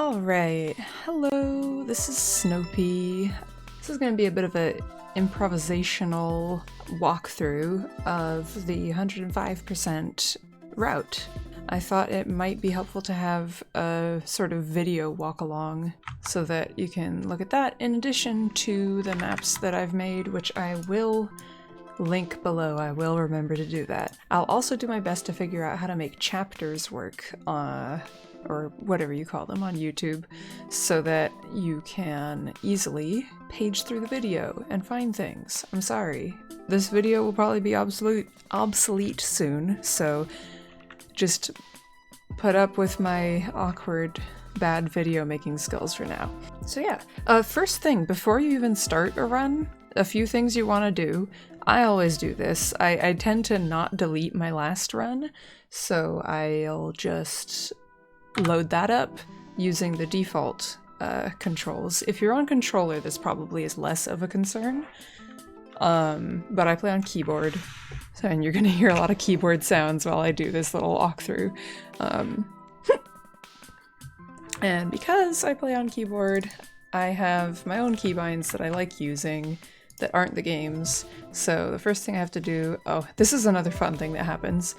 Alright, hello, this is Snopey. This is going to be a bit of an improvisational walkthrough of the 105% route. I thought it might be helpful to have a sort of video walk along so that you can look at that in addition to the maps that I've made, which I will link below. I will remember to do that. I'll also do my best to figure out how to make chapters work or whatever you call them on YouTube, so that you can easily page through the video and find things. I'm sorry. This video will probably be obsolete soon, so just put up with my awkward, bad video making skills for now. So yeah, first thing, before you even start a run, a few things you want to do. I always do this. I tend to not delete my last run, so I'll just load that up using the default controls. If you're on controller, this probably is less of a concern, but I play on keyboard, and you're gonna hear a lot of keyboard sounds while I do this little walkthrough. And because I play on keyboard, I have my own keybinds that I like using that aren't the game's. So the first thing I have to do, oh, this is another fun thing that happens.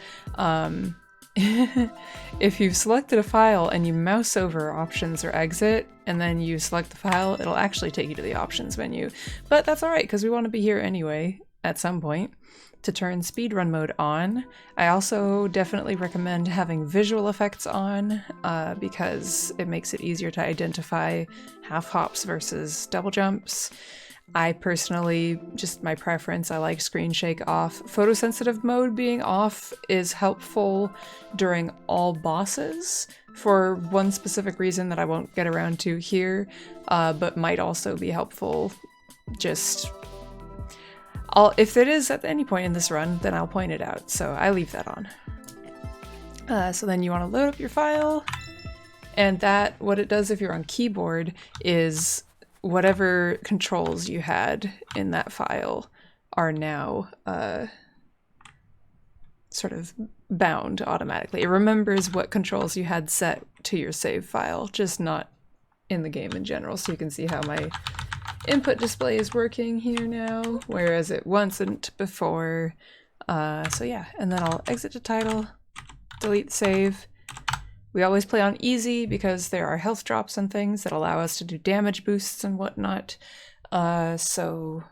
If you've selected a file and you mouse over options or exit, and then you select the file, it'll actually take you to the options menu. But that's alright, because we want to be here anyway, at some point, to turn speedrun mode on. I also definitely recommend having visual effects on, because it makes it easier to identify half hops versus double jumps. I personally, just my preference, I like screen shake off. Photosensitive mode being off is helpful during all bosses for one specific reason that I won't get around to here, but might also be helpful just... if it is at any point in this run, then I'll point it out, so I leave that on. So then you want to load up your file, and that, what it does if you're on keyboard is whatever controls you had in that file are now sort of bound automatically. It remembers what controls you had set to your save file, just not in the game in general. So you can see how my input display is working here now, whereas it wasn't before. So yeah, and then I'll exit to title, delete save. We always play on easy because there are health drops and things that allow us to do damage boosts and whatnot. So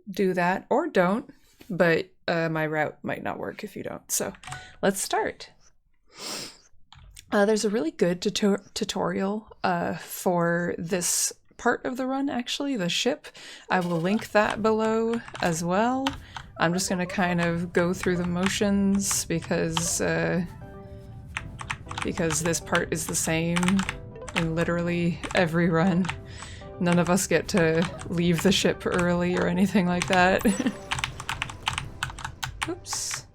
do that, or don't, but my route might not work if you don't. So let's start. There's a really good tutorial for this part of the run, actually, the ship. I will link that below as well. I'm just gonna kind of go through the motions because this part is the same in literally every run. None of us get to leave the ship early or anything like that. Oops.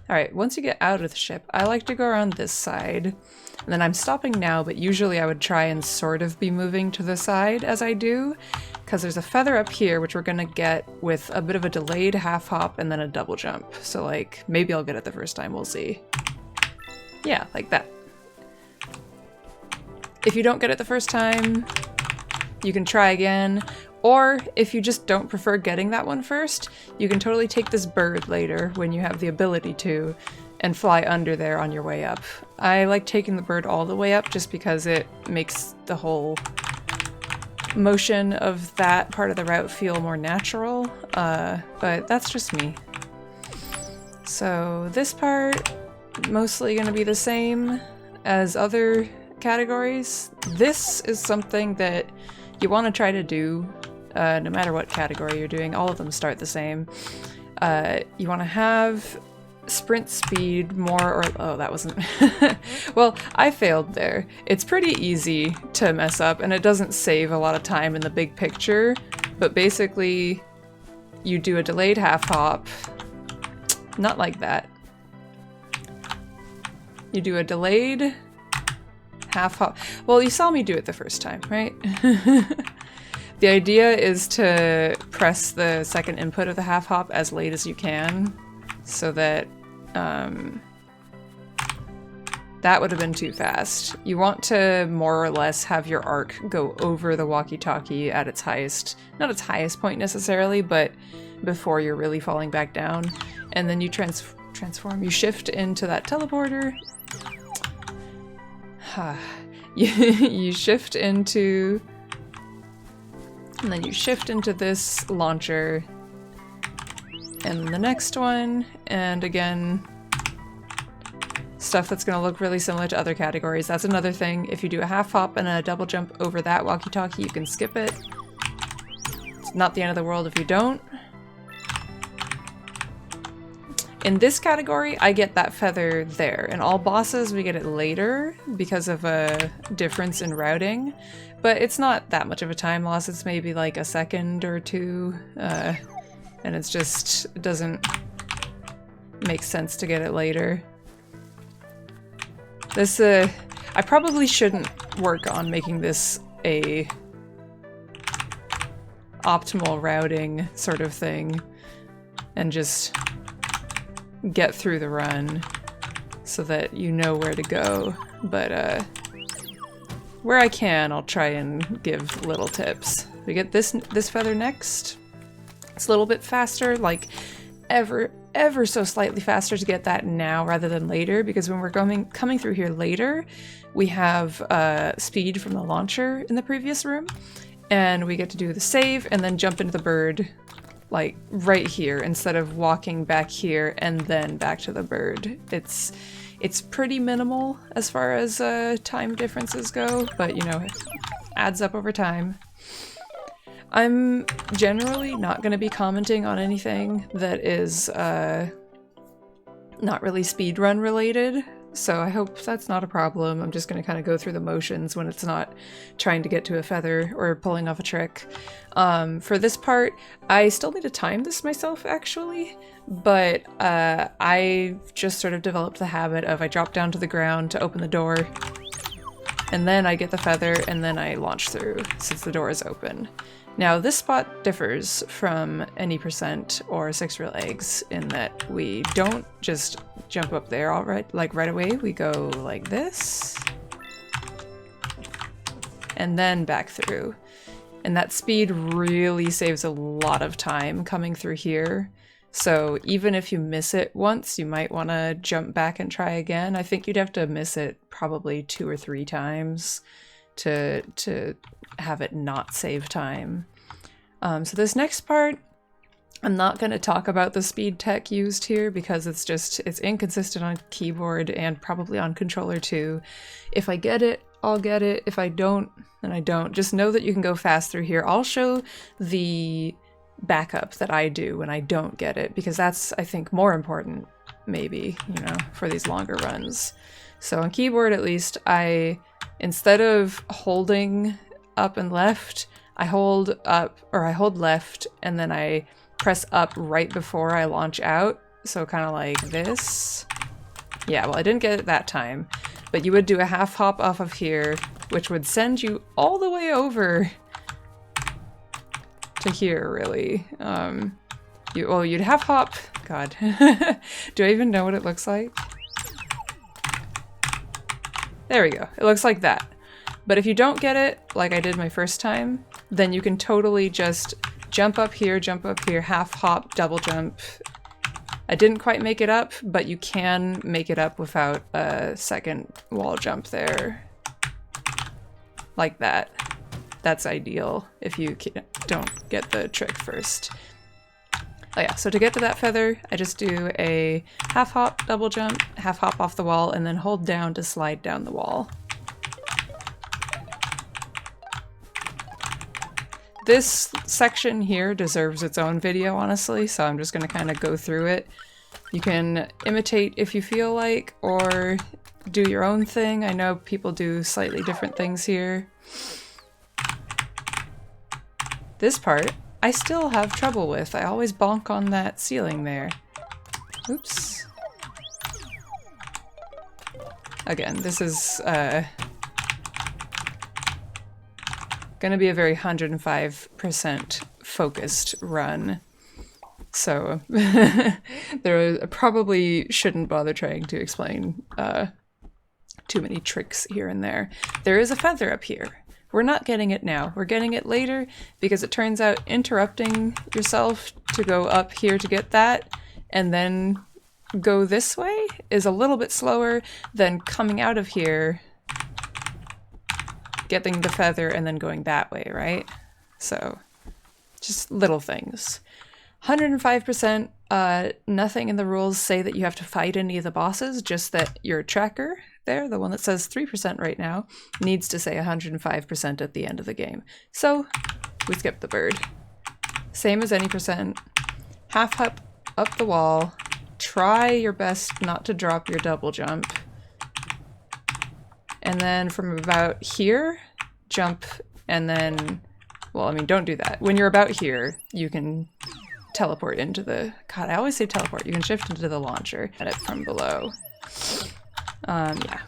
Alright, once you get out of the ship, I like to go around this side. And then I'm stopping now, but usually I would try and sort of be moving to the side as I do, because there's a feather up here, which we're gonna get with a bit of a delayed half hop and then a double jump. So like, maybe I'll get it the first time, we'll see. Yeah, like that. If you don't get it the first time, you can try again. Or if you just don't prefer getting that one first, you can totally take this bird later when you have the ability to, and fly under there on your way up. I like taking the bird all the way up just because it makes the whole motion of that part of the route feel more natural, but that's just me. So this part, mostly gonna be the same as other categories. This is something that you want to try to do no matter what category you're doing. All of them start the same. You want to have sprint speed more, or oh, that wasn't well, I failed there. It's pretty easy to mess up and it doesn't save a lot of time in the big picture, but basically you do a delayed half hop, not like that. You do a delayed half hop. Well, you saw me do it the first time, right? The idea is to press the second input of the half hop as late as you can, so that That would have been too fast. You want to more or less have your arc go over the walkie-talkie at its highest, not its highest point necessarily, but before you're really falling back down. And then you transform, you shift into that teleporter. You shift into, and then you shift into this launcher, and the next one, and again, stuff that's going to look really similar to other categories. That's another thing. If you do a half hop and a double jump over that walkie-talkie, you can skip it. It's not the end of the world if you don't. In this category, I get that feather there. In all bosses, we get it later because of a difference in routing, but it's not that much of a time loss. It's maybe like a second or two, and it doesn't make sense to get it later. This, I probably shouldn't work on making this a optimal routing sort of thing and just get through the run so that you know where to go, but where I can, I'll try and give little tips. We get this feather next. It's a little bit faster, like ever so slightly faster to get that now rather than later, because when we're coming through here later, we have speed from the launcher in the previous room, and we get to do the save and then jump into the bird like right here instead of walking back here and then back to the bird. It's pretty minimal as far as time differences go, but you know, it adds up over time. I'm generally not going to be commenting on anything that is not really speedrun related, so I hope that's not a problem. I'm just going to kind of go through the motions when it's not trying to get to a feather or pulling off a trick. For this part, I still need to time this myself actually, but I just sort of developed the habit of I drop down to the ground to open the door, and then I get the feather, and then I launch through since the door is open. Now this spot differs from any percent or 6 real eggs in that we don't just jump up there right away. We go like this and then back through. And that speed really saves a lot of time coming through here. So even if you miss it once, you might want to jump back and try again. I think you'd have to miss it probably 2 or 3 times to have it not save time. So this next part, I'm not going to talk about the speed tech used here because it's inconsistent on keyboard and probably on controller too. If I get it, I'll get it. If I don't, then I don't. Just know that you can go fast through here. I'll show the backup that I do when I don't get it, because that's, I think, more important, maybe, you know, for these longer runs. So on keyboard, at least, instead of holding up and left, I hold up, or I hold left, and then I press up right before I launch out. So kind of like this. Yeah, well, I didn't get it that time, but you would do a half hop off of here, which would send you all the way over to here, really. You'd half hop. God, do I even know what it looks like? There we go. It looks like that. But if you don't get it, like I did my first time, then you can totally just jump up here, half hop, double jump. I didn't quite make it up, but you can make it up without a second wall jump there. Like that. That's ideal if you don't get the trick first. Oh yeah, so to get to that feather, I just do a half hop, double jump, half hop off the wall, and then hold down to slide down the wall. This section here deserves its own video, honestly, so I'm just going to kind of go through it. You can imitate if you feel like, or do your own thing. I know people do slightly different things here. This part, I still have trouble with. I always bonk on that ceiling there. Oops. Again, this is gonna be a very 105% focused run. So there probably shouldn't bother trying to explain too many tricks here and there. There is a feather up here. We're not getting it now. We're getting it later because it turns out interrupting yourself to go up here to get that and then go this way is a little bit slower than coming out of here, getting the feather, and then going that way, right? So, just little things. 105%, nothing in the rules say that you have to fight any of the bosses, just that your tracker there, the one that says 3% right now, needs to say 105% at the end of the game. So, we skip the bird. Same as any percent. Half hop up the wall. Try your best not to drop your double jump. And then from about here, jump, and then, well, I mean, don't do that. When you're about here, you can teleport into the, God, I always say teleport. You can shift into the launcher at it from below. Yeah.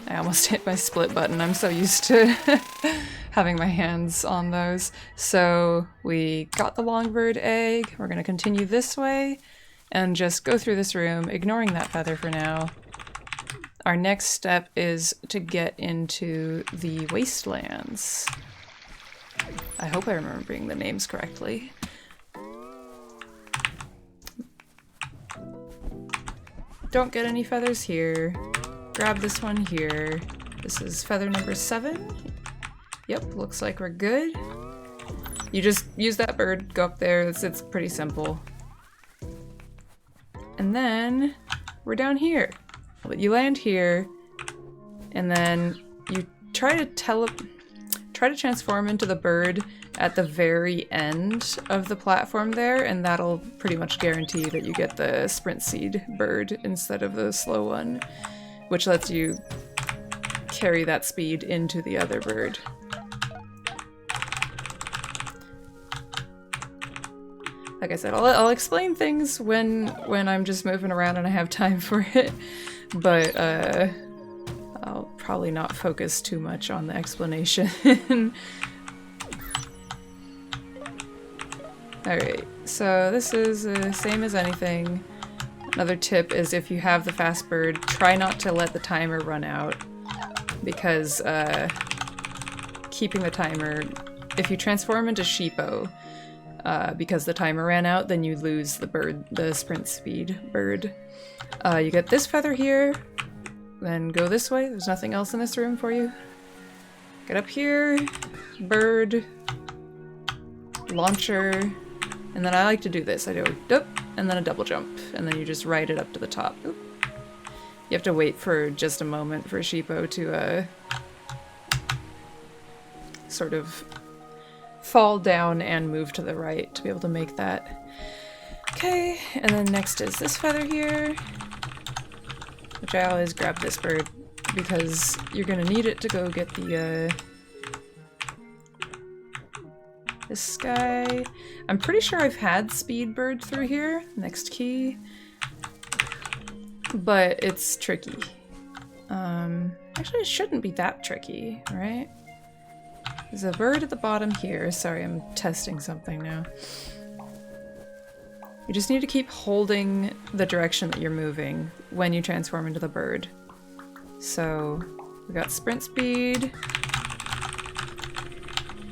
I almost hit my split button. I'm so used to having my hands on those. So we got the longbird egg. We're gonna continue this way and just go through this room, ignoring that feather for now. Our next step is to get into the wastelands. I hope I remember bringing the names correctly. Don't get any feathers here. Grab this one here. This is feather number 7. Yep, looks like we're good. You just use that bird, go up there, it's pretty simple. And then we're down here. But you land here, and then you try to transform into the bird at the very end of the platform there, and that'll pretty much guarantee that you get the sprint seed bird instead of the slow one, which lets you carry that speed into the other bird. Like I said, I'll explain things when I'm just moving around and I have time for it, but I'll probably not focus too much on the explanation. Alright, so this is the same as anything. Another tip is if you have the fast bird, try not to let the timer run out, because keeping the timer, if you transform into Sheepo, because the timer ran out, then you lose the bird, the sprint speed bird. You get this feather here, then go this way. There's nothing else in this room for you. Get up here, bird, launcher, and then I like to do this. I do a doop, and then a double jump, and then you just ride it up to the top. Oop. You have to wait for just a moment for Sheepo to sort of fall down and move to the right to be able to make that. Okay, and then next is this feather here, which I always grab this bird because you're gonna need it to go get the this guy. I'm pretty sure I've had speed bird through here, next key, but it's tricky. Actually it shouldn't be that tricky, right? There's a bird at the bottom here. Sorry, I'm testing something now. You just need to keep holding the direction that you're moving when you transform into the bird. So we got sprint speed,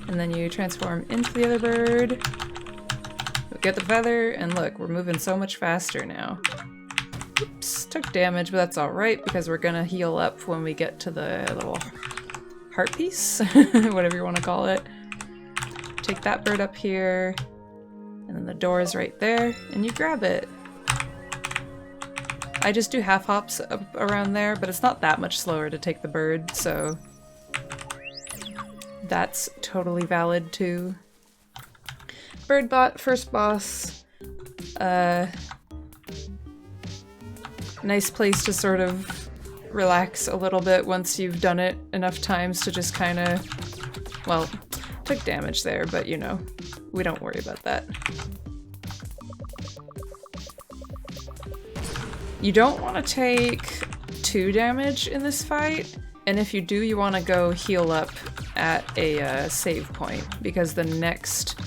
and then you transform into the other bird. We get the feather, and look, we're moving so much faster now. Oops, took damage, but that's alright because we're gonna heal up when we get to the little heart piece, whatever you want to call it. Take that bird up here, and then the door is right there, and you grab it. I just do half hops up around there, but it's not that much slower to take the bird, so that's totally valid too. Birdbot, first boss. Nice place to sort of relax a little bit once you've done it enough times to just kind of, well, took damage there, but you know, we don't worry about that. You don't want to take 2 damage in this fight, and if you do, you want to go heal up at a save point, because the next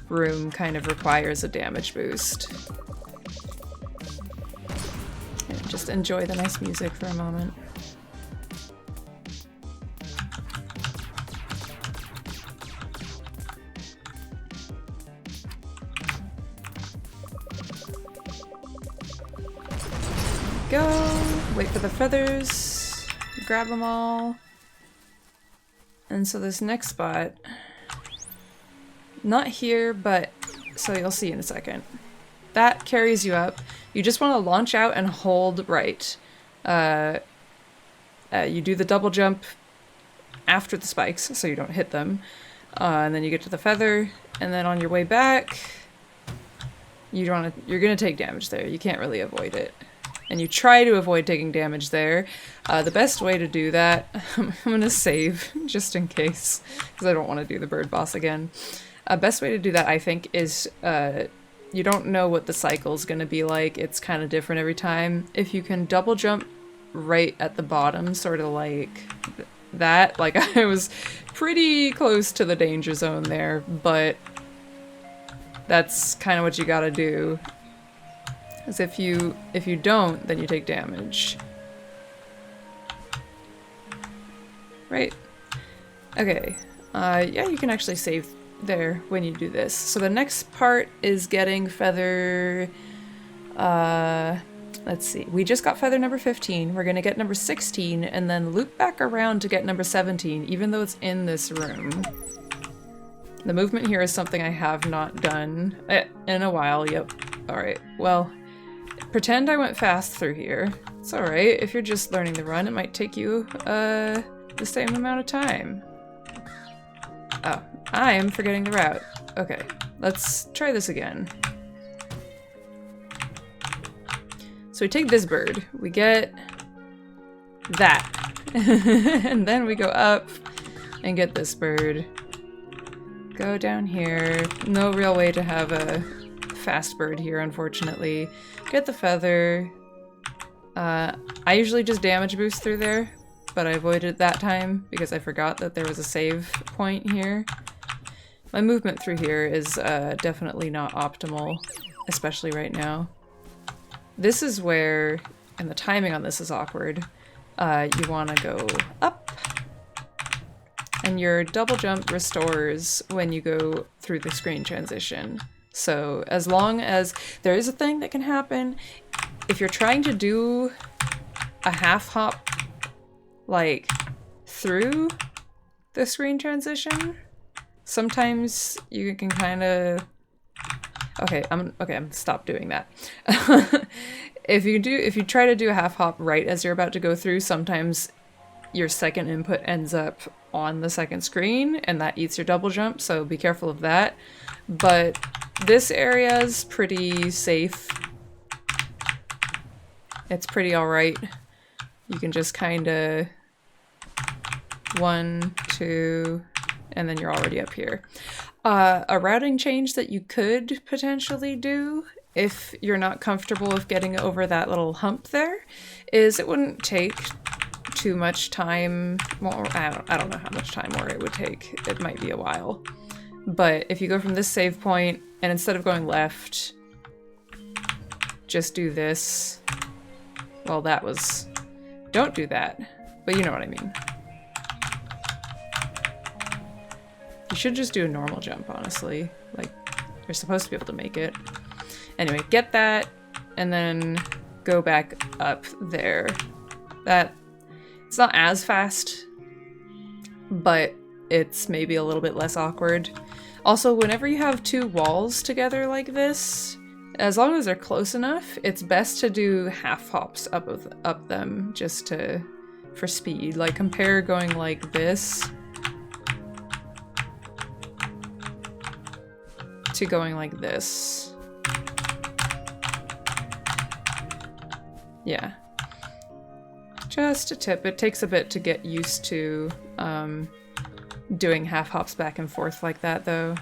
room kind of requires a damage boost. And just enjoy the nice music for a moment. Go! Wait for the feathers, grab them all. And so this next spot, not here, but so you'll see in a second. That carries you up. You just want to launch out and hold right. You do the double jump after the spikes, so you don't hit them. And then you get to the feather, and then on your way back, you're gonna take damage there. You can't really avoid it. And you try to avoid taking damage there. The best way to do that, I'm gonna save just in case, because I don't want to do the bird boss again. Best way to do that, I think, is you don't know what the cycle's gonna be like. It's kind of different every time. If you can double jump right at the bottom, sort of like that, like I was pretty close to the danger zone there, but that's kind of what you gotta do. Because if you don't, then you take damage. Right. Okay. Yeah, you can actually save there when you do this. So the next part is getting feather... let's see. We just got feather number 15. We're gonna get number 16 and then loop back around to get number 17, even though it's in this room. The movement here is something I have not done in a while. Yep. Alright. Well... Pretend I went fast through here. It's alright. If you're just learning the run, it might take you the same amount of time. Oh, I am forgetting the route. Okay, let's try this again. So we take this bird. We get that. And then we go up and get this bird. Go down here. No real way to have a fast bird here, unfortunately. Get the feather. I usually just damage boost through there, but I avoided it that time because I forgot that there was a save point here. My movement through here is definitely not optimal, especially right now. This is where, and the timing on this is awkward, you want to go up, and your double jump restores when you go through the screen transition. So as long as there is a thing that can happen, if you're trying to do a half hop like through the screen transition, sometimes you can kind of... Okay, I'm stop doing that. If you try to do a half hop right as you're about to go through, sometimes your second input ends up on the second screen and that eats your double jump, so be careful of that. But this area is pretty safe. It's pretty alright. You can just kinda 1, 2, and then you're already up here. A routing change that you could potentially do if you're not comfortable with getting over that little hump there is it wouldn't take too much time. Well, I don't know how much time more it would take. It might be a while. But if you go from this save point and instead of going left, just do this. Well, that was... Don't do that, but you know what I mean. You should just do a normal jump, honestly. Like, you're supposed to be able to make it. Anyway, get that, and then go back up there. It's not as fast, but it's maybe a little bit less awkward. Also, whenever you have two walls together like this, as long as they're close enough, it's best to do half hops up them just for speed. Like, compare going like this to going like this. Yeah. Just a tip. It takes a bit to get used to doing half hops back and forth like that, though.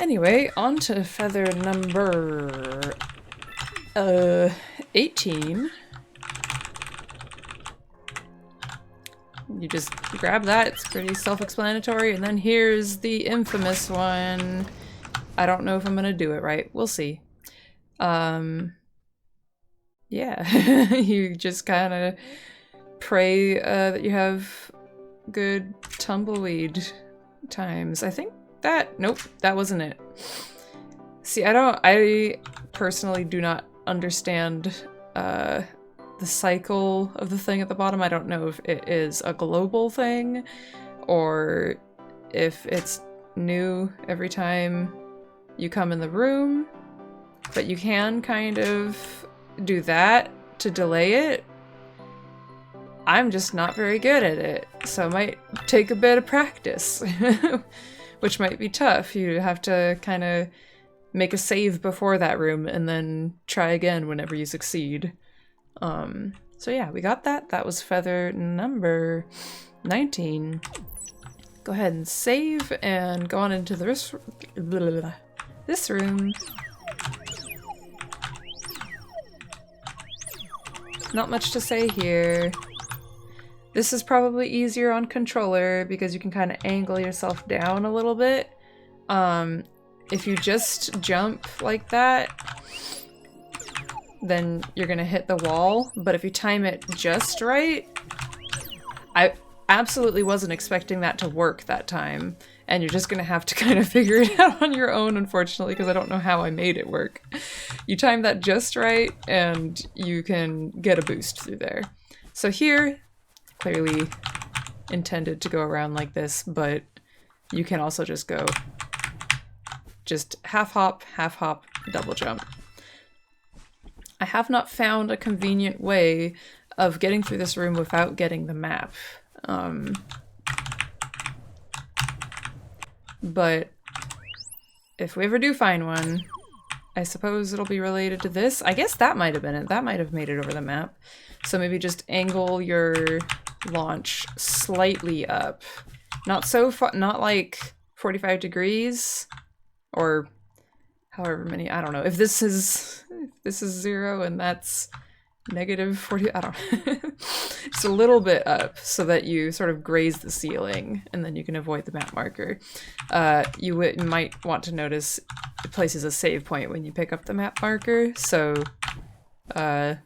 Anyway, on to feather number 18. You just grab that, it's pretty self-explanatory, and then here's the infamous one. I don't know if I'm gonna do it right. We'll see. Yeah, you just kind of pray that you have good tumbleweed times. I think that, nope, that wasn't it. See, I personally do not understand the cycle of the thing at the bottom. I don't know if it is a global thing or if it's new every time you come in the room, but you can kind of do that to delay it. I'm just not very good at it, so it might take a bit of practice, which might be tough. You have to kind of make a save before that room and then try again whenever you succeed. So yeah, we got that. That was feather number 19. Go ahead and save and go on into this room. Not much to say here. This is probably easier on controller because you can kind of angle yourself down a little bit. If you just jump like that, then you're gonna hit the wall. But if you time it just right, I absolutely wasn't expecting that to work that time. And you're just gonna have to kind of figure it out on your own, unfortunately, because I don't know how I made it work. You time that just right, and you can get a boost through there. So here, clearly intended to go around like this, but you can also just go half hop, double jump. I have not found a convenient way of getting through this room without getting the map. But if we ever do find one, I suppose it'll be related to this. I guess that might have been it. That might have made it over the map. So maybe just angle your launch slightly up. Not so far, not like 45 degrees or however many, I don't know. If this is 0 and that's negative 40, I don't know. It's a little bit up so that you sort of graze the ceiling and then you can avoid the map marker. You might want to notice it places a save point when you pick up the map marker, so it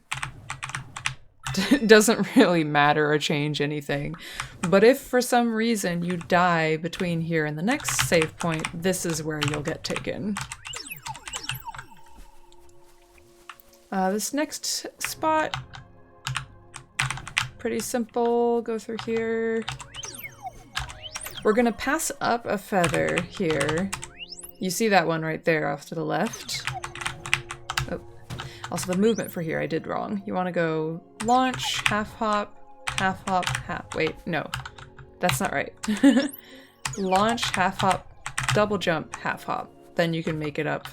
doesn't really matter or change anything. But if for some reason you die between here and the next save point, this is where you'll get taken. This next spot, pretty simple. Go through here. We're gonna pass up a feather here. You see that one right there off to the left. Oh, also the movement for here I did wrong. You want to go launch, half hop, half. Wait, no, that's not right. Launch, half hop, double jump, half hop. Then you can make it up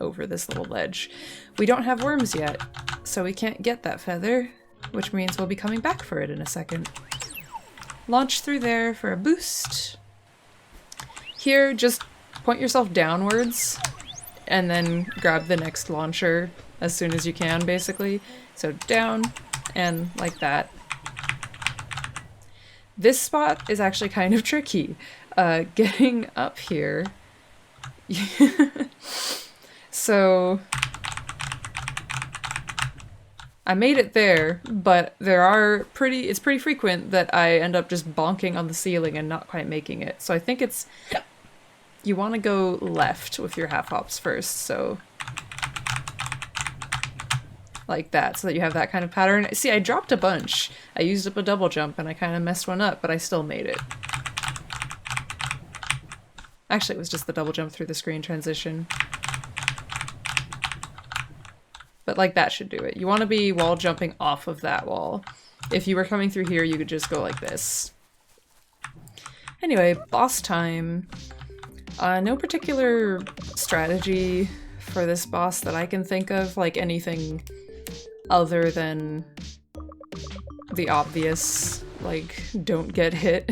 over this little ledge. We don't have worms yet, so we can't get that feather, which means we'll be coming back for it in a second. Launch through there for a boost. Here, just point yourself downwards and then grab the next launcher as soon as you can, basically. So down and like that. This spot is actually kind of tricky. Getting up here. So I made it there, but it's pretty frequent that I end up just bonking on the ceiling and not quite making it. So I think you want to go left with your half hops first, so like that, so that you have that kind of pattern. See, I dropped a bunch. I used up a double jump and I kind of messed one up, but I still made it. Actually, it was just the double jump through the screen transition. But like that should do it. You want to be wall jumping off of that wall. If you were coming through here, you could just go like this. Anyway, boss time. No particular strategy for this boss that I can think of, like anything other than the obvious, like, don't get hit.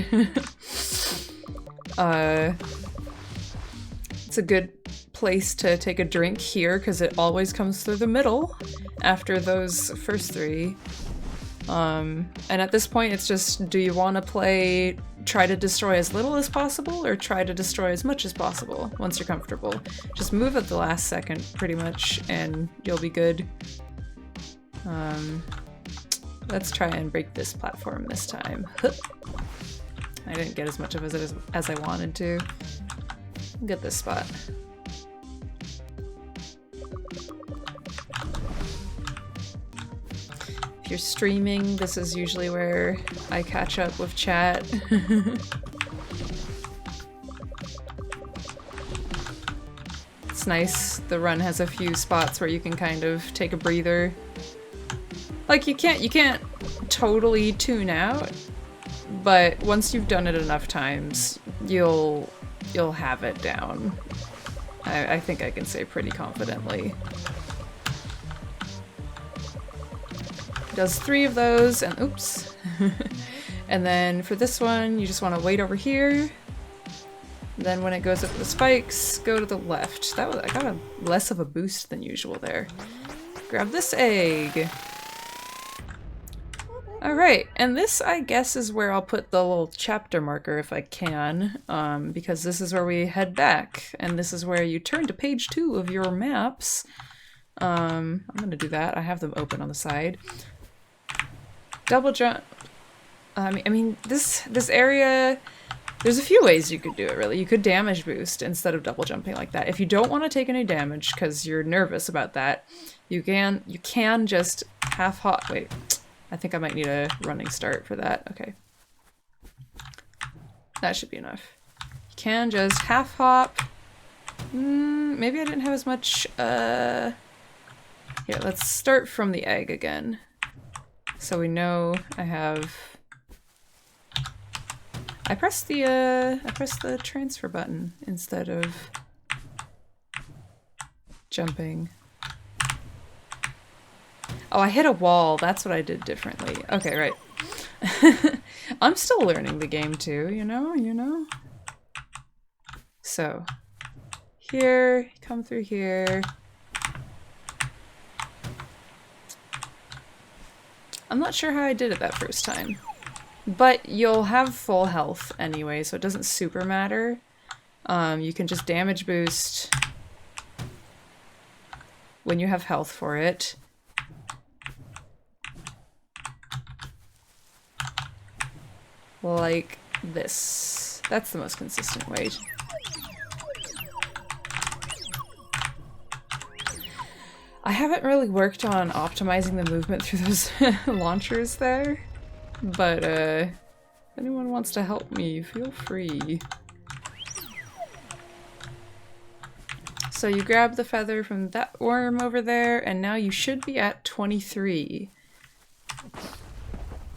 It's a good place to take a drink here because it always comes through the middle after those first three. And at this point, it's just, do you want to try to destroy as little as possible, or try to destroy as much as possible once you're comfortable? Just move at the last second, pretty much, and you'll be good. Let's try and break this platform this time. I didn't get as much of it as I wanted to. Get this spot. If you're streaming, this is usually where I catch up with chat. It's nice. The run has a few spots where you can kind of take a breather. Like, you can't totally tune out, but once you've done it enough times, you'll have it down. I think I can say pretty confidently. Does 3 of those, and oops. And then for this one, you just want to wait over here. Then when it goes up the spikes, go to the left. I got less of a boost than usual there. Grab this egg. Alright, and this, I guess, is where I'll put the little chapter marker if I can, because this is where we head back, and this is where you turn to page 2 of your maps. I'm gonna do that. I have them open on the side. Double jump. I mean, this area, there's a few ways you could do it, really. You could damage boost instead of double jumping like that. If you don't want to take any damage because you're nervous about that, you can just half hop. Wait, I think I might need a running start for that. Okay. That should be enough. You can just half hop. Maybe I didn't have as much, Here, let's start from the egg again. So we know I have... I pressed the transfer button instead of jumping. Oh, I hit a wall. That's what I did differently. Okay, right. I'm still learning the game too, you know? So, here, come through here. I'm not sure how I did it that first time. But you'll have full health anyway, so it doesn't super matter. You can just damage boost when you have health for it. Like this. That's the most consistent way. I haven't really worked on optimizing the movement through those launchers there, but if anyone wants to help me, feel free. So you grab the feather from that worm over there, and now you should be at 23.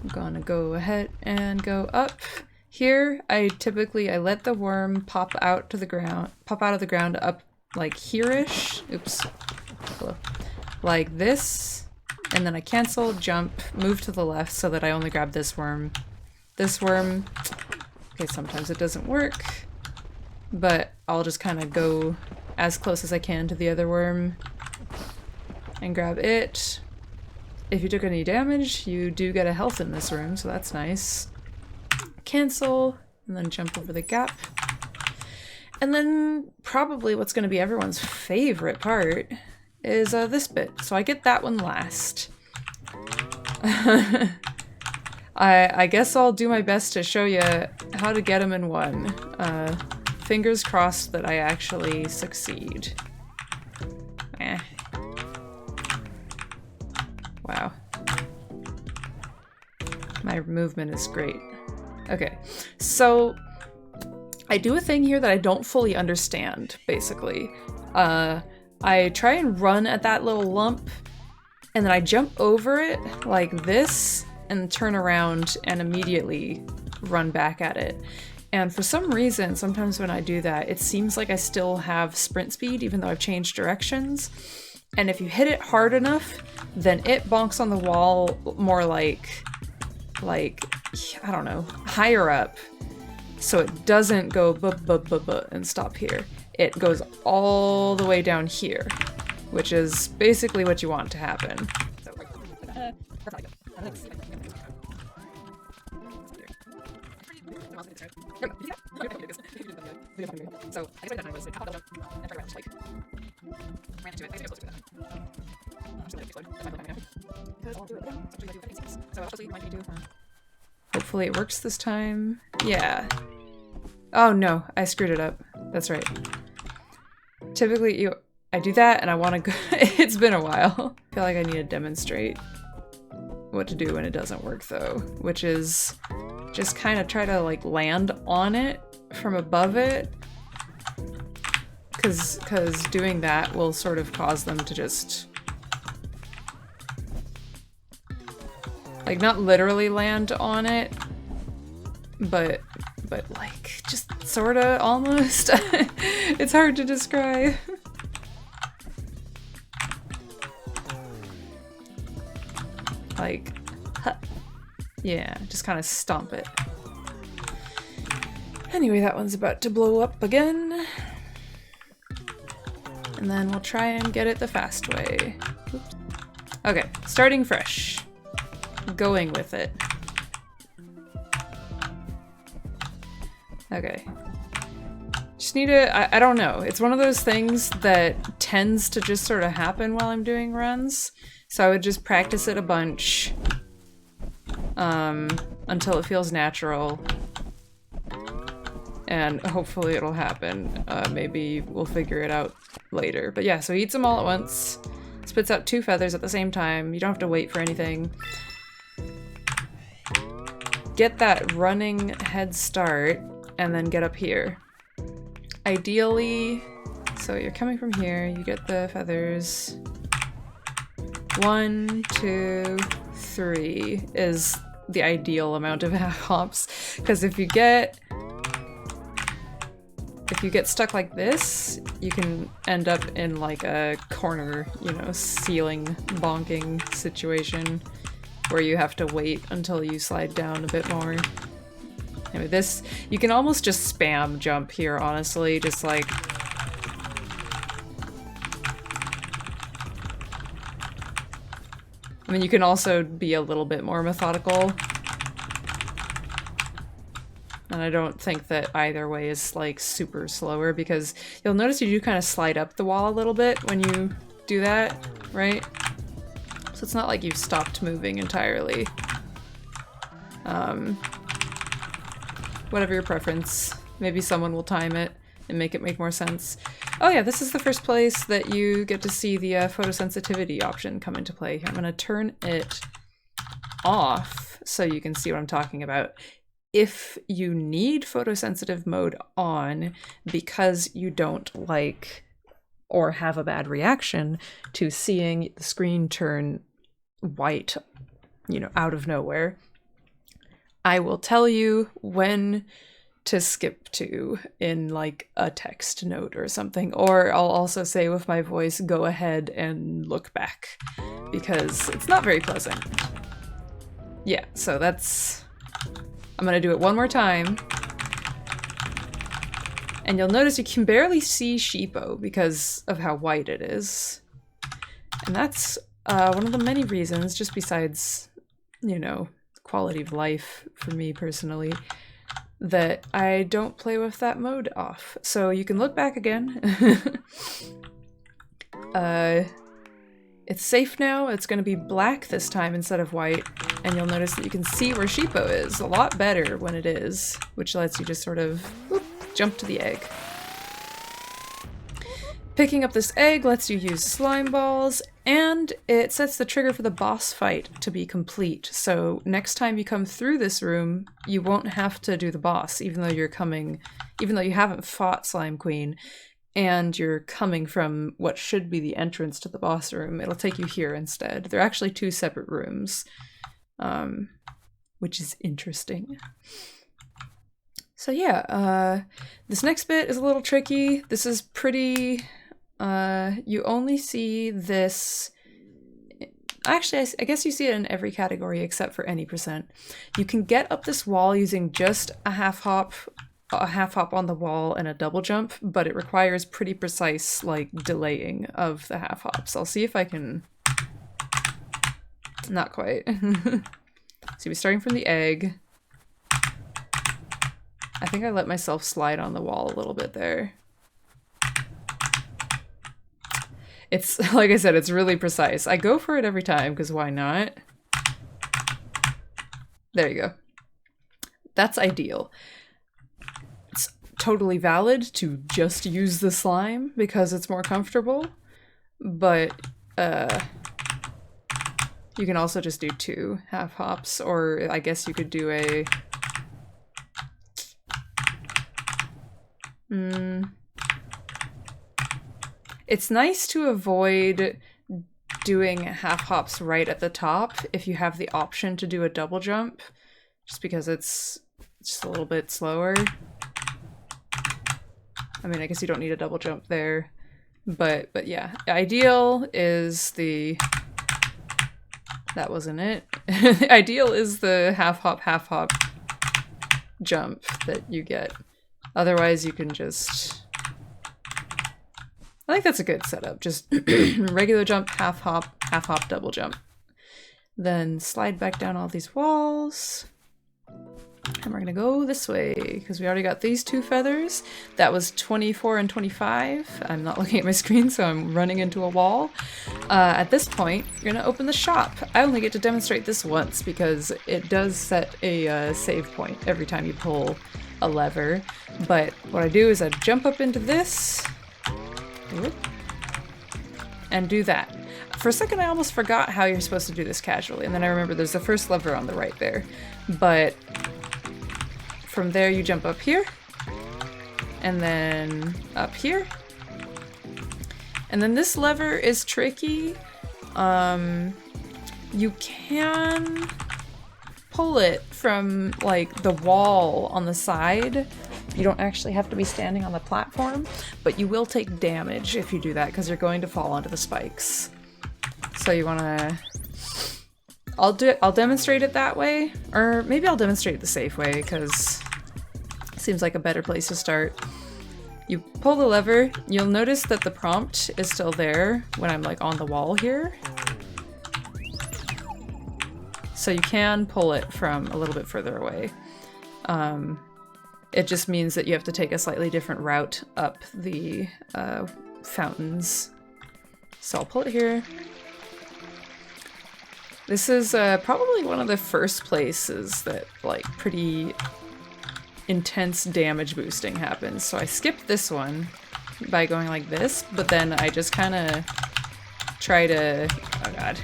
I'm gonna go ahead and go up. Here, I let the worm pop out of the ground up like here-ish. Oops. Hello. Like this, and then I cancel, jump, move to the left so that I only grab this worm. This worm, okay, sometimes it doesn't work, but I'll just kind of go as close as I can to the other worm and grab it. If you took any damage, you do get a health in this room, so that's nice. Cancel, and then jump over the gap. And then probably what's going to be everyone's favorite part is this bit. So I get that one last. I guess I'll do my best to show you how to get them in one. Fingers crossed that I actually succeed. Wow. My movement is great. Okay, so I do a thing here that I don't fully understand, basically. I try and run at that little lump, and then I jump over it like this, and turn around and immediately run back at it. And for some reason, sometimes when I do that, it seems like I still have sprint speed, even though I've changed directions. And if you hit it hard enough, then it bonks on the wall more like, I don't know, higher up. So it doesn't go and stop here. It goes all the way down here, which is basically what you want to happen. So I guess what I did was half double jump and turn around, like ran into it. I guess I was closer to that. I'm just gonna explode. That's my plan right now. Because I'll do it again. So I do 15 seconds. So hopefully mine do. Hopefully it works this time. Yeah. Oh no, I screwed it up. That's right. Typically I do that and I want to go. It's been a while. I feel like I need to demonstrate what to do when it doesn't work though, which is just kind of try to like land on it from above it. Cause doing that will sort of cause them to just like not literally land on it, but like just sorta almost. It's hard to describe. Like, huh. Yeah, just kind of stomp it. Anyway, that one's about to blow up again. And then we'll try and get it the fast way. Oops. Okay, starting fresh. Going with it. Okay. Just need to, I don't know. It's one of those things that tends to just sort of happen while I'm doing runs. So I would just practice it a bunch until it feels natural. And hopefully it'll happen. Maybe we'll figure it out later. But yeah, so he eats them all at once. Spits out 2 feathers at the same time. You don't have to wait for anything. Get that running head start and then get up here. Ideally, so you're coming from here, you get the feathers. 1, 2, 3 is the ideal amount of half hops, because if you get stuck like this, you can end up in like a corner, you know, ceiling bonking situation where you have to wait until you slide down a bit more. Anyway, this, you can almost just spam jump here, honestly, just like... I mean, you can also be a little bit more methodical. And I don't think that either way is like super slower, because you'll notice you do kind of slide up the wall a little bit when you do that, right? So it's not like you've stopped moving entirely. Whatever your preference. Maybe someone will time it and make it make more sense. Oh yeah, this is the first place that you get to see the photosensitivity option come into play. I'm gonna turn it off so you can see what I'm talking about. If you need photosensitive mode on because you don't like or have a bad reaction to seeing the screen turn white, you know, out of nowhere, I will tell you when to skip to in like a text note or something, or I'll also say with my voice, go ahead and look back, because it's not very pleasant. Yeah, so that's... I'm gonna do it one more time. And you'll notice you can barely see Sheepo because of how white it is. And that's one of the many reasons, just besides, you know, quality of life for me personally, that I don't play with that mode off. So you can look back again. It's safe now. It's going to be black this time instead of white, and you'll notice that you can see where Sheepo is a lot better when it is, which lets you just sort of whoop, jump to the egg. Picking up this egg lets you use slime balls, and it sets the trigger for the boss fight to be complete. So next time you come through this room, you won't have to do the boss, even though you haven't fought Slime Queen, and you're coming from what should be the entrance to the boss room. It'll take you here instead. They're actually 2 separate rooms, which is interesting. So yeah, this next bit is a little tricky. This is pretty... you only see this... Actually, I guess you see it in every category except for any percent. You can get up this wall using just a half hop on the wall and a double jump, but it requires pretty precise, like, delaying of the half hops. I'll see if I can... Not quite. So we're starting from the egg. I think I let myself slide on the wall a little bit there. It's, like I said, it's really precise. I go for it every time, because why not? There you go. That's ideal. It's totally valid to just use the slime because it's more comfortable, but you can also just do 2 half hops, or I guess you could do a... It's nice to avoid doing half hops right at the top if you have the option to do a double jump, just because it's just a little bit slower. I mean, I guess you don't need a double jump there, but yeah, ideal is the... That wasn't it. Ideal is the half hop jump that you get. Otherwise, you can just... I think that's a good setup. Just regular jump, half hop, double jump. Then slide back down all these walls. And we're gonna go this way, because we already got these 2 feathers. That was 24 and 25. I'm not looking at my screen, so I'm running into a wall. At this point, you're gonna open the shop. I only get to demonstrate this once, because it does set a save point every time you pull a lever. But what I do is I jump up into this, and do that. For a second, I almost forgot how you're supposed to do this casually, and then I remember there's the first lever on the right there. But from there, you jump up here, and then up here. And then this lever is tricky. You can pull it from, like, the wall on the side. You don't actually have to be standing on the platform, but you will take damage if you do that, because you're going to fall onto the spikes. So you wanna... I'll demonstrate it that way, or maybe I'll demonstrate it the safe way, because it seems like a better place to start. You pull the lever, you'll notice that the prompt is still there when I'm like on the wall here. So you can pull it from a little bit further away. It just means that you have to take a slightly different route up the fountains. So I'll pull it here. This is probably one of the first places that, like, pretty intense damage boosting happens. So I skipped this one by going like this, but then I just kind of try to... Oh god.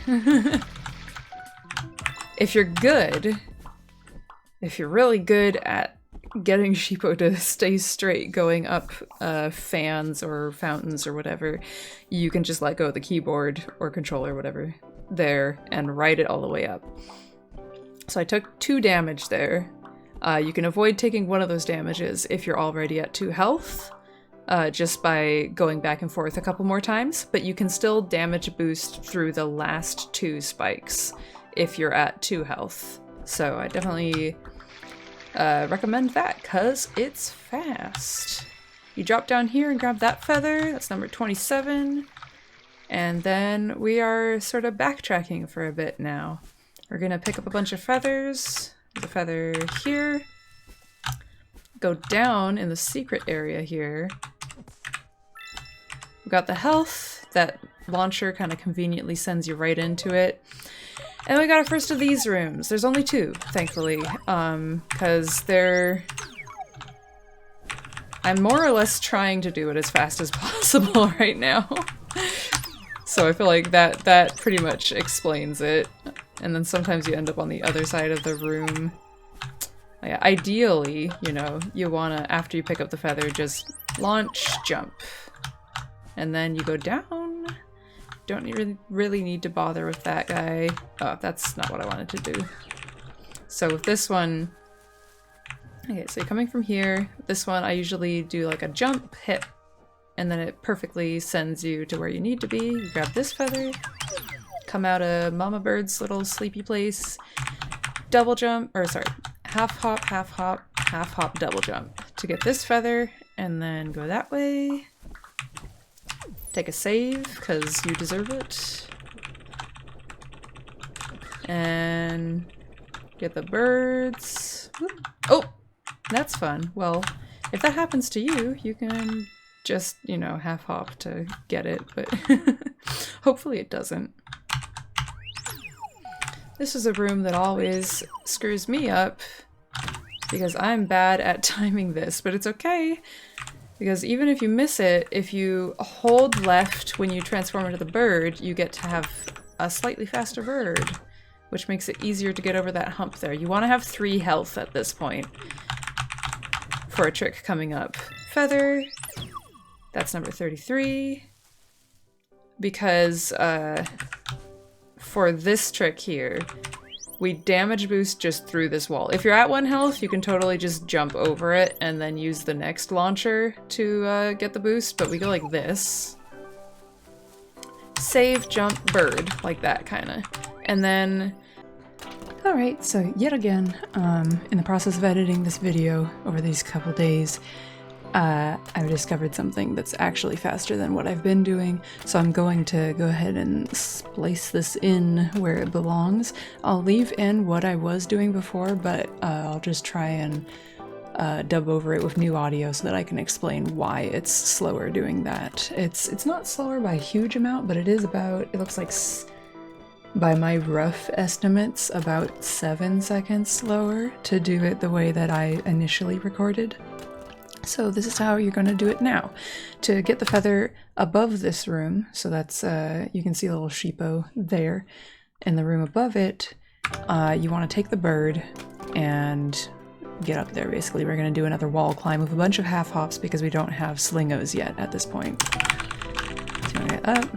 If you're good, if you're really good at getting Sheepo to stay straight going up fans or fountains or whatever, you can just let go of the keyboard or controller, whatever, there, and ride it all the way up. So I took 2 damage there. You can avoid taking one of those damages if you're already at 2 health, just by going back and forth a couple more times, but you can still damage boost through the last 2 spikes if you're at 2 health. So I definitely recommend that, because it's fast. You drop down here and grab that feather, that's number 27, and then we are sort of backtracking for a bit now. We're gonna pick up a bunch of feathers. There's a feather here. Go down in the secret area here. We got the health. That launcher kind of conveniently sends you right into it. And we got our first of these rooms. There's only 2, thankfully, because they're... I'm more or less trying to do it as fast as possible right now. So I feel like that pretty much explains it. And then sometimes you end up on the other side of the room. Yeah, ideally, you know, you wanna, after you pick up the feather, just launch, jump. And then you go down. Don't really need to bother with that guy. Oh, that's not what I wanted to do. So with this one... Okay, so you're coming from here. This one, I usually do like a jump, hit, and then it perfectly sends you to where you need to be. You grab this feather, come out of Mama Bird's little sleepy place, double jump, or sorry, half hop, double jump to get this feather, and then go that way. Take a save, because you deserve it. And get the birds. Whoop. Oh! That's fun. Well, if that happens to you, you can just, you know, half hop to get it, but hopefully it doesn't. This is a room that always screws me up because I'm bad at timing this, but it's okay. Because even if you miss it, if you hold left when you transform into the bird, you get to have a slightly faster bird, which makes it easier to get over that hump there. You want to have 3 health at this point for a trick coming up. Feather, that's number 33. Because for this trick here, we damage boost just through this wall. If you're at 1 health, you can totally just jump over it and then use the next launcher to get the boost, but we go like this. Save, jump, bird, like that kinda. And then... Alright, so yet again, in the process of editing this video over these couple days, I've discovered something that's actually faster than what I've been doing, so I'm going to go ahead and splice this in where it belongs. I'll leave in what I was doing before, but I'll just try and dub over it with new audio so that I can explain why it's slower doing that. It's not slower by a huge amount, but it is about, it looks like, by my rough estimates, about 7 seconds slower to do it the way that I initially recorded. So this is how you're going to do it now. To get the feather above this room, so that's, you can see a little sheepo there. In the room above it, you want to take the bird and get up there, basically. We're going to do another wall climb with a bunch of half hops because we don't have slingos yet at this point. So you want to get up.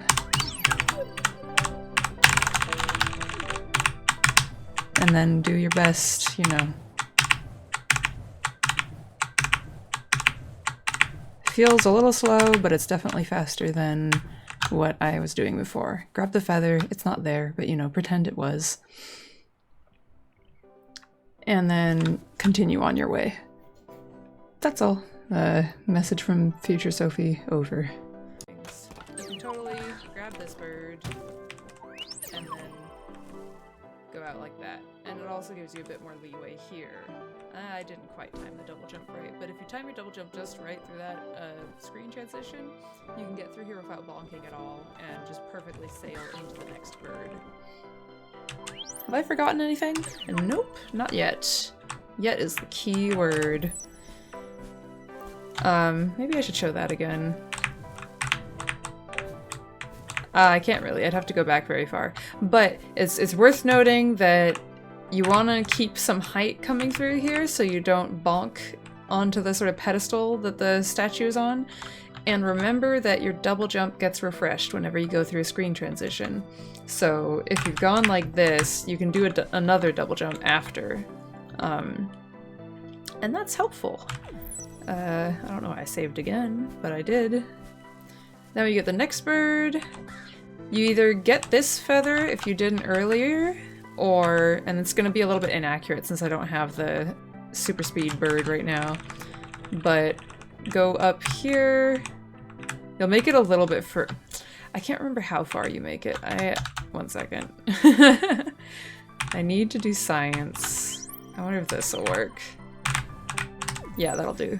And then do your best, you know. Feels a little slow, but it's definitely faster than what I was doing before. Grab the feather, it's not there, but you know, pretend it was. And then continue on your way. That's all. Message from future Sophie over. You can totally grab this bird and then go out like that. And it also gives you a bit more leeway here. I didn't quite time the double jump right, but if you time your double jump just right through that screen transition, you can get through here without bonking at all and just perfectly sail into the next bird. Have I forgotten anything? Nope, not yet. Yet is the key word. Maybe I should show that again. I can't really, I'd have to go back very far. But it's worth noting that you want to keep some height coming through here so you don't bonk onto the sort of pedestal that the statue is on. And remember that your double jump gets refreshed whenever you go through a screen transition. So if you've gone like this, you can do another double jump after. And that's helpful. I don't know why I saved again, but I did. Now you get the next bird. You either get this feather if you didn't earlier, or, and it's gonna be a little bit inaccurate since I don't have the super speed bird right now, but go up here. You'll make it a little bit for, I can't remember how far you make it. One second. I need to do science. I wonder if this will work. Yeah, that'll do.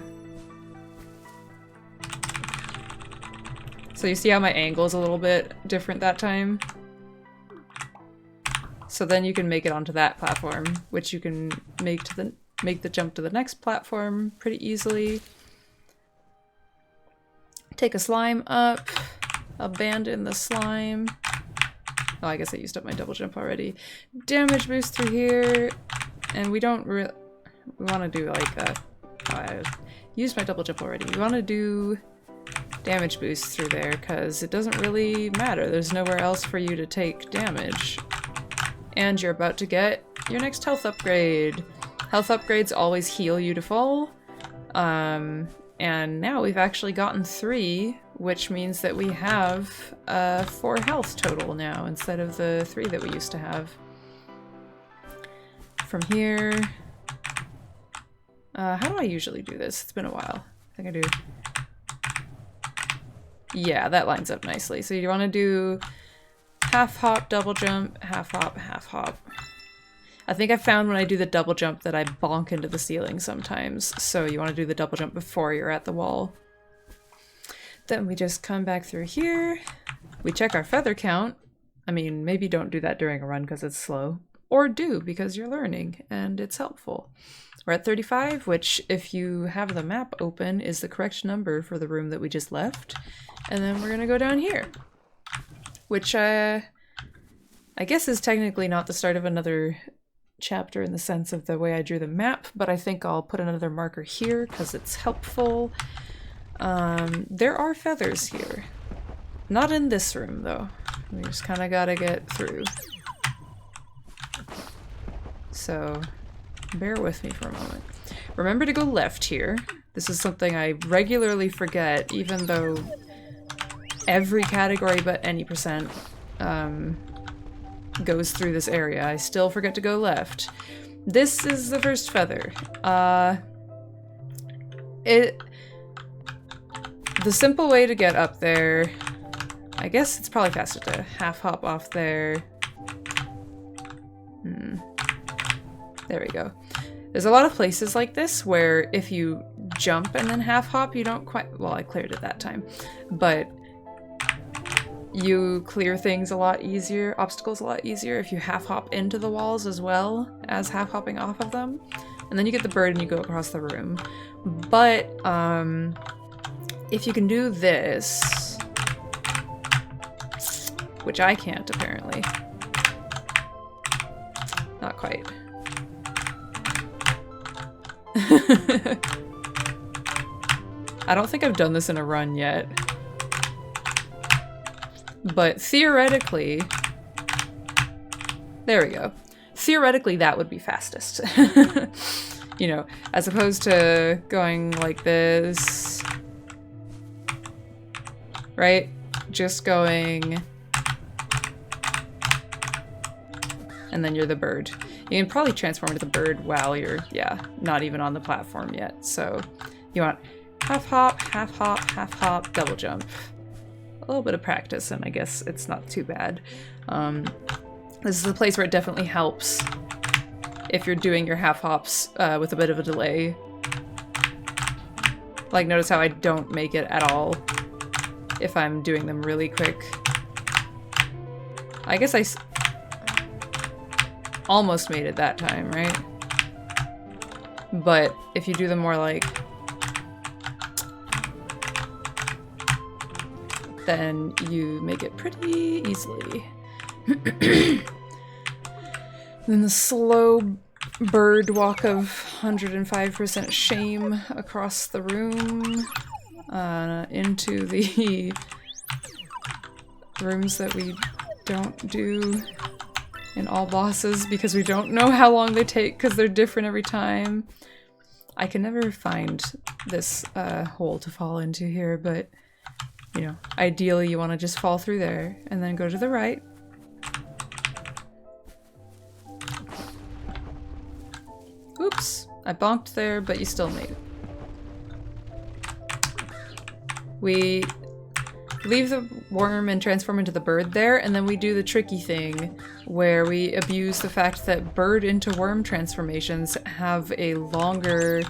So you see how my angle is a little bit different that time? So then you can make it onto that platform, which you can make the jump to the next platform pretty easily. Take a slime up, abandon the slime. Oh, I guess I used up my double jump already. Damage boost through here, and we don't we want to do like a, oh, I used my double jump already. We want to do damage boost through there because it doesn't really matter. There's nowhere else for you to take damage. And you're about to get your next health upgrade. Health upgrades always heal you to full. And now we've actually gotten 3, which means that we have 4 health total now instead of the 3 that we used to have. From here... how do I usually do this? It's been a while. I think I do. Yeah, that lines up nicely. So you want to do half hop, double jump, half hop, half hop. I think I found when I do the double jump that I bonk into the ceiling sometimes, so you want to do the double jump before you're at the wall. Then we just come back through here. We check our feather count. I mean, maybe don't do that during a run because it's slow. Or do, because you're learning and it's helpful. We're at 35, which, if you have the map open, is the correct number for the room that we just left. And then we're going to go down here. Which, I guess is technically not the start of another chapter in the sense of the way I drew the map, but I think I'll put another marker here because it's helpful. There are feathers here. Not in this room, though. We just kind of gotta get through. So, bear with me for a moment. Remember to go left here. This is something I regularly forget, even though every category but any percent goes through this area. I still forget to go left. This is the first feather. The simple way to get up there, I guess it's probably faster to half hop off there. There we go. There's a lot of places like this where if you jump and then half hop, you don't quite, well, I cleared it that time, but you clear things a lot easier, obstacles a lot easier if you half hop into the walls as well as half hopping off of them. And then you get the bird and you go across the room. But if you can do this, which I can't apparently. Not quite. I don't think I've done this in a run yet. But theoretically, there we go. Theoretically, that would be fastest. You know, as opposed to going like this. Right? Just going. And then you're the bird. You can probably transform into the bird while you're, yeah, not even on the platform yet. So you want half hop, double jump. A little bit of practice, and I guess it's not too bad. This is a place where it definitely helps if you're doing your half hops with a bit of a delay. Like, notice how I don't make it at all if I'm doing them really quick. I guess I almost made it that time, right? But if you do them more like, then you make it pretty easily. Then the slow bird walk of 105% shame across the room into the rooms that we don't do in all bosses because we don't know how long they take because they're different every time. I can never find this hole to fall into here, but you know, ideally you want to just fall through there and then go to the right. Oops, I bonked there, but you still made it. We leave the worm and transform into the bird there, and then we do the tricky thing where we abuse the fact that bird into worm transformations have a longer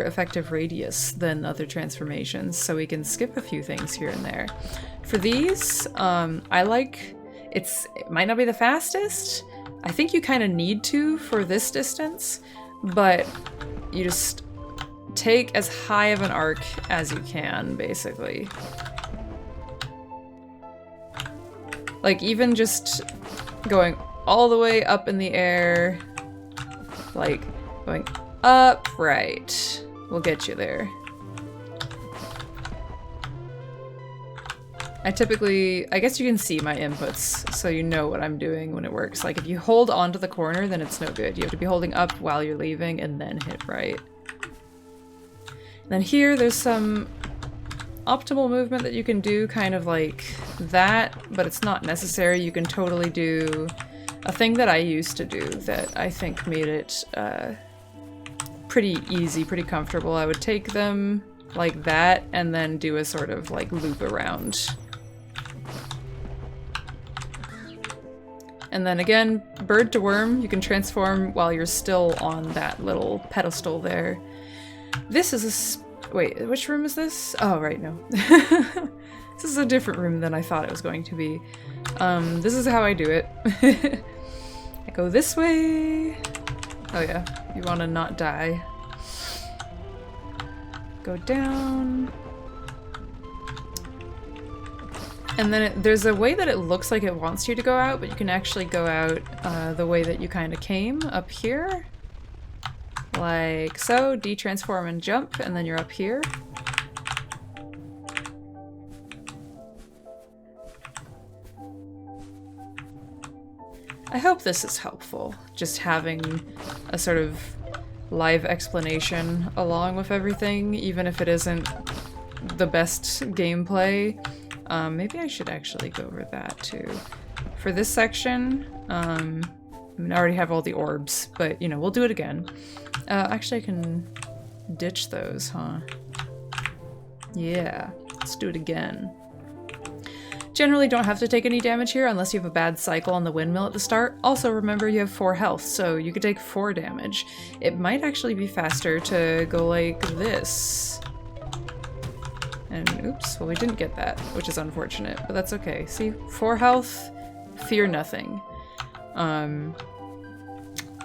effective radius than other transformations, so we can skip a few things here and there. For these, I like, it might not be the fastest. I think you kind of need to for this distance, but you just take as high of an arc as you can, basically. Like, even just going all the way up in the air, like, going up, right, will get you there. I typically, I guess you can see my inputs, so you know what I'm doing when it works. Like, if you hold onto the corner, then it's no good. You have to be holding up while you're leaving and then hit right. Then here, there's some optimal movement that you can do, kind of like that, but it's not necessary. You can totally do a thing that I used to do that I think made it pretty easy, pretty comfortable. I would take them like that and then do a sort of like loop around. And then again, bird to worm, you can transform while you're still on that little pedestal there. This is wait, which room is this? Oh, right, no. This is a different room than I thought it was going to be. This is how I do it. I go this way. Oh yeah, you want to not die. Go down. And then there's a way that it looks like it wants you to go out, but you can actually go out the way that you kind of came, up here. Like so, de-transform and jump, and then you're up here. I hope this is helpful, just having a sort of live explanation along with everything, even if it isn't the best gameplay. Maybe I should actually go over that too. For this section, I mean, I already have all the orbs, but you know, we'll do it again. Actually, I can ditch those, huh? Yeah, let's do it again. Generally don't have to take any damage here unless you have a bad cycle on the windmill at the start. Also remember you have 4 health, so you could take 4 damage. It might actually be faster to go like this. And oops, well we didn't get that, which is unfortunate, but that's okay. See, 4 health, fear nothing.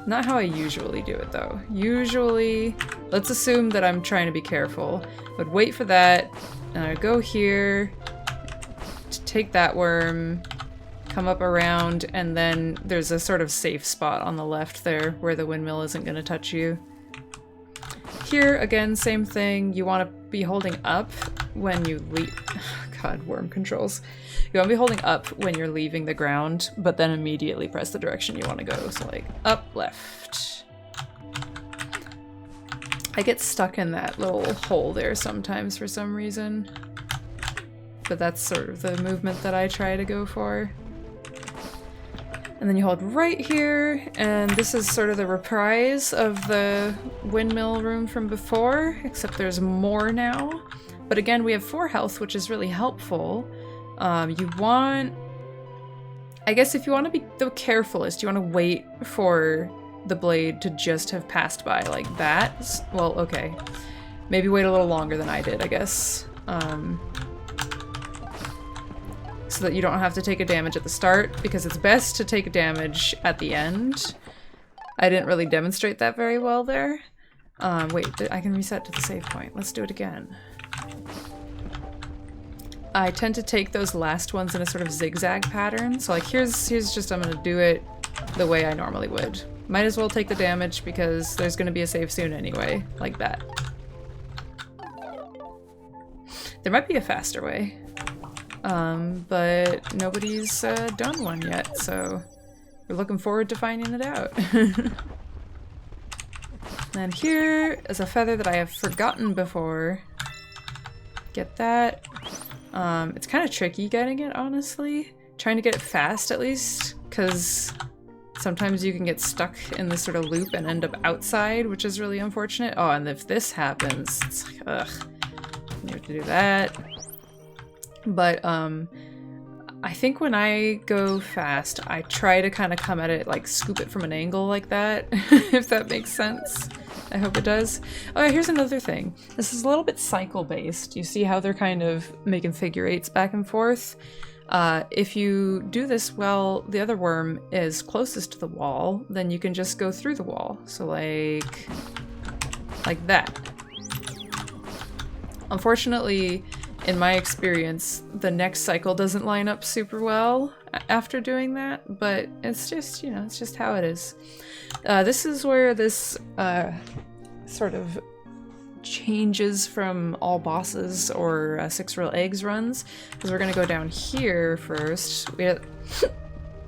Not how I usually do it though. Usually, let's assume that I'm trying to be careful. Would wait for that, go here, take that worm, come up around, and then there's a sort of safe spot on the left there where the windmill isn't going to touch you. Here, again, same thing. You want to be holding up when you leave. God, worm controls. You want to be holding up when you're leaving the ground, but then immediately press the direction you want to go. So like, up, left. I get stuck in that little hole there sometimes for some reason. But that's sort of the movement that I try to go for. And then you hold right here, and this is sort of the reprise of the windmill room from before, except there's more now. But again, we have 4 health, which is really helpful. You want... I guess if you want to be the carefulest, you want to wait for the blade to just have passed by like that. Well, okay. Maybe wait a little longer than I did, I guess. So that you don't have to take a damage at the start, because it's best to take damage at the end. I didn't really demonstrate that very well there. Wait, I can reset to the save point. Let's do it again. I tend to take those last ones in a sort of zigzag pattern. So like here's just, I'm gonna do it the way I normally would. Might as well take the damage because there's gonna be a save soon anyway, like that. There might be a faster way. But nobody's done one yet, so we're looking forward to finding it out. And here is a feather that I have forgotten before. Get that. It's kind of tricky getting it, honestly. Trying to get it fast, at least, because sometimes you can get stuck in this sort of loop and end up outside, which is really unfortunate. Oh, and if this happens, it's like, ugh. You have to do that. But, I think when I go fast, I try to kind of come at it, like, scoop it from an angle like that, if that makes sense. I hope it does. Oh, here's another thing. This is a little bit cycle-based. You see how they're kind of making figure 8s back and forth? If you do this while the other worm is closest to the wall, then you can just go through the wall. So, like that. Unfortunately, in my experience, the next cycle doesn't line up super well after doing that, but it's just, you know, it's just how it is. This is where this sort of changes from all bosses or 6 real eggs runs, because we're going to go down here first. This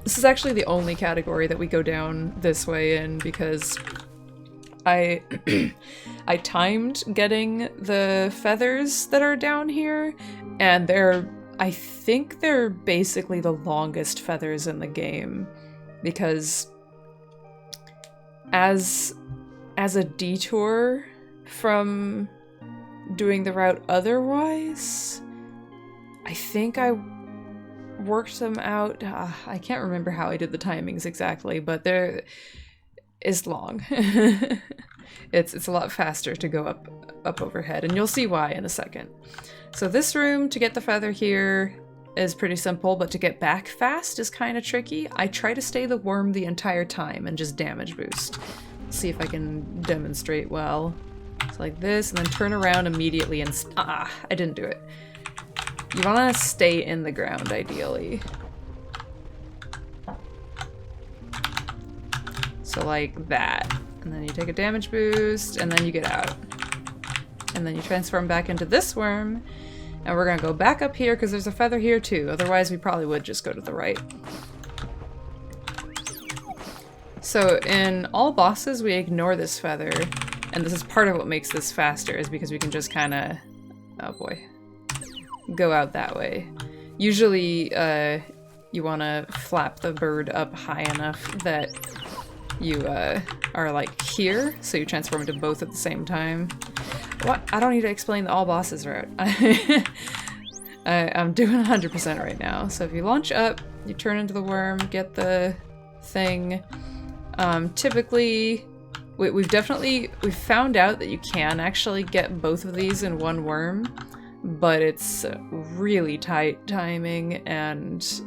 is actually the only category that we go down this way in, because I I timed getting the feathers that are down here, and I think they're basically the longest feathers in the game, because as a detour from doing the route otherwise, I think worked them out. I can't remember how I did the timings exactly, but there is long. It's a lot faster to go up overhead, and you'll see why in a second. So this room, to get the feather here, is pretty simple, but to get back fast is kind of tricky. I try to stay the worm the entire time and just damage boost. See if I can demonstrate well. So like this, and then turn around immediately and I didn't do it. You want to stay in the ground, ideally. So like that. And then you take a damage boost, and then you get out. And then you transform back into this worm, and we're gonna go back up here because there's a feather here too. Otherwise we probably would just go to the right. So in all bosses we ignore this feather, and this is part of what makes this faster, is because we can just kind of, oh boy, go out that way. Usually you want to flap the bird up high enough that you are like here, so you transform into both at the same time. What? I don't need to explain the all bosses route. I'm doing 100% right now. So if you launch up, you turn into the worm, get the thing. Typically, we've found out that you can actually get both of these in one worm, but it's really tight timing, and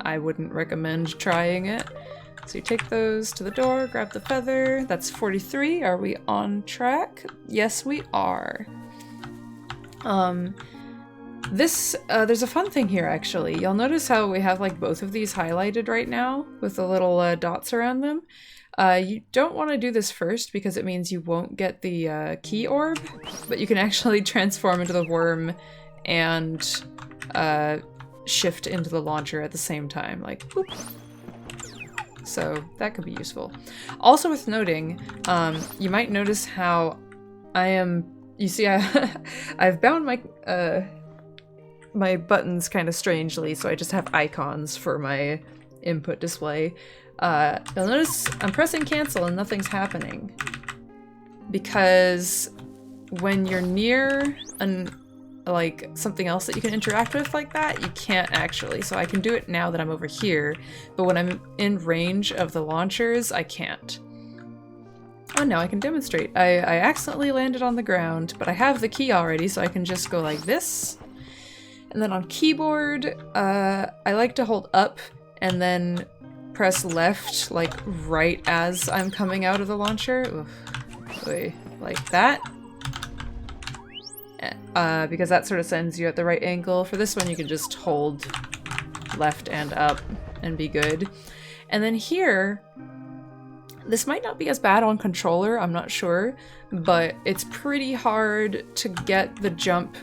I wouldn't recommend trying it. So you take those to the door, grab the feather. That's 43. Are we on track? Yes, we are. There's a fun thing here, actually. You'll notice how we have like both of these highlighted right now with the little dots around them. You don't want to do this first because it means you won't get the key orb, but you can actually transform into the worm and shift into the launcher at the same time, like boop. So that could be useful. Also worth noting, you might notice how you see I've bound my my buttons kind of strangely, so I just have icons for my input display. You'll notice I'm pressing cancel and nothing's happening, because when you're near like something else that you can interact with like that, you can't actually. So I can do it now that I'm over here, but when I'm in range of the launchers, I can't. Oh, now I can demonstrate. I accidentally landed on the ground, but I have the key already, so I can just go like this. And then on keyboard, I like to hold up and then press left, like right as I'm coming out of the launcher. Oof. Wait, like that. Because that sort of sends you at the right angle. For this one, you can just hold left and up and be good. And then here, this might not be as bad on controller, I'm not sure, but it's pretty hard to get the jump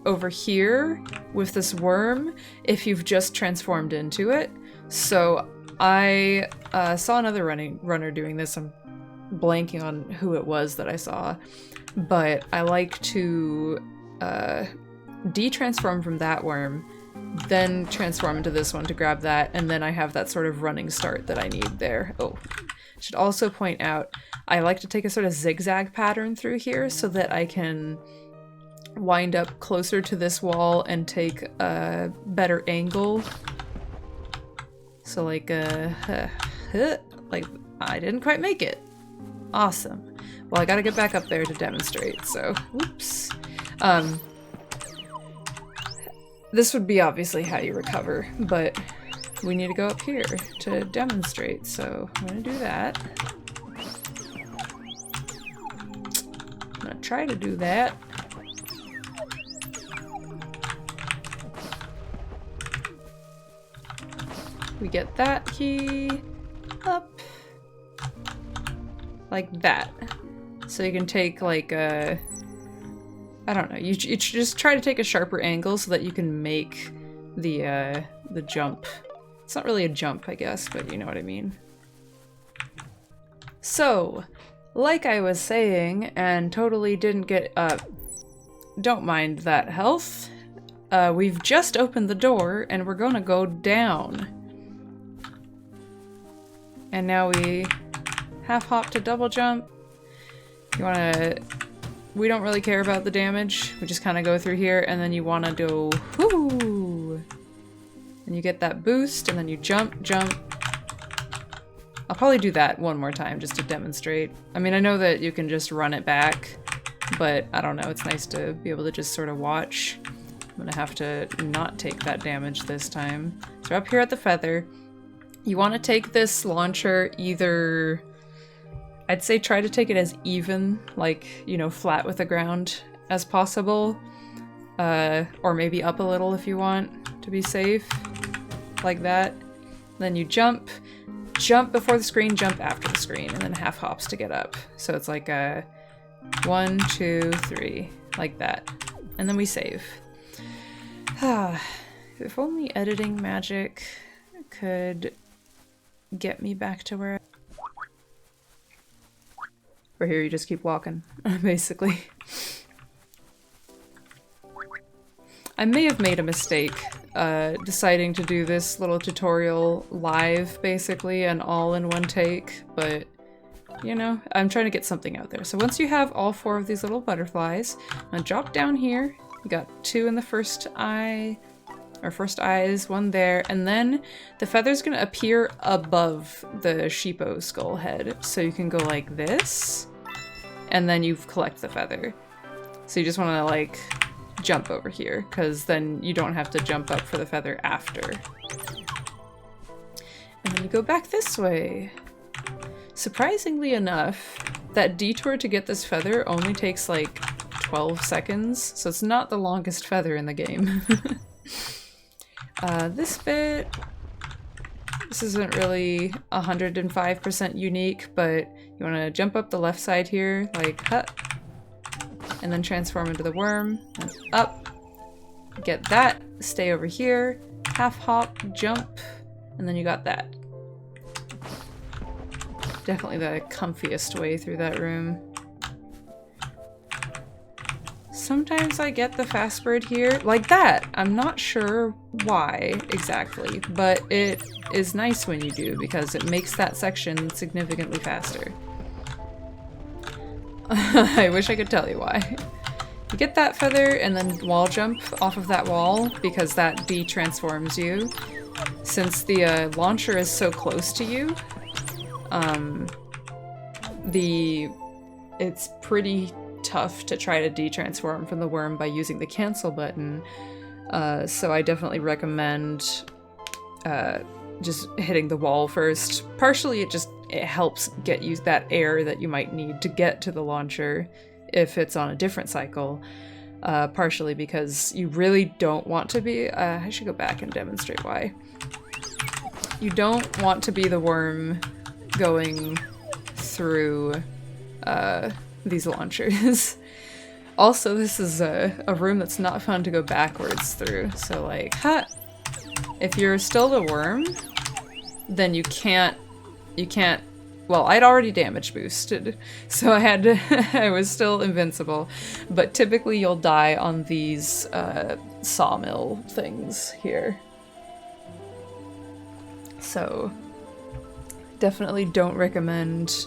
over here with this worm if you've just transformed into it. So I saw another runner doing this. I'm blanking on who it was that I saw, but I like to de-transform from that worm, then transform into this one to grab that, and then I have that sort of running start that I need there. Oh, should also point out, I like to take a sort of zigzag pattern through here so that I can wind up closer to this wall and take a better angle. So like, like, I didn't quite make it. Awesome. Well, I gotta get back up there to demonstrate, so, whoops. This would be obviously how you recover, but we need to go up here to demonstrate, so I'm gonna do that. I'm gonna try to do that. We get that key up like that. So you can take like a, I don't know, you just try to take a sharper angle so that you can make the jump. It's not really a jump, I guess, but you know what I mean. So, like I was saying, and totally didn't get up, don't mind that health. We've just opened the door and we're gonna go down. And now we half hop to double jump. We don't really care about the damage. We just kind of go through here, and then you want to do, whoo! And you get that boost, and then you jump, jump. I'll probably do that one more time just to demonstrate. I mean, I know that you can just run it back, but I don't know, it's nice to be able to just sort of watch. I'm gonna have to not take that damage this time. So we're up here at the feather. You want to take this launcher either... I'd say try to take it as even, like, you know, flat with the ground as possible. Or maybe up a little if you want to be safe. Like that. Then you jump. Jump before the screen, jump after the screen, and then half hops to get up. So it's like a 1, 2, 3, like that. And then we save. If only editing magic could get me back to where Or here you just keep walking, basically. I may have made a mistake deciding to do this little tutorial live, basically, and all in one take, but, you know, I'm trying to get something out there. So once you have all 4 of these little butterflies, now drop down here. You got 2 in the first eye, or first eyes, 1 there, and then the feather's gonna appear above the Sheepo skull head. So you can go like this, and then you collect the feather. So you just wanna, like, jump over here, because then you don't have to jump up for the feather after. And then you go back this way. Surprisingly enough, that detour to get this feather only takes like 12 seconds, so it's not the longest feather in the game. This bit, this isn't really 105% unique, but you want to jump up the left side here, like, hut, and then transform into the worm, and up, get that, stay over here, half hop, jump, and then you got that. Definitely the comfiest way through that room. Sometimes I get the fast bird here, like that! I'm not sure why exactly, but it is nice when you do, because it makes that section significantly faster. I wish I could tell you why. You get that feather and then wall jump off of that wall, because that de-transforms you. Since the launcher is so close to you, it's pretty tough to try to de-transform from the worm by using the cancel button. So I definitely recommend just hitting the wall first. Partially it helps get you that air that you might need to get to the launcher if it's on a different cycle. Partially because you really don't want to be, I should go back and demonstrate why. You don't want to be the worm going through these launchers. Also, this is a room that's not fun to go backwards through, so like, ha! If you're still the worm, then you can't, well, I'd already damage boosted, so I was still invincible, but typically you'll die on these sawmill things here. So, definitely don't recommend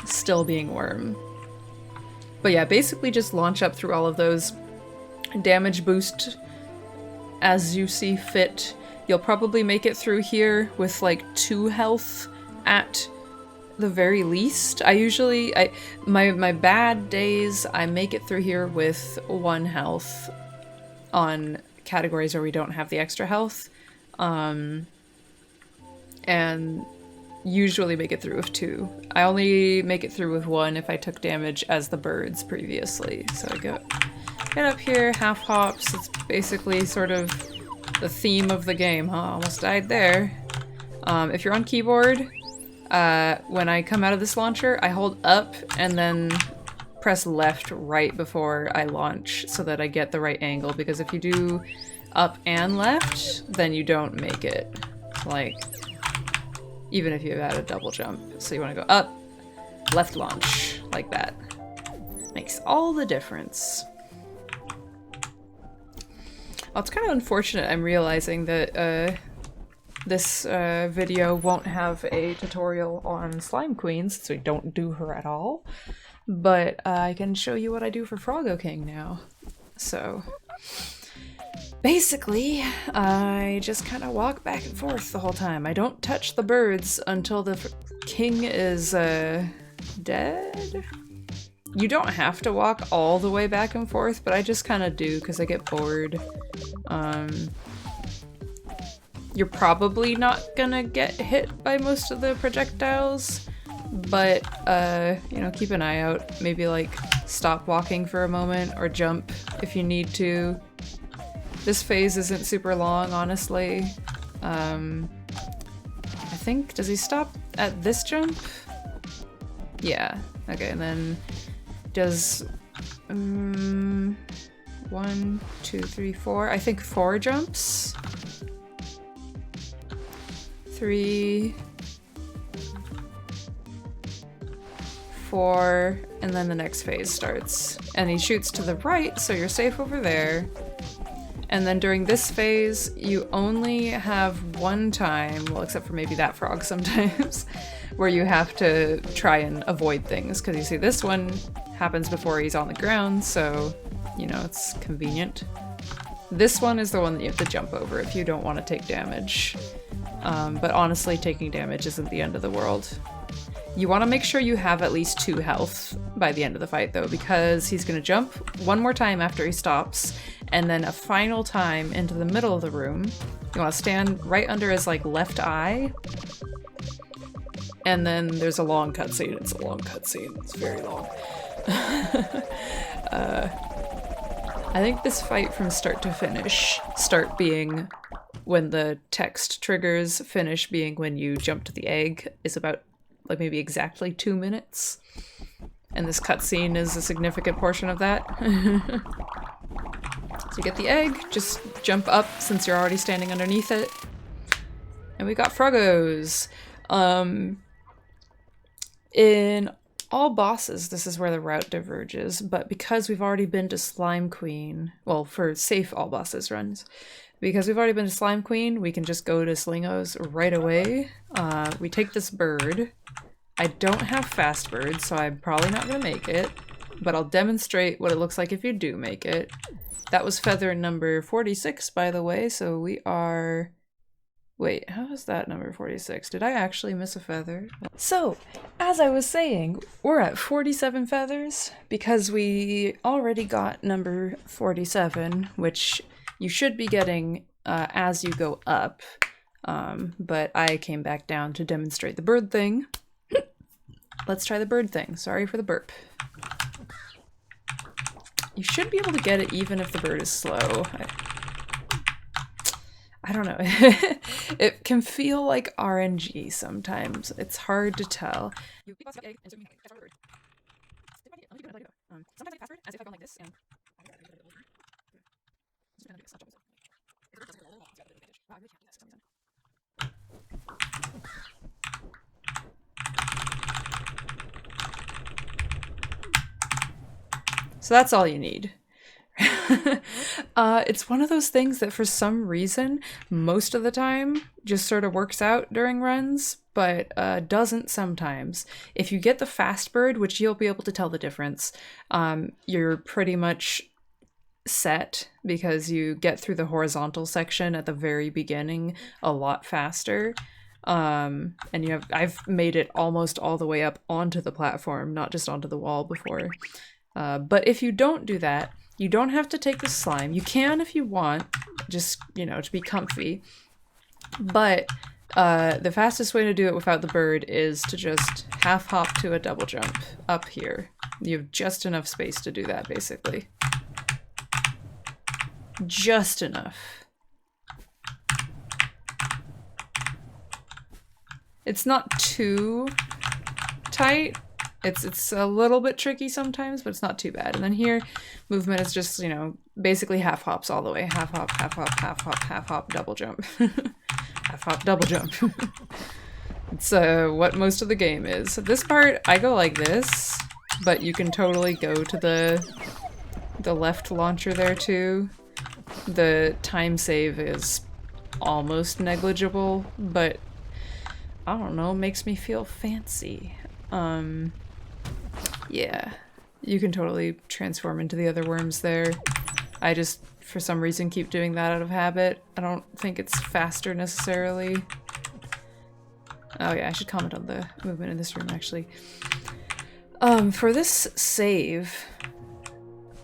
still being worm. But yeah, basically just launch up through all of those, damage boost as you see fit. You'll probably make it through here with like 2 health at the very least. My bad days, I make it through here with 1 health on categories where we don't have the extra health. And usually make it through with 2. I only make it through with 1 if I took damage as the birds previously. So I get up here, half hops. It's basically sort of the theme of the game, huh? Almost died there. If you're on keyboard, when I come out of this launcher, I hold up and then press left right before I launch so that I get the right angle, because if you do up and left, then you don't make it. Like, even if you had a double jump. So you want to go up, left launch, like that. Makes all the difference. Well, it's kind of unfortunate I'm realizing that this video won't have a tutorial on Slime Queen, since we don't do her at all. But I can show you what I do for Froggo King now. So, basically, I just kind of walk back and forth the whole time. I don't touch the birds until the king is dead. You don't have to walk all the way back and forth, but I just kind of do because I get bored. You're probably not gonna get hit by most of the projectiles, but you know, keep an eye out. Maybe like stop walking for a moment or jump if you need to. This phase isn't super long, honestly. I think, does he stop at this jump? Yeah, okay, and then does 1, 2, 3, 4. I think 4 jumps. 3, 4, and then the next phase starts. And he shoots to the right, so you're safe over there. And then during this phase, you only have one time, well, except for maybe that frog sometimes, where you have to try and avoid things. Because you see, this one happens before he's on the ground, so, you know, it's convenient. This one is the one that you have to jump over if you don't want to take damage. But honestly, taking damage isn't the end of the world. You want to make sure you have at least 2 health by the end of the fight, though, because he's going to jump one more time after he stops, and then a final time into the middle of the room. You want to stand right under his, like, left eye, and then there's a long cutscene. It's a long cutscene. It's very long. I think this fight from start to finish, start being when the text triggers, finish being when you jump to the egg, is about like maybe exactly 2 minutes. And this cutscene is a significant portion of that. So you get the egg, just jump up since you're already standing underneath it. And we got Froggos. In all bosses, this is where the route diverges, but because we've already been to Slime Queen, well, for safe all bosses runs, because we've already been to Slime Queen, we can just go to Slingos right away. We take this bird. I don't have fast bird, so I'm probably not going to make it, but I'll demonstrate what it looks like if you do make it. That was feather number 46, by the way, so we are... Wait, how is that number 46? Did I actually miss a feather? So, as I was saying, we're at 47 feathers because we already got number 47, which you should be getting as you go up, but I came back down to demonstrate the bird thing. Let's try the bird thing. Sorry for the burp. You should be able to get it even if the bird is slow. I don't know. It can feel like RNG sometimes. It's hard to tell. So that's all you need. It's one of those things that for some reason, most of the time, just sort of works out during runs, but doesn't sometimes. If you get the fast bird, which you'll be able to tell the difference, you're pretty much set because you get through the horizontal section at the very beginning a lot faster. And I've made it almost all the way up onto the platform, not just onto the wall before. But if you don't do that, you don't have to take the slime. You can if you want, just, you know, to be comfy. But the fastest way to do it without the bird is to just half hop to a double jump up here. You have just enough space to do that, basically. Just enough. It's not too tight. It's a little bit tricky sometimes, but it's not too bad. And then here, movement is just, you know, basically half hops all the way. Half hop, half hop, half hop, half hop, double jump. Half hop, double jump. It's what most of the game is. So this part, I go like this, but you can totally go to the left launcher there too. The time save is almost negligible, but I don't know, makes me feel fancy. Yeah, you can totally transform into the other worms there. I just, for some reason, keep doing that out of habit. I don't think it's faster necessarily. Oh yeah, I should comment on the movement in this room, actually. For this save,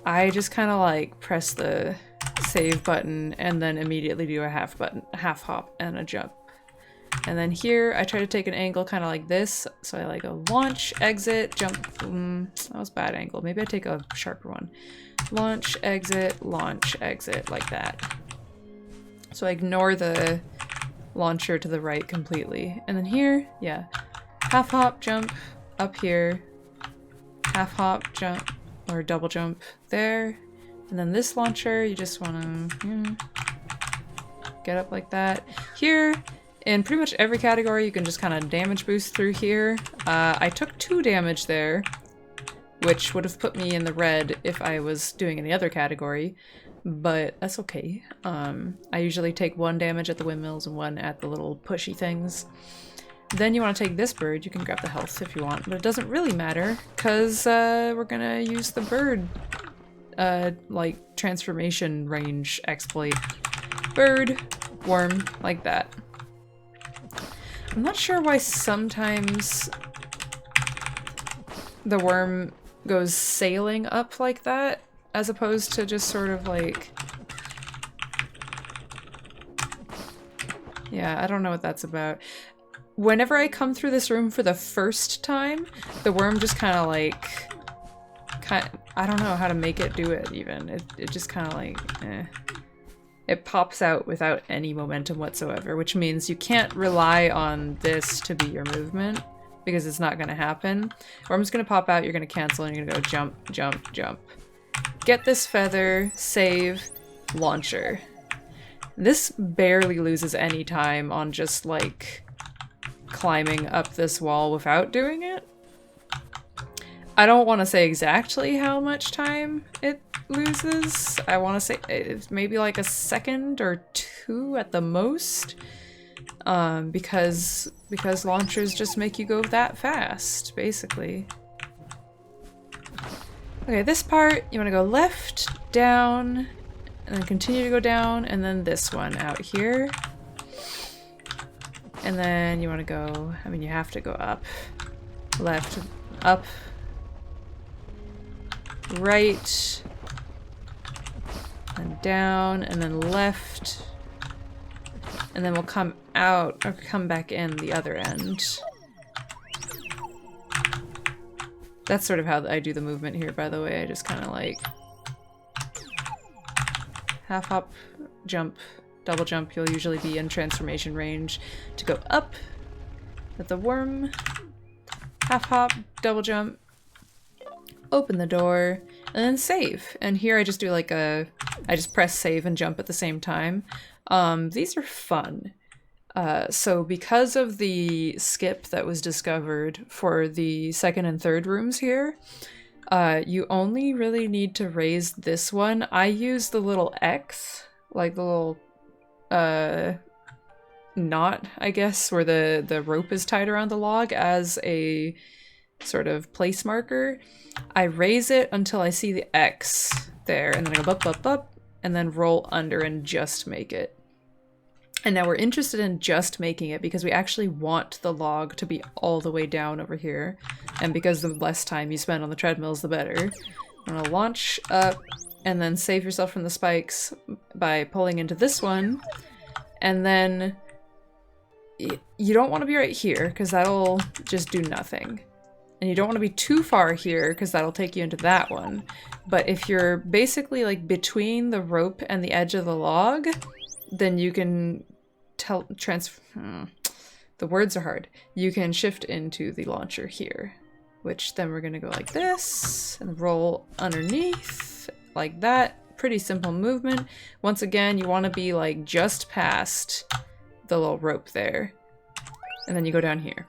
I just kind of like press the save button and then immediately do a half hop and a jump. And then here, I try to take an angle kind of like this. So I like a launch, exit, jump. That was a bad angle. Maybe I take a sharper one. Launch, exit, like that. So I ignore the launcher to the right completely. And then here, yeah, half hop, jump, up here, half hop, jump, or double jump there. And then this launcher, you just want to get up like that. Here, in pretty much every category, you can just kind of damage boost through here. I took 2 damage there, which would have put me in the red if I was doing any other category, but that's okay. I usually take 1 damage at the windmills and 1 at the little pushy things. Then you want to take this bird. You can grab the health if you want, but it doesn't really matter because we're gonna use the bird like transformation range exploit. Bird, worm, like that. I'm not sure why sometimes the worm goes sailing up like that, as opposed to just sort of like... Yeah, I don't know what that's about. Whenever I come through this room for the first time, the worm just kind of like... I don't know how to make it do it, even. It just kind of like, eh. It pops out without any momentum whatsoever, which means you can't rely on this to be your movement, because it's not going to happen. Worm's going to pop out, you're going to cancel, and you're going to go jump, jump, jump. Get this feather, save, launcher. This barely loses any time on just, like, climbing up this wall without doing it. I don't want to say exactly how much time it loses. I want to say it's maybe like a second or 2 at the most. Because launchers just make you go that fast, basically. Okay, this part, you want to go left, down, and then continue to go down, and then this one out here. And then you want to go, I mean, you have to go up, left, up, right, and down, and then left, and then we'll come out, or come back in the other end. That's sort of how I do the movement here, by the way. I just kind of like half hop, jump, double jump. You'll usually be in transformation range to go up with the worm, half hop, double jump, open the door, and then save. And here I just do like I just press save and jump at the same time. These are fun. So because of the skip that was discovered for the 2nd and 3rd rooms here, you only really need to raise this one. I use the little X, like the little knot, I guess, where the rope is tied around the log as a sort of place marker. I raise it until I see the X there, and then I go up, up, up, and then roll under and just make it. And now we're interested in just making it because we actually want the log to be all the way down over here. And because the less time you spend on the treadmills, the better. I'm gonna launch up and then save yourself from the spikes by pulling into this one. And then you don't want to be right here because that'll just do nothing. And you don't want to be too far here because that'll take you into that one. But if you're basically like between the rope and the edge of the log, then you can the words are hard. You can shift into the launcher here, which then we're gonna go like this and roll underneath like that. Pretty simple movement. Once again, you want to be like just past the little rope there, and then you go down here.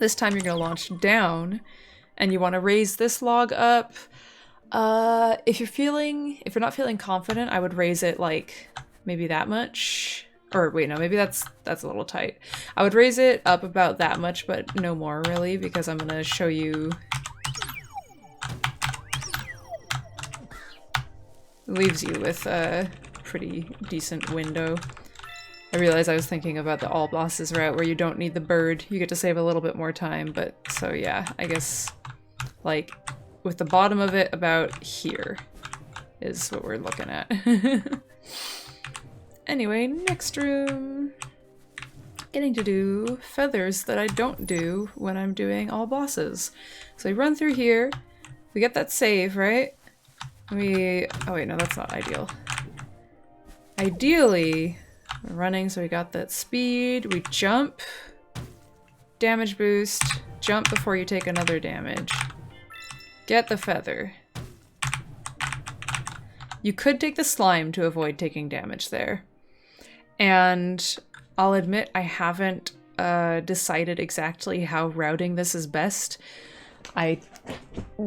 This time you're gonna launch down, and you want to raise this log up. If you're not feeling confident, I would raise it like maybe that much. Or wait, no, maybe that's a little tight. I would raise it up about that much, but no more really, because I'm gonna show you. leaves you with a pretty decent window. I realized I was thinking about the all bosses route where you don't need the bird. You get to save a little bit more time, but so yeah, I guess like with the bottom of it about here is what we're looking at. Anyway, next room. Getting to do feathers that I don't do when I'm doing all bosses. So we run through here. We get that save, right? Oh wait, no, that's not ideal. Ideally, we're running, so we got that speed. We jump. Damage boost. Jump before you take another damage. Get the feather. You could take the slime to avoid taking damage there. And I'll admit I haven't decided exactly how routing this is best. I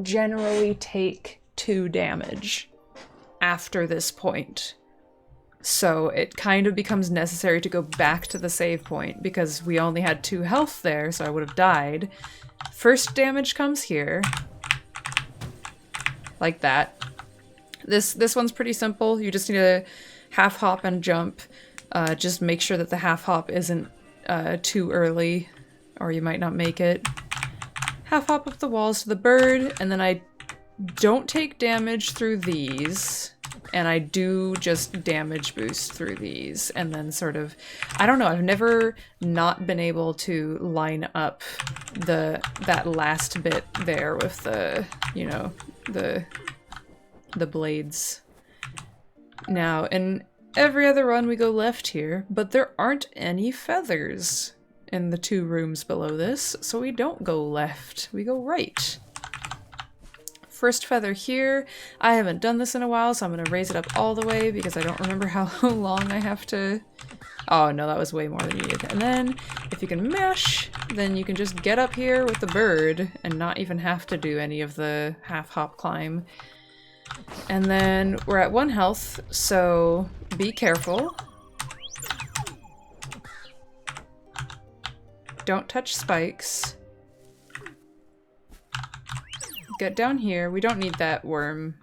generally take 2 damage after this point. So it kind of becomes necessary to go back to the save point because we only had 2 health there, so I would have died. First damage comes here. Like that. This one's pretty simple. You just need to half hop and jump. Just make sure that the half hop isn't too early, or you might not make it. Half hop up the walls to the bird, and then I don't take damage through these, and I do just damage boost through these, and then sort of, I don't know, I've never not been able to line up that last bit there with the, you know, the blades. Now, in every other run we go left here, but there aren't any feathers in the 2 rooms below this, so we don't go left, we go right. First feather here. I haven't done this in a while, so I'm gonna raise it up all the way because I don't remember how long I have to... Oh no, that was way more than needed. And then, if you can mash, then you can just get up here with the bird and not even have to do any of the half hop climb. And then we're at 1 health, so be careful. Don't touch spikes. Get down here. We don't need that worm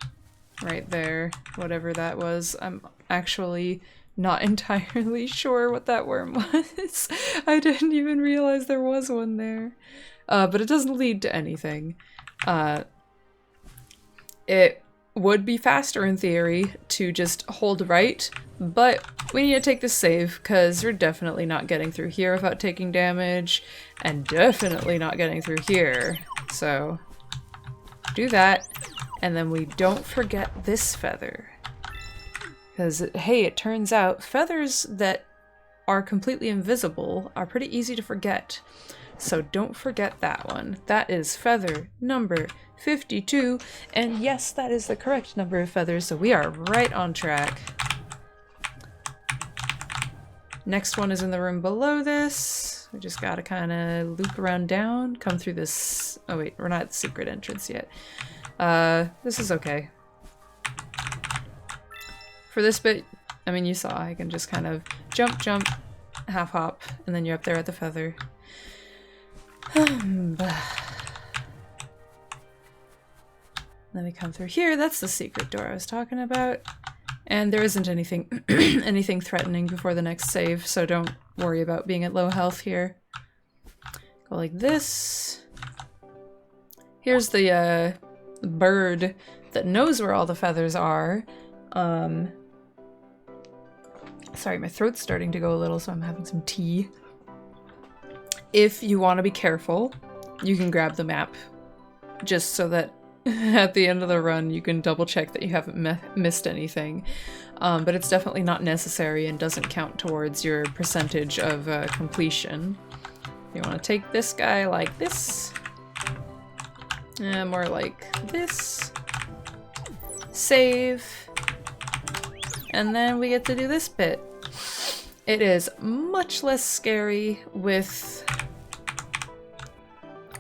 right there, whatever that was. I'm actually not entirely sure what that worm was. I didn't even realize there was one there. But it doesn't lead to anything. It would be faster in theory to just hold right, but we need to take this save because we're definitely not getting through here without taking damage, and definitely not getting through here. So do that, and then we don't forget this feather. Because, hey, it turns out feathers that are completely invisible are pretty easy to forget. So don't forget that one. That is feather number 52, and yes, that is the correct number of feathers, so we are right on track. Next one is in the room below this. We just gotta kind of loop around down, come through this... Oh wait, we're not at the secret entrance yet. This is okay. For this bit, I mean, you saw, I can just kind of jump, jump, half hop, and then you're up there at the feather. Then we come through here. That's the secret door I was talking about. And there isn't anything anything threatening before the next save, so don't worry about being at low health here. Go like this. Here's the bird that knows where all the feathers are. Sorry, my throat's starting to go a little, so I'm having some tea. If you want to be careful, you can grab the map, just so that at the end of the run you can double check that you haven't missed anything. But it's definitely not necessary and doesn't count towards your percentage of completion. You want to take this guy like this. More like this. Save. And then we get to do this bit. It is much less scary with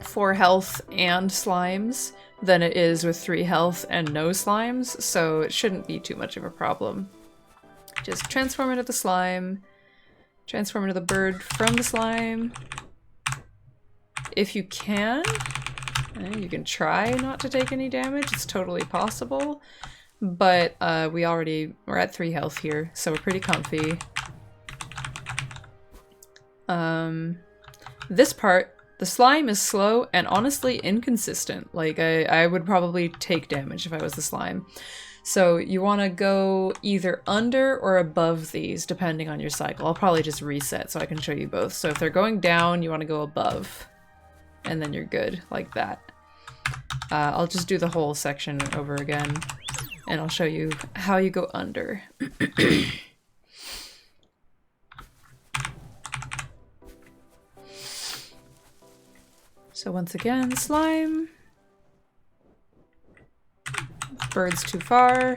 4 health and slimes than it is with 3 health and no slimes, so it shouldn't be too much of a problem. Just transform into the slime, transform into the bird from the slime. If you can try not to take any damage, it's totally possible, but we're at 3 health here, so we're pretty comfy. This part, the slime is slow and honestly inconsistent. Like, I would probably take damage if I was the slime. So you want to go either under or above these, depending on your cycle. I'll probably just reset so I can show you both. So if they're going down, you want to go above, and then you're good, like that. I'll just do the whole section over again, and I'll show you how you go under. So once again, slime. Bird's too far.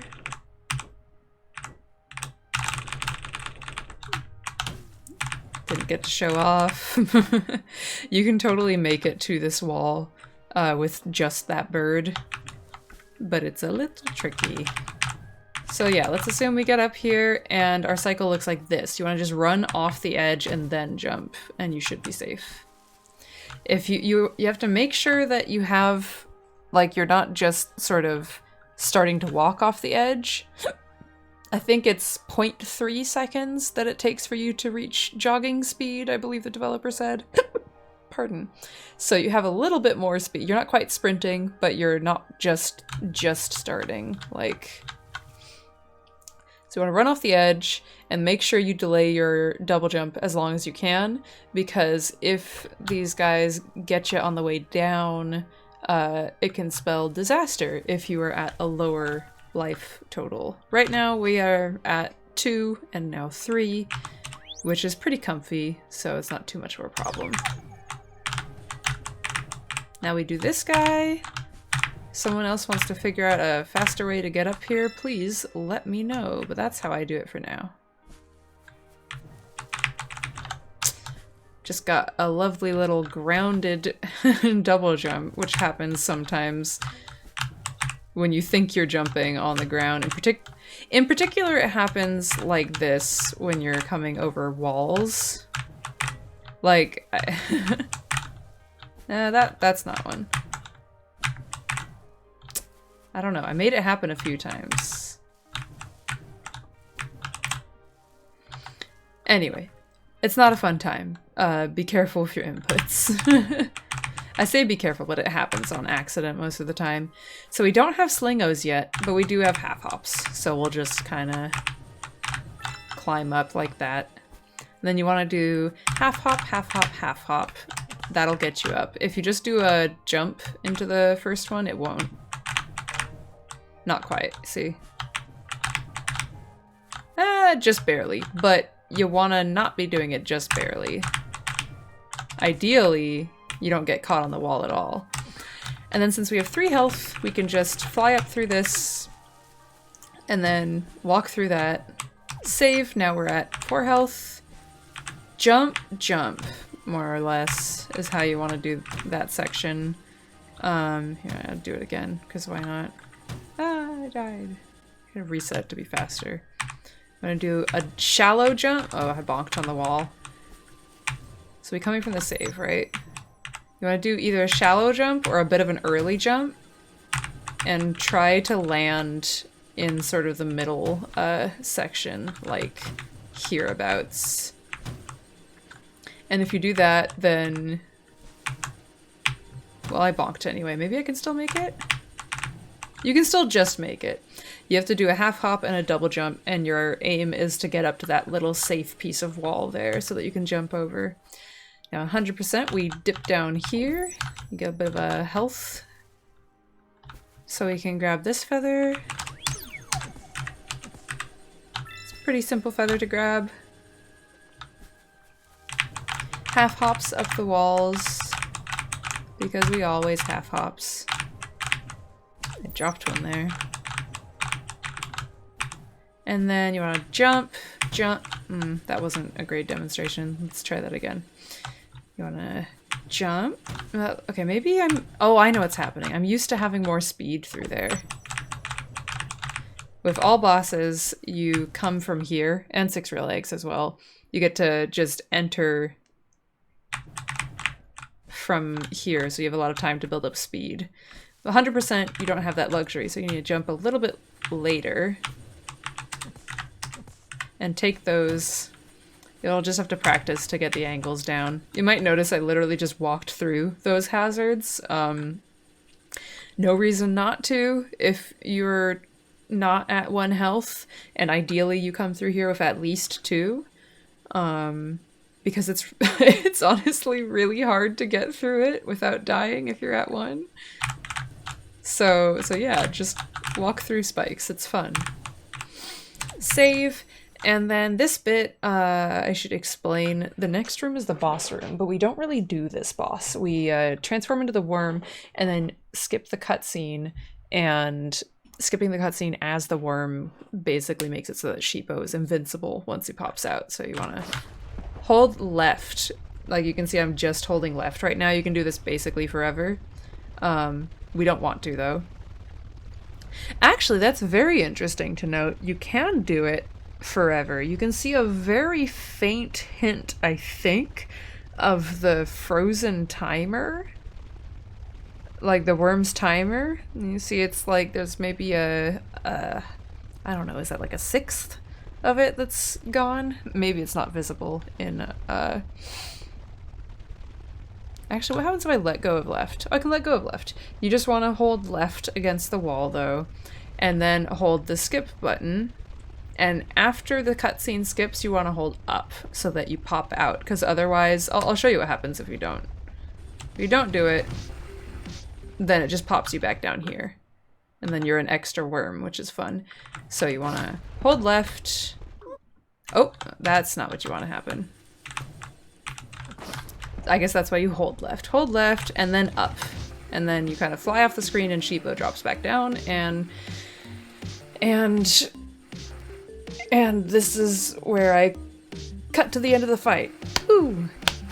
Didn't get to show off. You can totally make it to this wall with just that bird, but it's a little tricky. So yeah, let's assume we get up here and our cycle looks like this. You want to just run off the edge and then jump, and you should be safe. If you have to make sure that you have, like, you're not just sort of starting to walk off the edge. I think it's 0.3 seconds that it takes for you to reach jogging speed, I believe the developer said. Pardon. So you have a little bit more speed. You're not quite sprinting, but you're not just starting. Like, so you want to run off the edge and make sure you delay your double jump as long as you can, because if these guys get you on the way down, it can spell disaster if you are at a lower life total. Right now we are at 2 and now 3, which is pretty comfy, so it's not too much of a problem. Now we do this guy. Someone else wants to figure out a faster way to get up here, please let me know, but that's how I do it for now. Just got a lovely little grounded double jump, which happens sometimes when you think you're jumping on the ground. In particular, it happens like this when you're coming over walls. Like, nah, that's not one. I don't know, I made it happen a few times. Anyway, it's not a fun time. Be careful with your inputs. I say be careful, but it happens on accident most of the time. So we don't have slingos yet, but we do have half hops. So we'll just kind of climb up like that. And then you want to do half hop, half hop, half hop. That'll get you up. If you just do a jump into the first one, it won't. Not quite, see? Just barely, but you want to not be doing it just barely. Ideally, you don't get caught on the wall at all. And then since we have 3 health, we can just fly up through this and then walk through that. Save, now we're at 4 health. Jump, jump, more or less, is how you want to do that section. Here, I'll do it again, because why not? Ah, I died. I'm gonna reset to be faster. I'm gonna do a shallow jump. Oh, I bonked on the wall. So we're coming from the save, right? You want to do either a shallow jump or a bit of an early jump and try to land in sort of the middle section, like hereabouts. And if you do that, then... Well, I bonked anyway. Maybe I can still make it? You can still just make it. You have to do a half hop and a double jump, and your aim is to get up to that little safe piece of wall there so that you can jump over. Now 100%, we dip down here. You get a bit of a health. So we can grab this feather. It's a pretty simple feather to grab. Half hops up the walls, because we always half hops. I dropped one there. And then you want to jump, jump. That wasn't a great demonstration. Let's try that again. You want to jump. Okay, maybe I'm... Oh, I know what's happening. I'm used to having more speed through there. With all bosses, you come from here, and 6 real eggs as well. You get to just enter from here, so you have a lot of time to build up speed. 100%, you don't have that luxury, so you need to jump a little bit later and take those. You'll just have to practice to get the angles down. You might notice I literally just walked through those hazards. No reason not to if you're not at 1 health, and ideally you come through here with at least 2. Because it's it's honestly really hard to get through it without dying if you're at 1. So yeah, just walk through spikes. It's fun. Save, and then this bit, I should explain. The next room is the boss room, but we don't really do this boss. We transform into the worm and then skip the cutscene, and skipping the cutscene as the worm basically makes it so that Sheepo is invincible once he pops out. So you want to hold left. Like you can see I'm just holding left right now. You can do this basically forever. We don't want to though. Actually, that's very interesting to note. You can do it forever. You can see a very faint hint, I think, of the frozen timer. Like the worm's timer. You see it's like there's maybe I don't know, is that like a 1/6 of it that's gone? Maybe it's not visible in Actually, what happens if I let go of left? Oh, I can let go of left. You just want to hold left against the wall though, and then hold the skip button. And after the cutscene skips, you want to hold up so that you pop out, because otherwise, I'll show you what happens if you don't. If you don't do it, then it just pops you back down here. And then you're an extra worm, which is fun. So you want to hold left. Oh, that's not what you want to happen. I guess that's why you hold left. Hold left and then up. And then you kind of fly off the screen and Sheepo drops back down, and this is where I cut to the end of the fight. Ooh.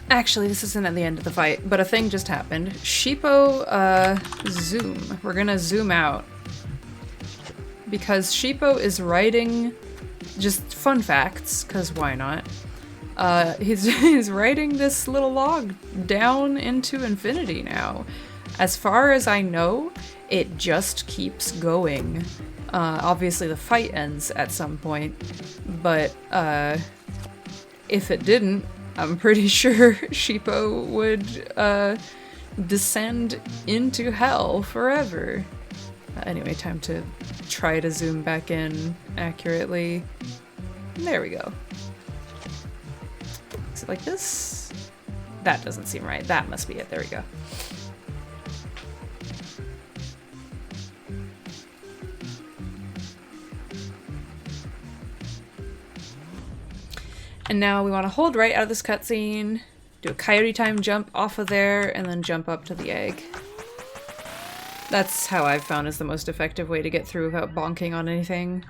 Actually, this isn't at the end of the fight, but a thing just happened. Sheepo, zoom. We're gonna zoom out. Because Sheepo is writing, just fun facts, because why not? He's writing this little log down into infinity now. As far as I know, it just keeps going. Obviously the fight ends at some point, but if it didn't, I'm pretty sure Sheepo would descend into hell forever. Anyway, time to try to zoom back in accurately. There we go. Is it like this? That doesn't seem right. That must be it. There we go. And now we want to hold right out of this cutscene, do a coyote time jump off of there, and then jump up to the egg. That's how I've found is the most effective way to get through without bonking on anything.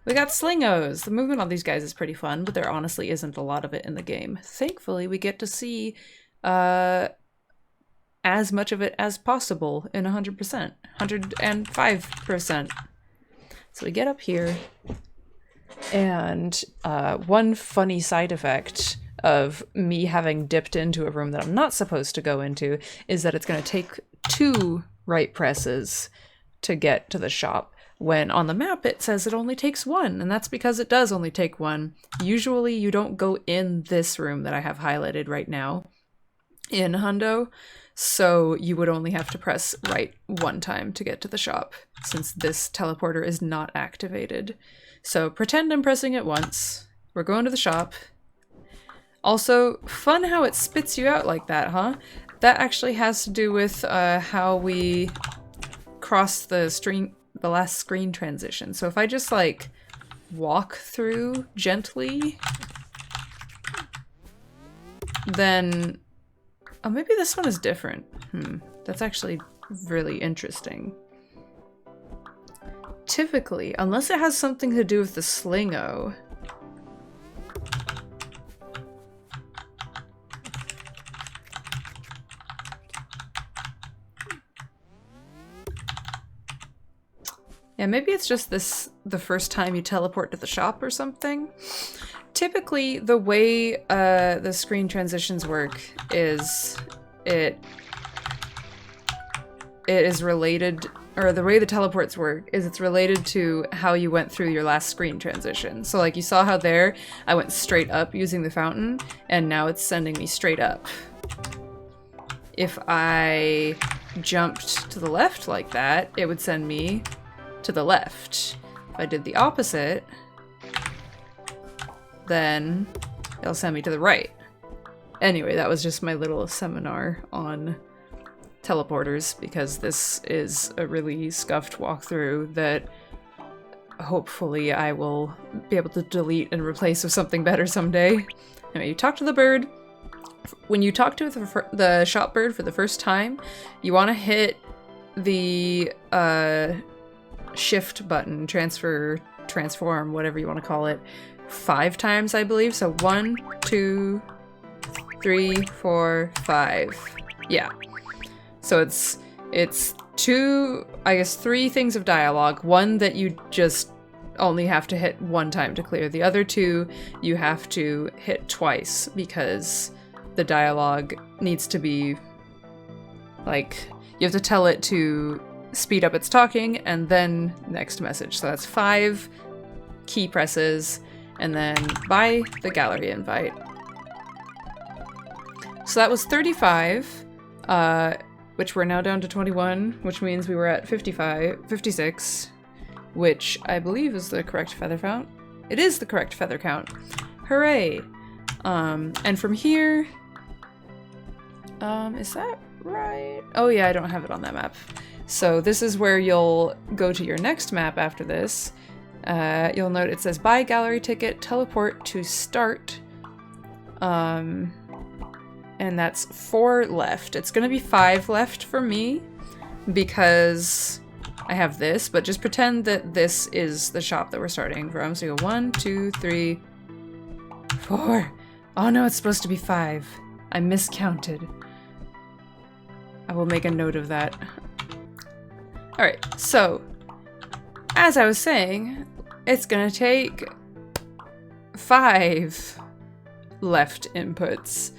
We got slingos! The movement on these guys is pretty fun, but there honestly isn't a lot of it in the game. Thankfully, we get to see as much of it as possible in 100%. 105%. So we get up here, and one funny side effect of me having dipped into a room that I'm not supposed to go into is that it's going to take 2 right presses to get to the shop, when on the map it says it only takes 1, and that's because it does only take 1. Usually you don't go in this room that I have highlighted right now in Hundo, so you would only have to press right 1 time to get to the shop, since this teleporter is not activated. So pretend I'm pressing it once. We're going to the shop. Also, fun how it spits you out like that, huh? That actually has to do with how we cross the last screen transition. So if I just like walk through gently, then oh, maybe this one is different. That's actually really interesting. Typically, unless it has something to do with the slingo. Yeah, maybe it's just the first time you teleport to the shop or something. Typically, the way the screen transitions work is it is related or the way the teleports work is it's related to how you went through your last screen transition. So like you saw how there I went straight up using the fountain, and now it's sending me straight up. If I jumped to the left like that, it would send me to the left. If I did the opposite, then it'll send me to the right. Anyway, that was just my little seminar on teleporters, because this is a really scuffed walkthrough that hopefully I will be able to delete and replace with something better someday. Anyway, you talk to the bird. When you talk to the shop bird for the first time, you want to hit the shift button, transform, whatever you want to call it, 5 times, I believe. So 1, 2, 3, 4, 5. Yeah. So it's 2, I guess 3 things of dialogue. 1 that you just only have to hit 1 time to clear. The other 2 you have to hit twice, because the dialogue needs to be, like, you have to tell it to speed up its talking and then next message. So that's 5 key presses, and then buy the gallery invite. So that was 35, which we're now down to 21, which means we were at 56, which I believe is the correct feather count. It is the correct feather count. Hooray! And from here, is that right? Oh yeah, I don't have it on that map. So this is where you'll go to your next map after this. You'll note it says buy gallery ticket, teleport to start. And that's 4 left. It's gonna be 5 left for me because I have this, but just pretend that this is the shop that we're starting from. So you go 1, 2, 3, 4. Oh no, it's supposed to be 5. I miscounted. I will make a note of that. Alright, so as I was saying, it's gonna take 5 left inputs.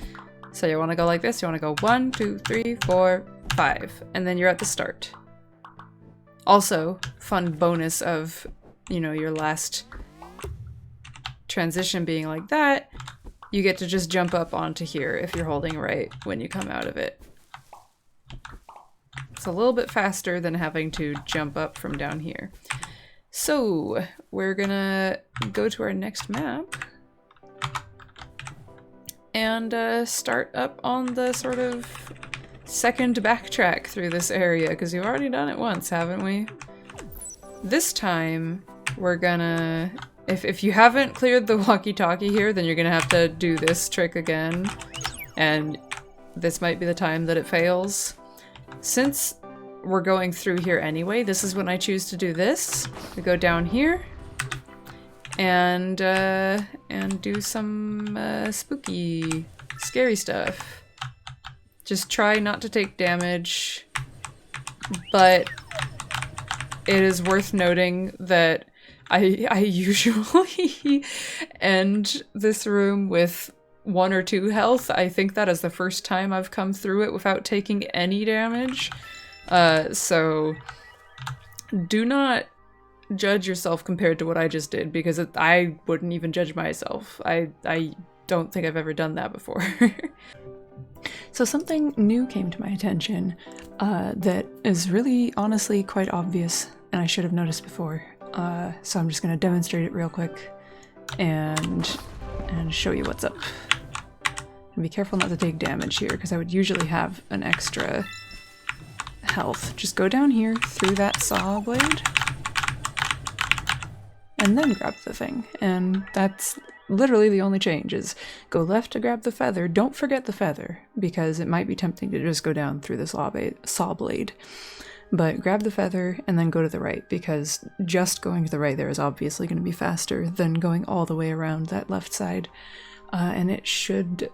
So you want to go like this, you want to go 1, 2, 3, 4, 5, and then you're at the start. Also, fun bonus of, you know, your last transition being like that, you get to just jump up onto here if you're holding right when you come out of it. It's a little bit faster than having to jump up from down here. So, we're gonna go to our next map and start up on the sort of second backtrack through this area, because you've already done it once, haven't we? This time, we're gonna... If you haven't cleared the walkie-talkie here, then you're gonna have to do this trick again, and this might be the time that it fails. Since we're going through here anyway, this is when I choose to do this. We go down here, and do some spooky, scary stuff. Just try not to take damage, but it is worth noting that I usually end this room with 1 or 2 health. I think that is the first time I've come through it without taking any damage. So do not judge yourself compared to what I just did, because I wouldn't even judge myself. I don't think I've ever done that before. So something new came to my attention that is really honestly quite obvious, and I should have noticed before. So I'm just going to demonstrate it real quick and show you what's up. And be careful not to take damage here, because I would usually have an extra health. Just go down here through that saw blade and then grab the thing. And that's literally the only change, is go left to grab the feather. Don't forget the feather, because it might be tempting to just go down through the saw blade. But grab the feather and then go to the right, because just going to the right there is obviously going to be faster than going all the way around that left side. And it should...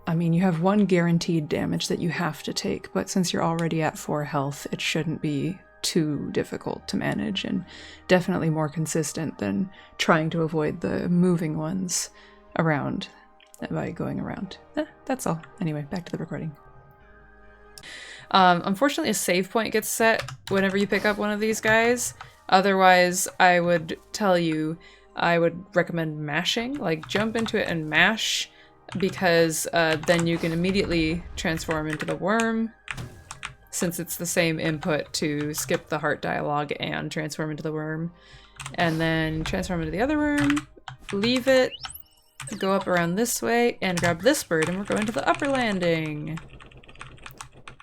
I mean, you have 1 guaranteed damage that you have to take, but since you're already at 4 health, it shouldn't be too difficult to manage, and definitely more consistent than trying to avoid the moving ones around by going around. That's all. Anyway, back to the recording. Unfortunately, a save point gets set whenever you pick up one of these guys. Otherwise, I would tell you, I would recommend mashing. Like, jump into it and mash, because then you can immediately transform into the worm, since it's the same input to skip the heart dialogue and transform into the worm. And then transform into the other worm, leave it, go up around this way, and grab this bird, and we're going to the upper landing.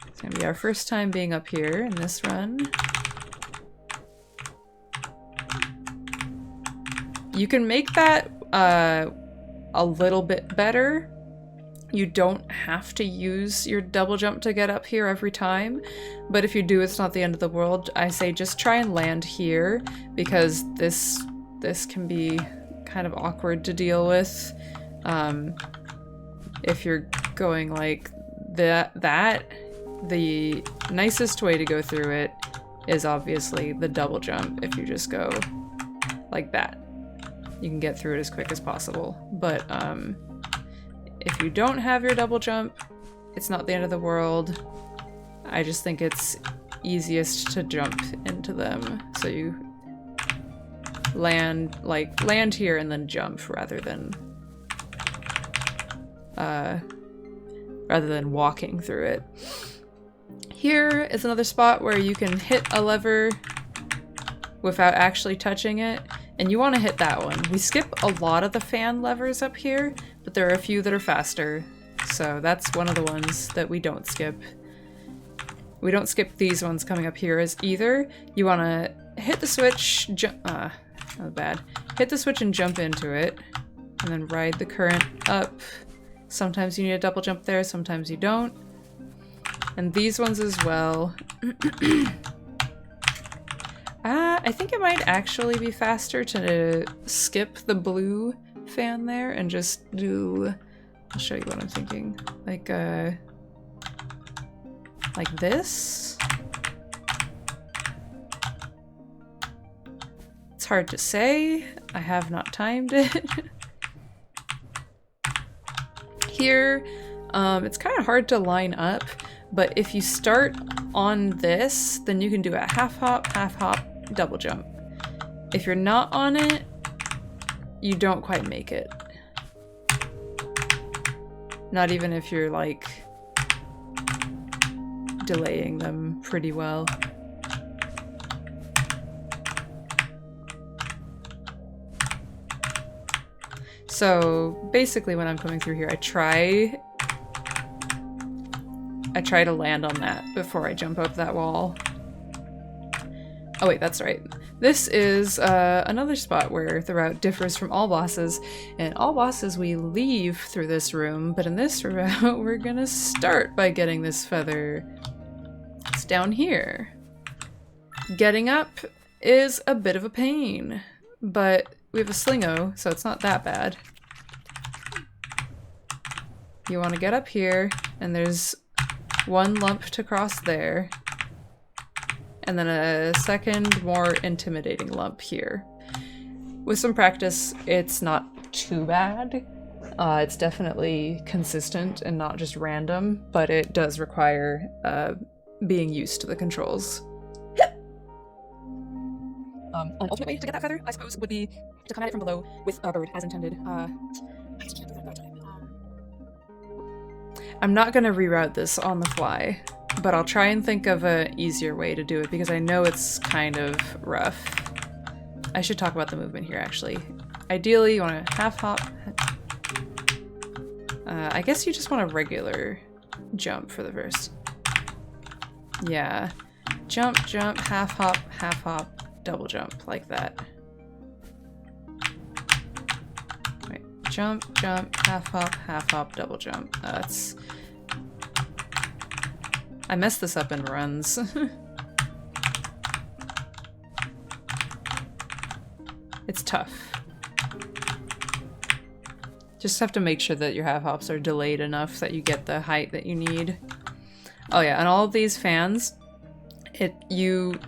It's gonna be our first time being up here in this run. You can make that a little bit better. You don't have to use your double jump to get up here every time, but if you do, it's not the end of the world. I say just try and land here, because this can be kind of awkward to deal with. If you're going like that, the nicest way to go through it is obviously the double jump. If you just go like that, you can get through it as quick as possible. But if you don't have your double jump, it's not the end of the world. I just think it's easiest to jump into them. So you land here and then jump rather than walking through it. Here is another spot where you can hit a lever without actually touching it, and you want to hit that one. We skip a lot of the fan levers up here, but there are a few that are faster, so that's one of the ones that we don't skip. We don't skip these ones coming up here as either. You want to hit the switch, that was bad. Hit the switch and jump into it, and then ride the current up. Sometimes you need a double jump there, sometimes you don't. And these ones as well. I think it might actually be faster to skip the blue fan there and just do... I'll show you what I'm thinking. Like this? It's hard to say. I have not timed it. Here, it's kind of hard to line up, but if you start on this, then you can do a half hop, double jump. If you're not on it, you don't quite make it. Not even if you're like delaying them pretty well. So basically when I'm coming through here, I try to land on that before I jump up that wall. Oh wait, that's right. This is another spot where the route differs from all bosses. In all bosses we leave through this room, but in this route we're gonna start by getting this feather. It's down here. Getting up is a bit of a pain, but we have a slingo, so it's not that bad. You want to get up here, and there's one lump to cross there, and then a second, more intimidating lump here. With some practice, it's not too bad. It's definitely consistent and not just random, but it does require being used to the controls. An ultimate way to get that feather, I suppose, would be to come at it from below with a bird, as intended. I'm not going to reroute this on the fly, but I'll try and think of an easier way to do it, because I know it's kind of rough. I should talk about the movement here, actually. Ideally, you want to half hop. I guess you just want a regular jump for the first. Yeah. Jump, jump, half hop, double jump, like that. Wait, jump, jump, half hop, double jump. That's... I messed this up in runs. It's tough. Just have to make sure that your half hops are delayed enough that you get the height that you need. Oh yeah, and all of these fans, you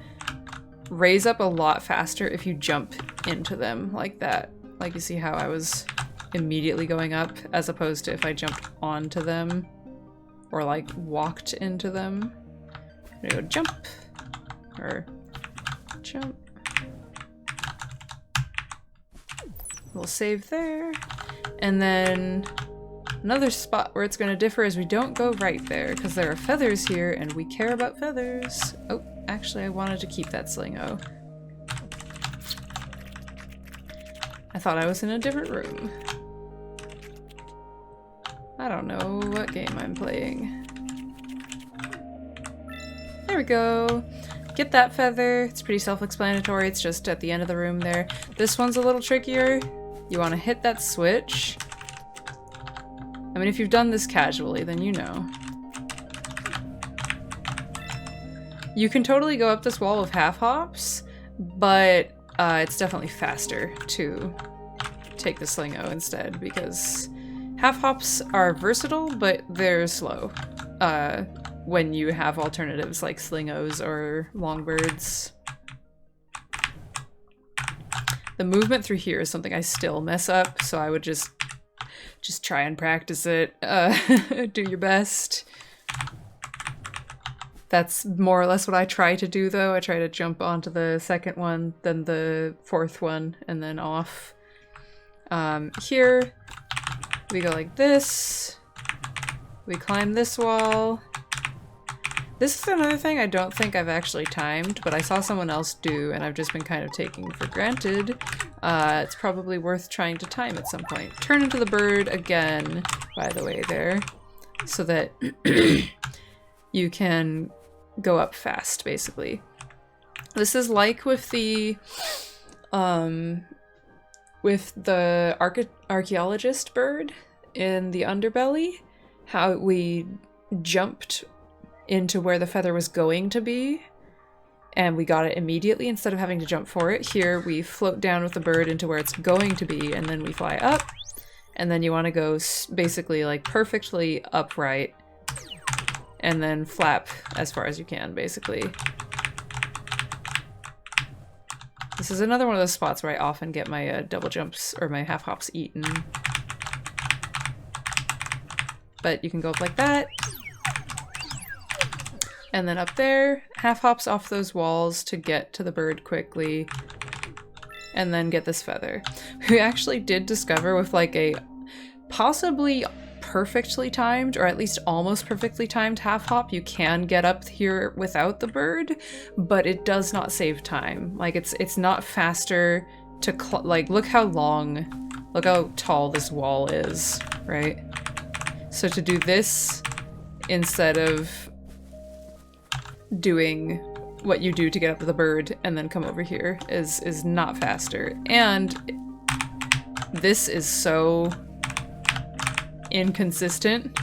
raise up a lot faster if you jump into them like that. Like you see how I was immediately going up, as opposed to if I jumped onto them or like walked into them. I'm gonna go jump, or jump. We'll save there. And then another spot where it's gonna differ is we don't go right there because there are feathers here and we care about feathers. Oh, actually I wanted to keep that slingo. I thought I was in a different room. I don't know what game I'm playing. There we go. Get that feather. It's pretty self-explanatory. It's just at the end of the room there. This one's a little trickier. You want to hit that switch. I mean, if you've done this casually, then you know. You can totally go up this wall with half hops, but it's definitely faster to take the slingo instead because half hops are versatile, but they're slow when you have alternatives like slingos or longbirds. The movement through here is something I still mess up, so I would just try and practice it. Do your best. That's more or less what I try to do, though. I try to jump onto the second one, then the fourth one, and then off. Here, we go like this. We climb this wall. This is another thing I don't think I've actually timed, but I saw someone else do, and I've just been kind of taking for granted. It's probably worth trying to time at some point. Turn into the bird again, by the way, there, so that you can go up fast, basically. This is like with the archaeologist bird in the underbelly, how we jumped into where the feather was going to be and we got it immediately instead of having to jump for it. Here we float down with the bird into where it's going to be and then we fly up, and then you want to go basically like perfectly upright and then flap as far as you can, basically. This is another one of those spots where I often get my double jumps or my half hops eaten. But you can go up like that. And then up there, half hops off those walls to get to the bird quickly. And then get this feather. We actually did discover with like a possibly perfectly timed, or at least almost perfectly timed half hop, you can get up here without the bird, but it does not save time. Like it's not faster to like look how tall this wall is, right? So to do this instead of doing what you do to get up to the bird and then come over here is not faster. And this is so inconsistent.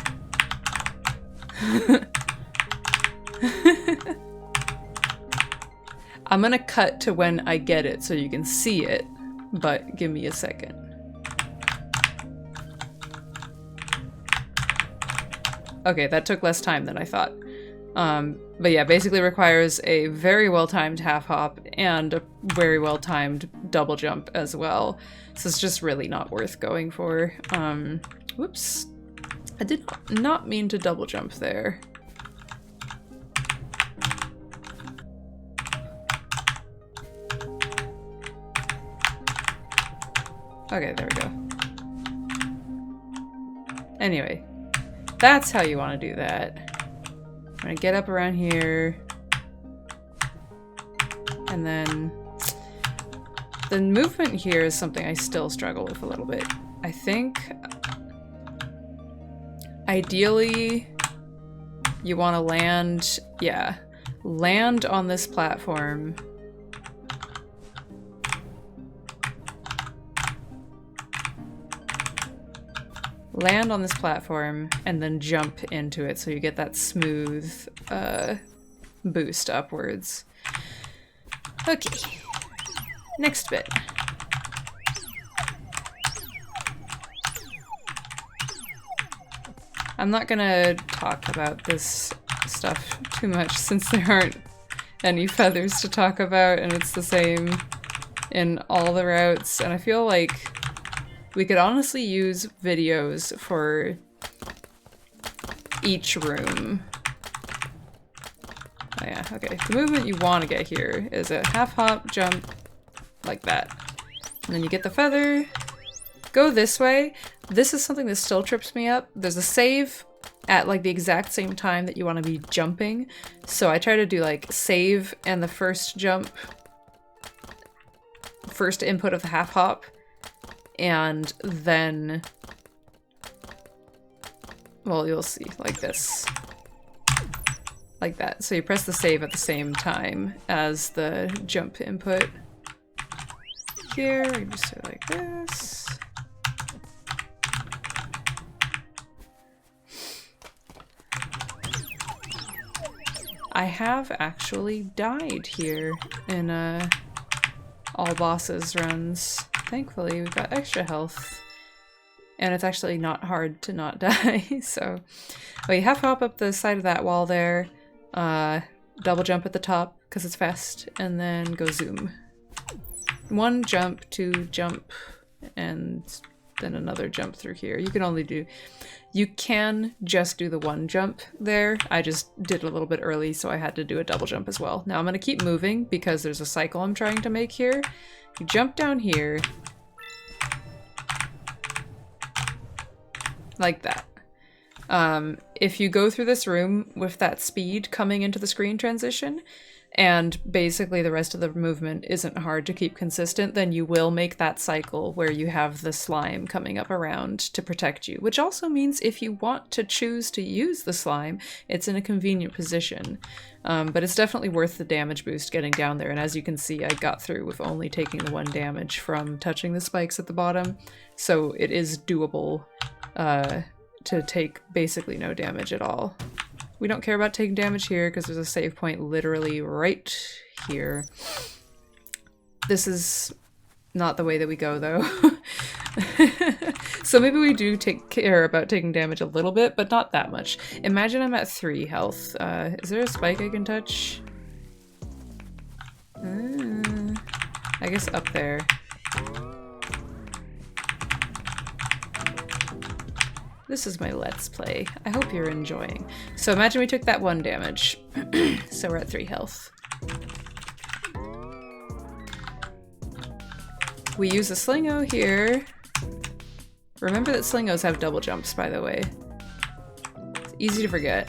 I'm gonna cut to when I get it so you can see it, but give me a second. Okay, that took less time than I thought. But yeah, basically requires a very well-timed half hop and a very well-timed double jump as well. So it's just really not worth going for. Whoops. I did not mean to double jump there. Okay, there we go. Anyway, that's how you want to do that. I'm gonna get up around here, and then the movement here is something I still struggle with a little bit. I think ideally you want to land on this platform. Land on this platform and then jump into it so you get that smooth boost upwards. Okay, next bit. I'm not gonna talk about this stuff too much since there aren't any feathers to talk about and it's the same in all the routes, and I feel like we could honestly use videos for each room. Oh yeah, okay. The movement you want to get here is a half hop, jump, like that. And then you get the feather, go this way. This is something that still trips me up. There's a save at like the exact same time that you want to be jumping. So I try to do like save and the first jump, first input of the half hop, and then, well, you'll see, like this. Like that. So you press the save at the same time as the jump input. Here, we can just do it like this. I have actually died here in all bosses runs. Thankfully, we've got extra health. And it's actually not hard to not die, so... Oh, you half hop up the side of that wall there. Double jump at the top, because it's fast, and then go zoom. One jump, two jump, and then another jump through here. You can only do... You can just do the one jump there. I just did a little bit early, so I had to do a double jump as well. Now I'm going to keep moving, because there's a cycle I'm trying to make here. You jump down here. Like that. If you go through this room with that speed coming into the screen transition, and basically the rest of the movement isn't hard to keep consistent, then you will make that cycle where you have the slime coming up around to protect you, which also means if you want to choose to use the slime, it's in a convenient position. But it's definitely worth the damage boost getting down there, and as you can see, I got through with only taking the 1 damage from touching the spikes at the bottom, so it is doable to take basically no damage at all. We don't care about taking damage here because there's a save point literally right here. This is not the way that we go though. So maybe we do take care about taking damage a little bit, but not that much. Imagine I'm at 3 health. Is there a spike I can touch? I guess up there. This is my Let's Play. I hope you're enjoying. So imagine we took that 1 damage. So we're at 3 health. We use a Slingo here. Remember that Slingos have double jumps, by the way. It's easy to forget.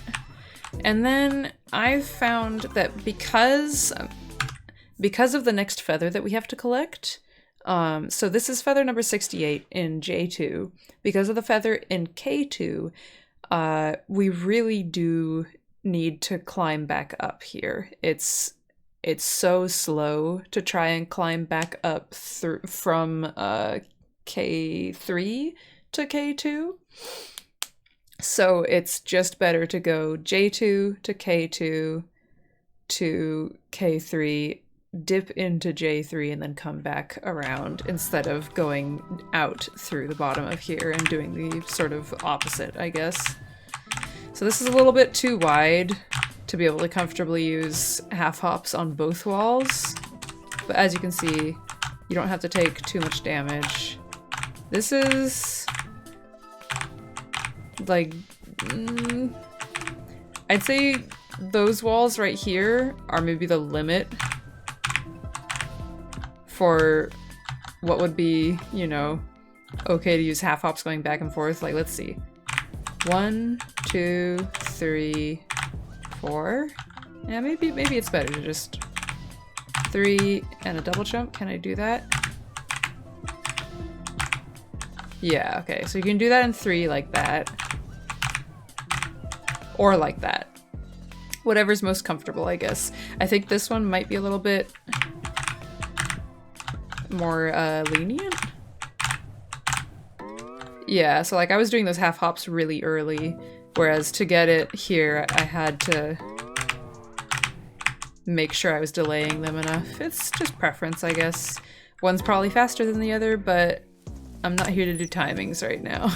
And then I've found that because of the next feather that we have to collect, so this is feather number 68 in J2. Because of the feather in K2, we really do need to climb back up here. It's so slow to try and climb back up from K3 to K2. So it's just better to go J2 to K2 to K3, dip into J3 and then come back around instead of going out through the bottom of here and doing the sort of opposite, I guess. So this is a little bit too wide to be able to comfortably use half hops on both walls, but as you can see, you don't have to take too much damage. This is like, I'd say those walls right here are maybe the limit for what would be, you know, okay to use half hops going back and forth. Like, let's see. 1, 2, 3, 4. Yeah, maybe it's better to just 3 and a double jump. Can I do that? Yeah, okay. So you can do that in 3 like that. Or like that. Whatever's most comfortable, I guess. I think this one might be a little bit more lenient. Yeah, so like I was doing those half hops really early, whereas to get it here I had to make sure I was delaying them enough. It's just preference, I guess. One's probably faster than the other, but I'm not here to do timings right now.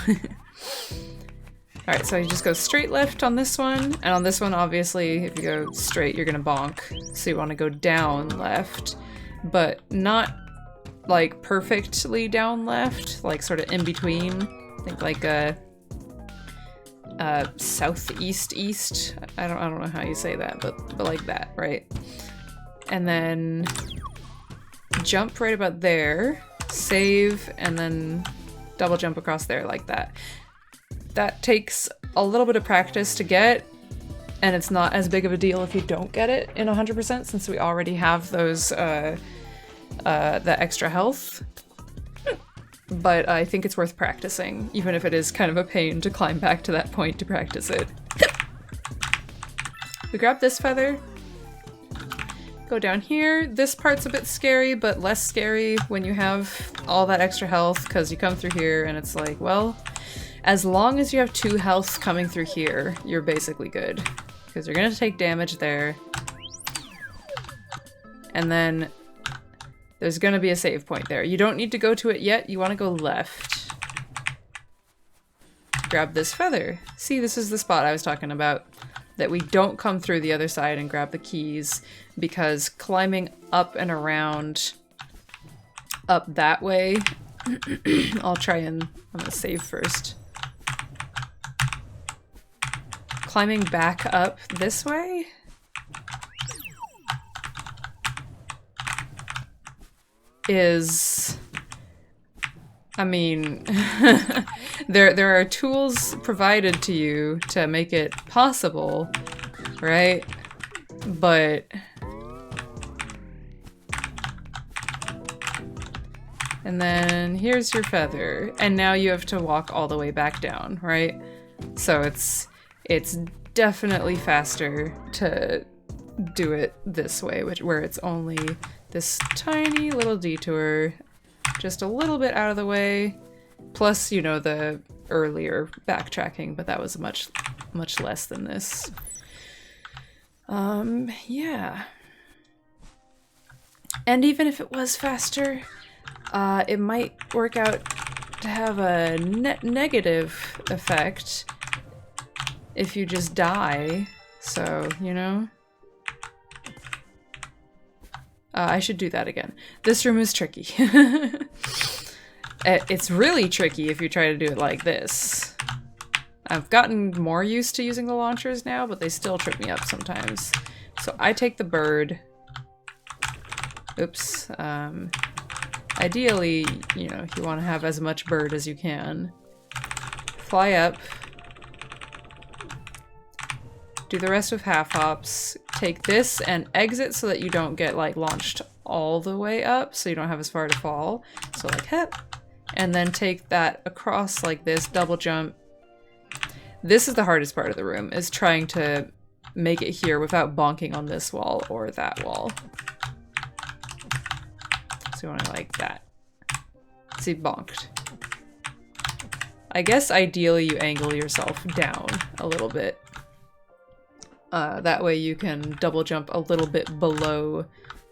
Alright, so you just go straight left on this one, and on this one obviously if you go straight you're gonna bonk, so you want to go down left, but not like perfectly down left, like sort of in between. I think like southeast east. I don't know how you say that, but like that, right? And then jump right about there, save, and then double jump across there like that. That takes a little bit of practice to get, and it's not as big of a deal if you don't get it in 100% since we already have those the extra health. But I think it's worth practicing, even if it is kind of a pain to climb back to that point to practice it. We grab this feather, go down here. This part's a bit scary, but less scary when you have all that extra health, because you come through here and it's like, well, as long as you have 2 health coming through here, you're basically good. Because you're gonna take damage there. And then there's gonna be a save point there. You don't need to go to it yet, you wanna go left. Grab this feather. See, this is the spot I was talking about. That we don't come through the other side and grab the keys, because climbing up and around up that way, I'll try and, I'm gonna save first. Climbing back up this way? Is, I mean, there are tools provided to you to make it possible, right? But and then here's your feather, and now you have to walk all the way back down, right? So it's definitely faster to do it this way, where it's only this tiny little detour, just a little bit out of the way, plus, you know, the earlier backtracking, but that was much less than this. Yeah. And even if it was faster, it might work out to have a negative effect if you just die, so, you know? I should do that again. This room is tricky. It's really tricky if you try to do it like this. I've gotten more used to using the launchers now, but they still trip me up sometimes. So I take the bird. Oops. Ideally, you know, you want to have as much bird as you can. Fly up. Do the rest with half hops. Take this and exit so that you don't get like launched all the way up, so you don't have as far to fall. So like hep. And then take that across like this, double jump. This is the hardest part of the room, is trying to make it here without bonking on this wall or that wall. So you want to like that. See, bonked. I guess ideally you angle yourself down a little bit. That way you can double jump a little bit below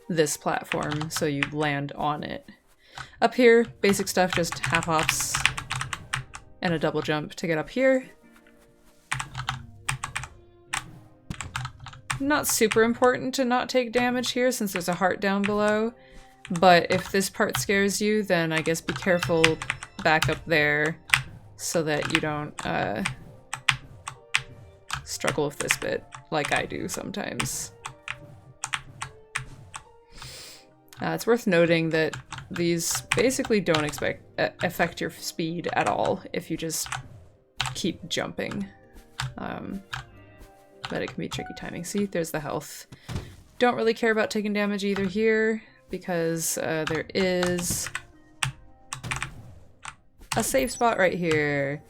this platform so you land on it. Up here, basic stuff, just half hops and a double jump to get up here. Not super important to not take damage here since there's a heart down below, but if this part scares you, then I guess be careful back up there so that you don't struggle with this bit like I do sometimes. It's worth noting that these basically don't affect your speed at all if you just keep jumping. But it can be tricky timing. See, there's the health. Don't really care about taking damage either here because there is a safe spot right here.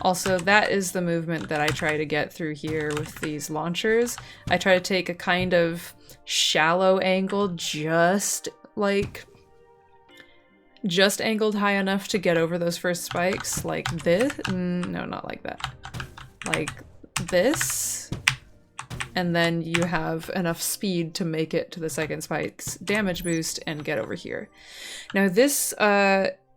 Also, that is the movement that I try to get through here with these launchers. I try to take a kind of shallow angle, just angled high enough to get over those first spikes, like this. No, not like that. Like this. And then you have enough speed to make it to the second spike's damage boost and get over here. Now this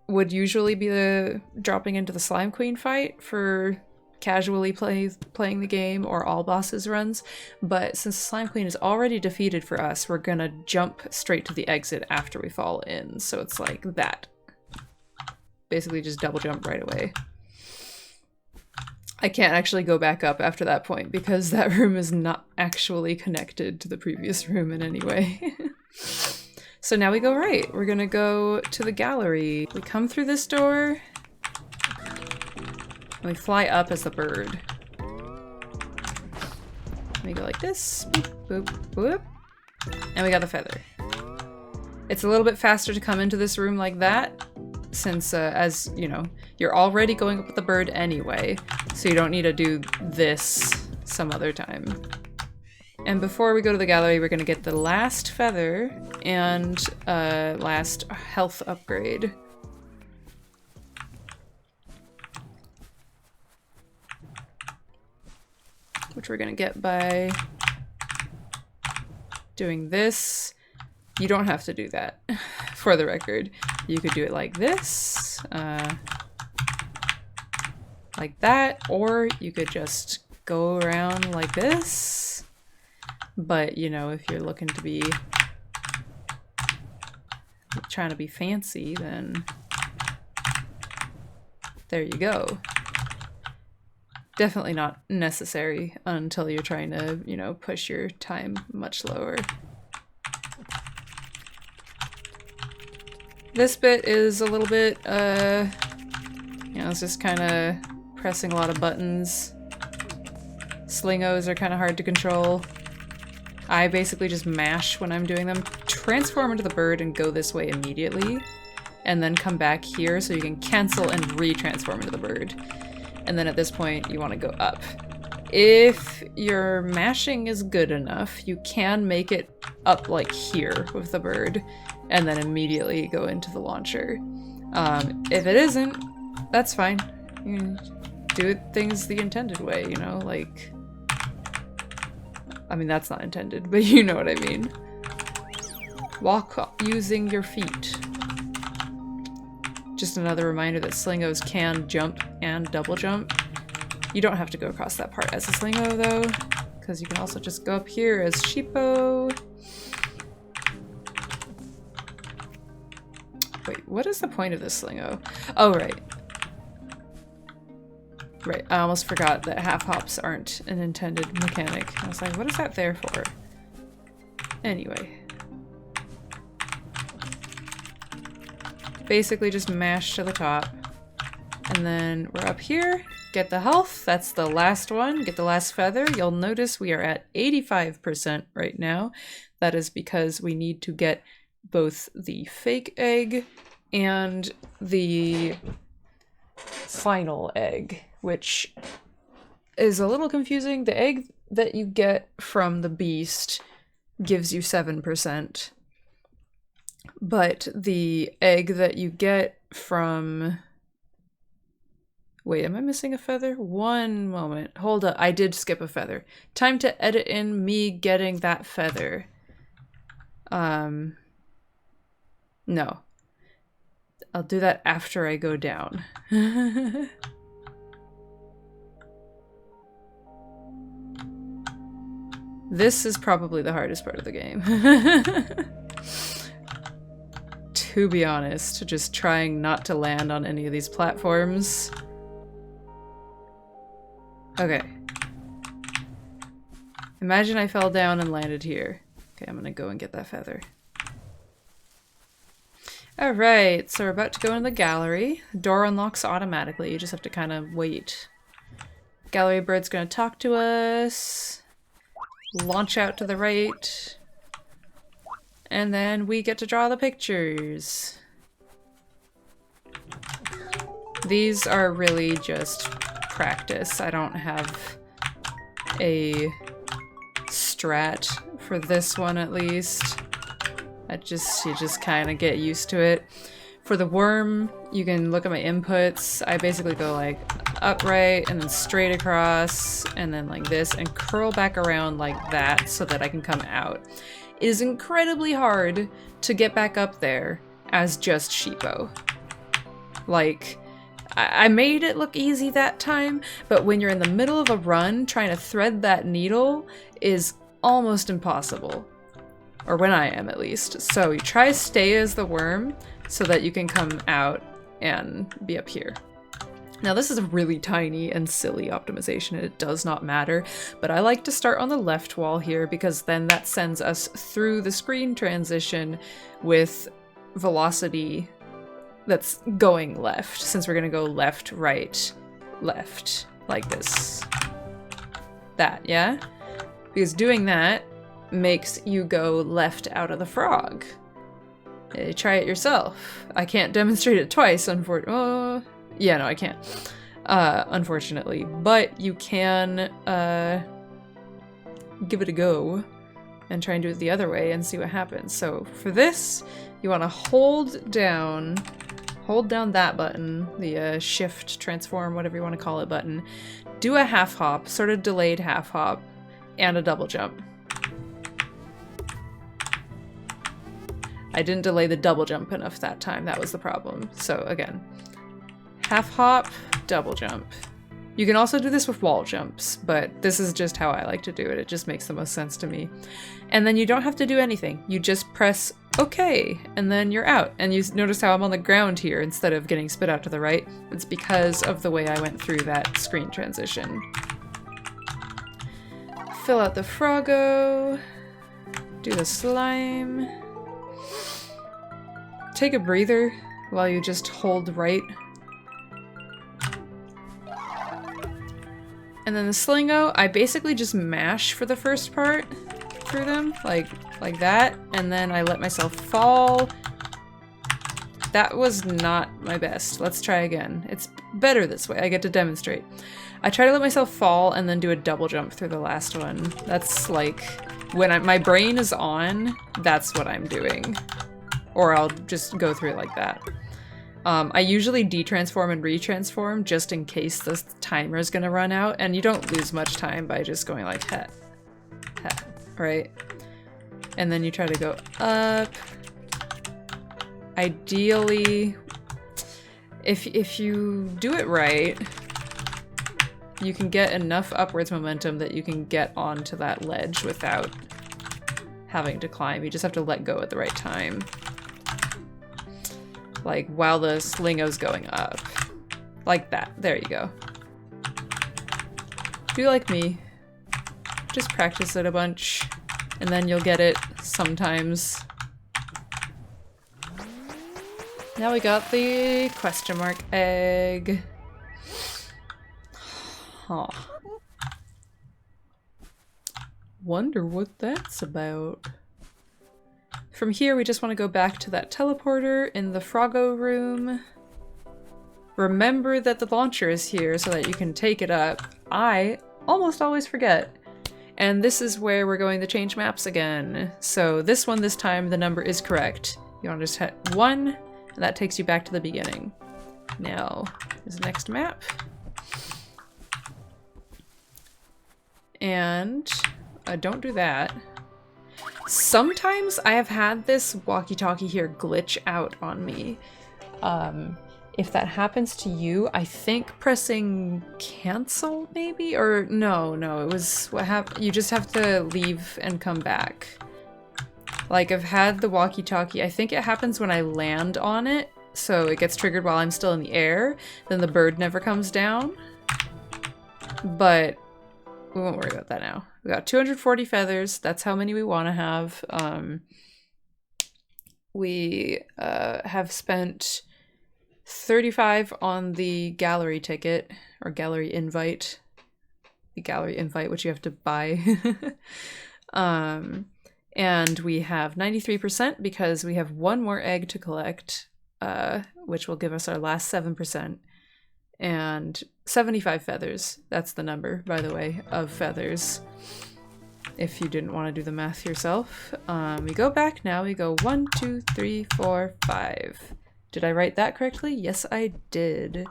would usually be the dropping into the Slime Queen fight for casually playing the game or all bosses runs, but since Slime Queen is already defeated for us, we're gonna jump straight to the exit after we fall in, so it's like that. Basically just double jump right away. I can't actually go back up after that point because that room is not actually connected to the previous room in any way. So now we go right. We're gonna go to the gallery. We come through this door. And we fly up as the bird. We go like this. Boop, boop, boop. And we got the feather. It's a little bit faster to come into this room like that, since, as you know, you're already going up with the bird anyway, so you don't need to do this some other time. And before we go to the gallery, we're gonna get the last feather and last health upgrade. Which we're gonna get by doing this. You don't have to do that, for the record. You could do it like this, like that, or you could just go around like this. But, you know, if you're looking to be trying to be fancy, then there you go. Definitely not necessary until you're trying to, you know, push your time much lower. This bit is a little bit, you know, it's just kind of pressing a lot of buttons. Slingos are kind of hard to control. I basically just mash when I'm doing them. Transform into the bird and go this way immediately. And then come back here so you can cancel and re-transform into the bird. And then at this point, you want to go up. If your mashing is good enough, you can make it up like here with the bird, and then immediately go into the launcher. If it isn't, that's fine. You can do things the intended way, you know, like... I mean, that's not intended, but you know what I mean. Walk using your feet. Just another reminder that slingos can jump and double jump. You don't have to go across that part as a slingo though, because you can also just go up here as Sheepo. Wait, what is the point of this slingo? Oh, right. Right, I almost forgot that half hops aren't an intended mechanic. I was like, what is that there for? Anyway. Basically just mash to the top. And then we're up here, get the health, that's the last one, get the last feather. You'll notice we are at 85% right now. That is because we need to get both the fake egg and the final egg, which is a little confusing. The egg that you get from the beast gives you 7%. But the egg that you get from... Wait, am I missing a feather? One moment. Hold up, I did skip a feather. Time to edit in me getting that feather. No. I'll do that after I go down. This is probably the hardest part of the game. To be honest, just trying not to land on any of these platforms. Okay. Imagine I fell down and landed here. Okay, I'm gonna go and get that feather. Alright, so we're about to go in the gallery. The door unlocks automatically, you just have to kind of wait. Gallery bird's gonna talk to us. Launch out to the right. And then we get to draw the pictures. These are really just practice. I don't have a strat for this one at least. You just kind of get used to it. For the worm, you can look at my inputs. I basically go like upright and then straight across and then like this and curl back around like that so that I can come out. It is incredibly hard to get back up there as just Sheepo. Like, I made it look easy that time, but when you're in the middle of a run, trying to thread that needle is almost impossible. Or when I am, at least. So you try to stay as the worm so that you can come out and be up here. Now this is a really tiny and silly optimization, it does not matter, but I like to start on the left wall here because then that sends us through the screen transition with velocity that's going left, since we're gonna go left, right, left, like this. That, yeah? Because doing that makes you go left out of the frog. Try it yourself. I can't demonstrate it twice, unfortunately. Yeah, no, I can't. Unfortunately. But you can give it a go and try and do it the other way and see what happens. So for this, you want to hold down that button, the shift, transform, whatever you want to call it button. Do a half hop, sort of delayed half hop, and a double jump. I didn't delay the double jump enough that time, that was the problem. So again, half hop, double jump. You can also do this with wall jumps, but this is just how I like to do it. It just makes the most sense to me. And then you don't have to do anything. You just press OK, and then you're out. And you notice how I'm on the ground here instead of getting spit out to the right. It's because of the way I went through that screen transition. Fill out the Froggo. Do the slime. Take a breather while you just hold right. And then the Slingo, I basically just mash for the first part through them, like that, and then I let myself fall. That was not my best. Let's try again. It's better this way. I get to demonstrate. I try to let myself fall and then do a double jump through the last one. That's like, when my brain is on, that's what I'm doing. Or I'll just go through it like that. I usually detransform and retransform just in case the timer is gonna run out, and you don't lose much time by just going like heh, right? And then you try to go up. Ideally, if you do it right, you can get enough upwards momentum that you can get onto that ledge without having to climb. You just have to let go at the right time. Like, while the Slingo's going up. Like that. There you go. Do like me. Just practice it a bunch, and then you'll get it sometimes. Now we got the question mark egg. Huh. Wonder what that's about. From here, we just want to go back to that teleporter in the Froggo room. Remember that the launcher is here so that you can take it up. I almost always forget. And this is where we're going to change maps again. So this one, this time, the number is correct. You want to just hit 1, and that takes you back to the beginning. Now, is the next map. And don't do that. Sometimes I have had this walkie-talkie here glitch out on me. If that happens to you, I think pressing cancel maybe? Or no, it was what happened. You just have to leave and come back. Like, I've had the walkie-talkie, I think it happens when I land on it, so it gets triggered while I'm still in the air, then the bird never comes down. But we won't worry about that now. We got 240 feathers. That's how many we want to have. We have spent 35 on the gallery ticket, or gallery invite. The gallery invite, which you have to buy. And we have 93% because we have one more egg to collect, which will give us our last 7%. And 75 feathers. That's the number, by the way, of feathers. If you didn't want to do the math yourself. We go back now. We go 1, 2, 3, 4, 5. Did I write that correctly? Yes, I did.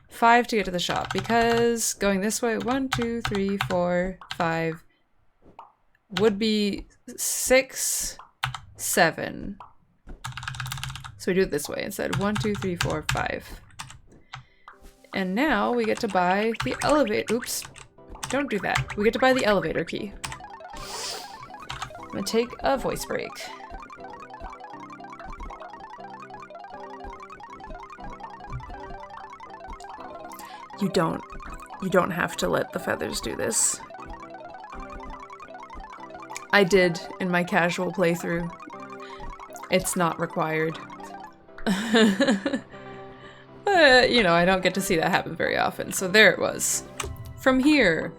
5 to get to the shop, because going this way, 1, 2, 3, 4, 5 would be 6, 7. So we do it this way instead. 1, 2, 3, 4, 5. And now we get to buy the elevator. Oops. Don't do that. We get to buy the elevator key. I'm gonna take a voice break. You don't have to let the feathers do this. I did in my casual playthrough. It's not required. You know, I don't get to see that happen very often, so there it was. From here,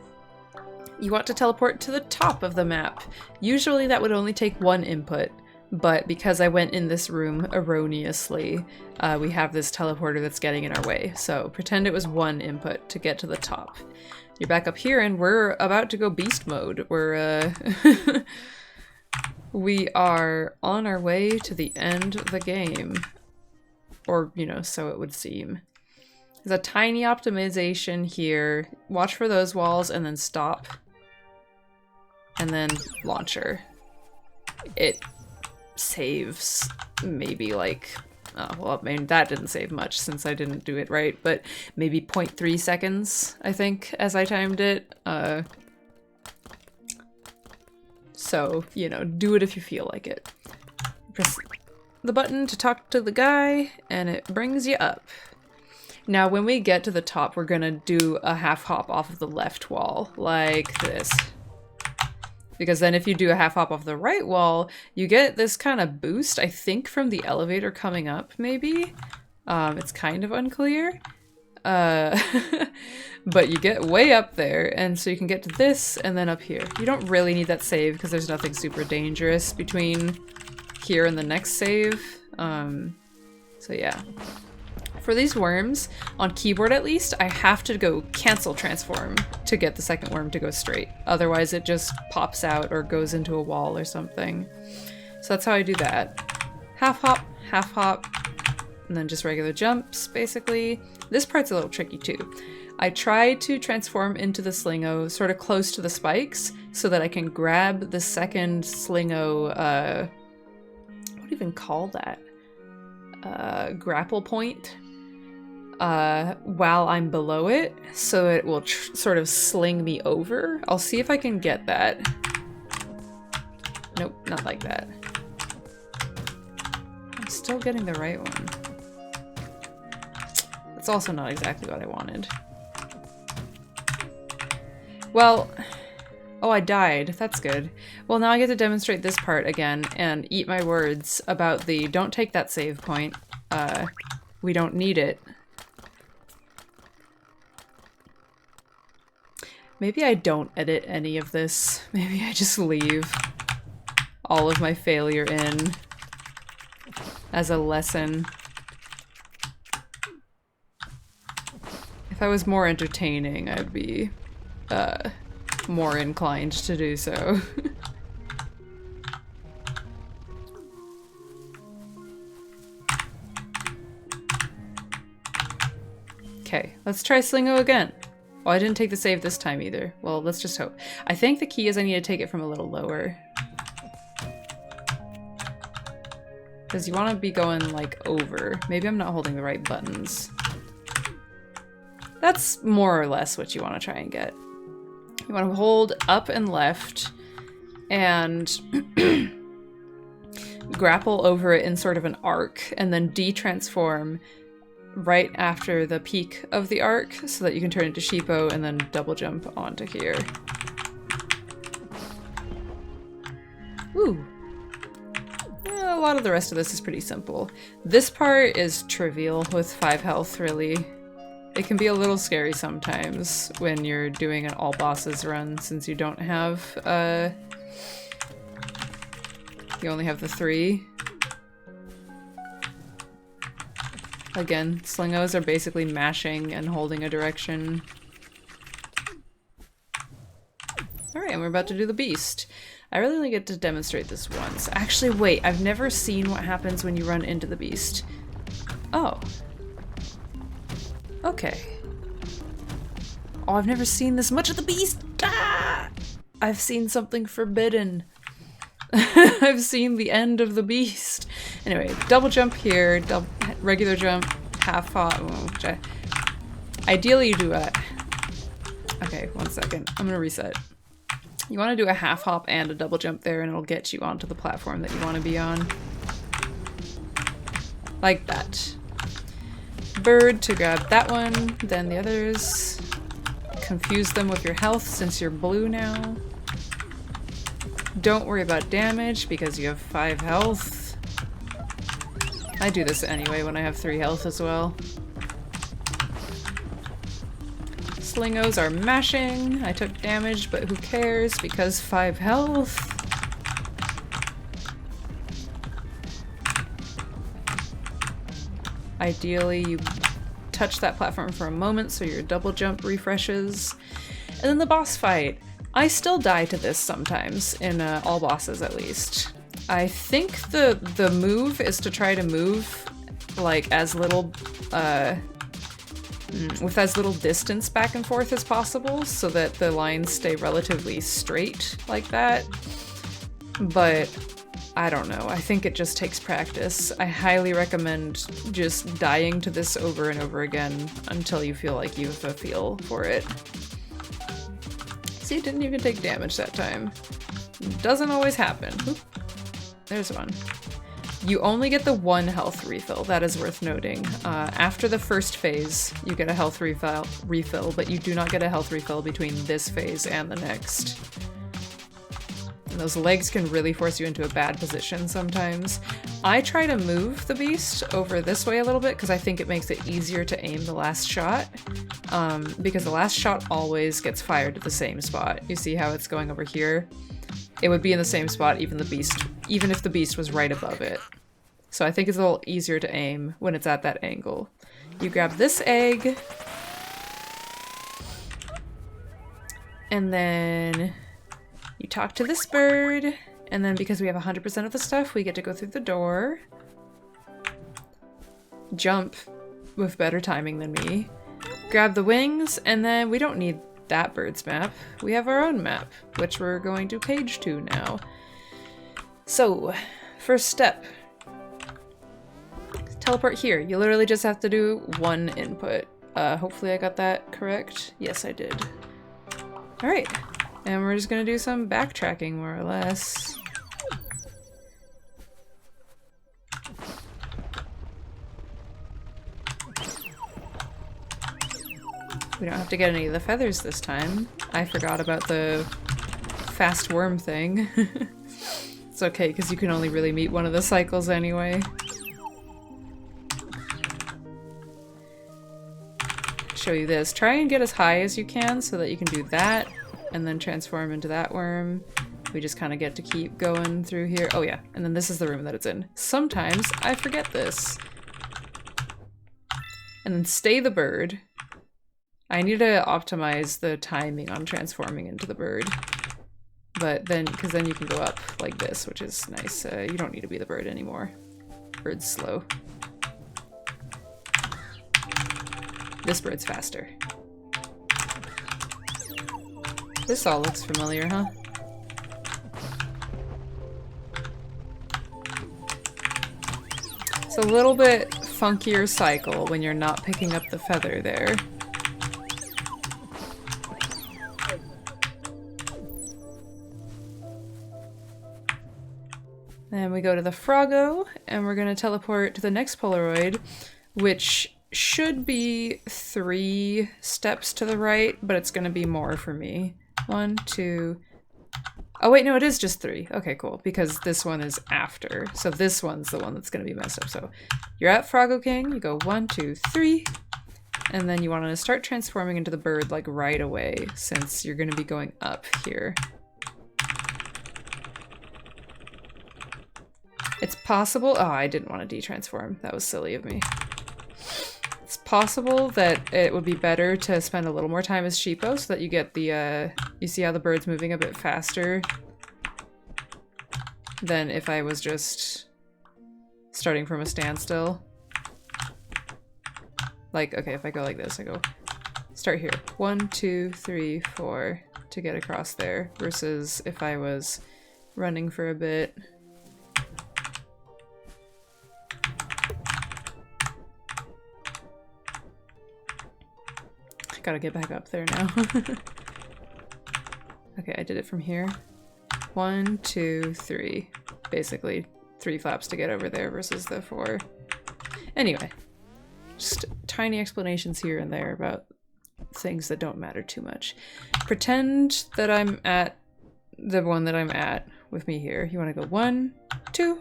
you want to teleport to the top of the map. Usually that would only take one input, but because I went in this room erroneously, we have this teleporter that's getting in our way. So pretend it was one input to get to the top. You're back up here and we're about to go beast mode. We're, we are on our way to the end of the game. Or, you know, so it would seem. There's a tiny optimization here. Watch for those walls and then stop. And then launcher. It saves maybe like, oh, well, I mean, that didn't save much since I didn't do it right, but maybe 0.3 seconds, I think, as I timed it. So, you know, do it if you feel like it. Press the button to talk to the guy, and it brings you up. Now, when we get to the top, we're gonna do a half hop off of the left wall, like this. Because then if you do a half hop off the right wall, you get this kind of boost, I think from the elevator coming up, maybe? It's kind of unclear. But you get way up there, and so you can get to this and then up here. You don't really need that save because there's nothing super dangerous between here and the next save. So yeah. For these worms, on keyboard at least, I have to go cancel transform to get the second worm to go straight. Otherwise it just pops out or goes into a wall or something. So that's how I do that. Half hop, and then just regular jumps, basically. This part's a little tricky too. I try to transform into the Slingo sort of close to the spikes so that I can grab the second Slingo, what do you even call that? Grapple point. While I'm below it, so it will sort of sling me over. I'll see if I can get that. Nope, not like that. I'm still getting the right one. That's also not exactly what I wanted. Well, oh, I died. That's good. Well, now I get to demonstrate this part again and eat my words about the don't take that save point. We don't need it. Maybe I don't edit any of this. Maybe I just leave all of my failure in as a lesson. If I was more entertaining, I'd be more inclined to do so. Okay, let's try Slingo again. Oh, I didn't take the save this time either. Well, let's just hope. I think the key is I need to take it from a little lower. Because you want to be going, like, over. Maybe I'm not holding the right buttons. That's more or less what you want to try and get. You want to hold up and left and grapple over it in sort of an arc and then de-transform right after the peak of the arc so that you can turn into Sheepo and then double jump onto here. Ooh. A lot of the rest of this is pretty simple. This part is trivial with 5 health, really. It can be a little scary sometimes when you're doing an all bosses run since you don't have, you only have the 3. Again, Slingos are basically mashing and holding a direction. Alright, and we're about to do the beast. I really only get to demonstrate this once. Actually, wait, I've never seen what happens when you run into the beast. Oh. Okay. Oh, I've never seen this much of the beast! Ah! I've seen something forbidden. I've seen the end of the beast. Anyway, double jump here, regular jump, half hop. Oh, ideally you do a... Okay, 1 second. I'm gonna reset. You want to do a half hop and a double jump there and it'll get you onto the platform that you want to be on. Like that. bird to grab that one, then the others. Confuse them with your health since you're blue now. Don't worry about damage because you have 5 health. I do this anyway when I have 3 health as well. Slingos are mashing. I took damage, but who cares because 5 health. Ideally, you touch that platform for a moment so your double jump refreshes. And then the boss fight. I still die to this sometimes, in all bosses at least. I think the move is to try to move like as little, with as little distance back and forth as possible so that the lines stay relatively straight like that. But I don't know, I think it just takes practice. I highly recommend just dying to this over and over again until you feel like you have a feel for it. See, it didn't even take damage that time. Doesn't always happen. Oop. There's one. You only get the 1 health refill, that is worth noting. After the first phase, you get a health refill, but you do not get a health refill between this phase and the next. And those legs can really force you into a bad position sometimes. I try to move the beast over this way a little bit because I think it makes it easier to aim the last shot. Because the last shot always gets fired at the same spot. You see how it's going over here? It would be in the same spot even if the beast was right above it. So I think it's a little easier to aim when it's at that angle. You grab this egg. And then you talk to this bird, and then because we have 100% of the stuff, we get to go through the door. Jump with better timing than me. Grab the wings, and then we don't need that bird's map. We have our own map, which we're going to page to now. So, first step. Teleport here. You literally just have to do 1 input. Hopefully I got that correct. Yes, I did. Alright. And we're just gonna do some backtracking, more or less. We don't have to get any of the feathers this time. I forgot about the fast worm thing. It's okay, because you can only really meet one of the cycles anyway. Show you this. Try and get as high as you can so that you can do that. And then transform into that worm. We just kind of get to keep going through here. Oh yeah, and then this is the room that it's in. Sometimes I forget this. And then stay the bird. I need to optimize the timing on transforming into the bird. But then, because then you can go up like this, which is nice. You don't need to be the bird anymore. Bird's slow. This bird's faster. This all looks familiar, huh? It's a little bit funkier cycle when you're not picking up the feather there. Then we go to the Froggo, and we're gonna teleport to the next Polaroid, which should be 3 steps to the right, but it's gonna be more for me. 1, 2... Oh wait, no, it is just 3. Okay, cool, because this one is after. So this one's the one that's gonna be messed up. So you're at Froggo King, you go 1, 2, 3, and then you want to start transforming into the bird like right away, since you're gonna be going up here. It's possible... Oh, I didn't want to de-transform. That was silly of me. It's possible that it would be better to spend a little more time as Sheepo so that you get the, you see how the bird's moving a bit faster than if I was just starting from a standstill. Like, okay, if I go like this, I go start here. 1, 2, 3, 4 to get across there, versus if I was running for a bit. Gotta get back up there now. Okay, I did it from here. 1, 2, 3. Basically, 3 flaps to get over there versus the 4. Anyway, Just tiny explanations here and there about things that don't matter too much. Pretend that I'm at the one that I'm at with me here. You want to go 1, 2.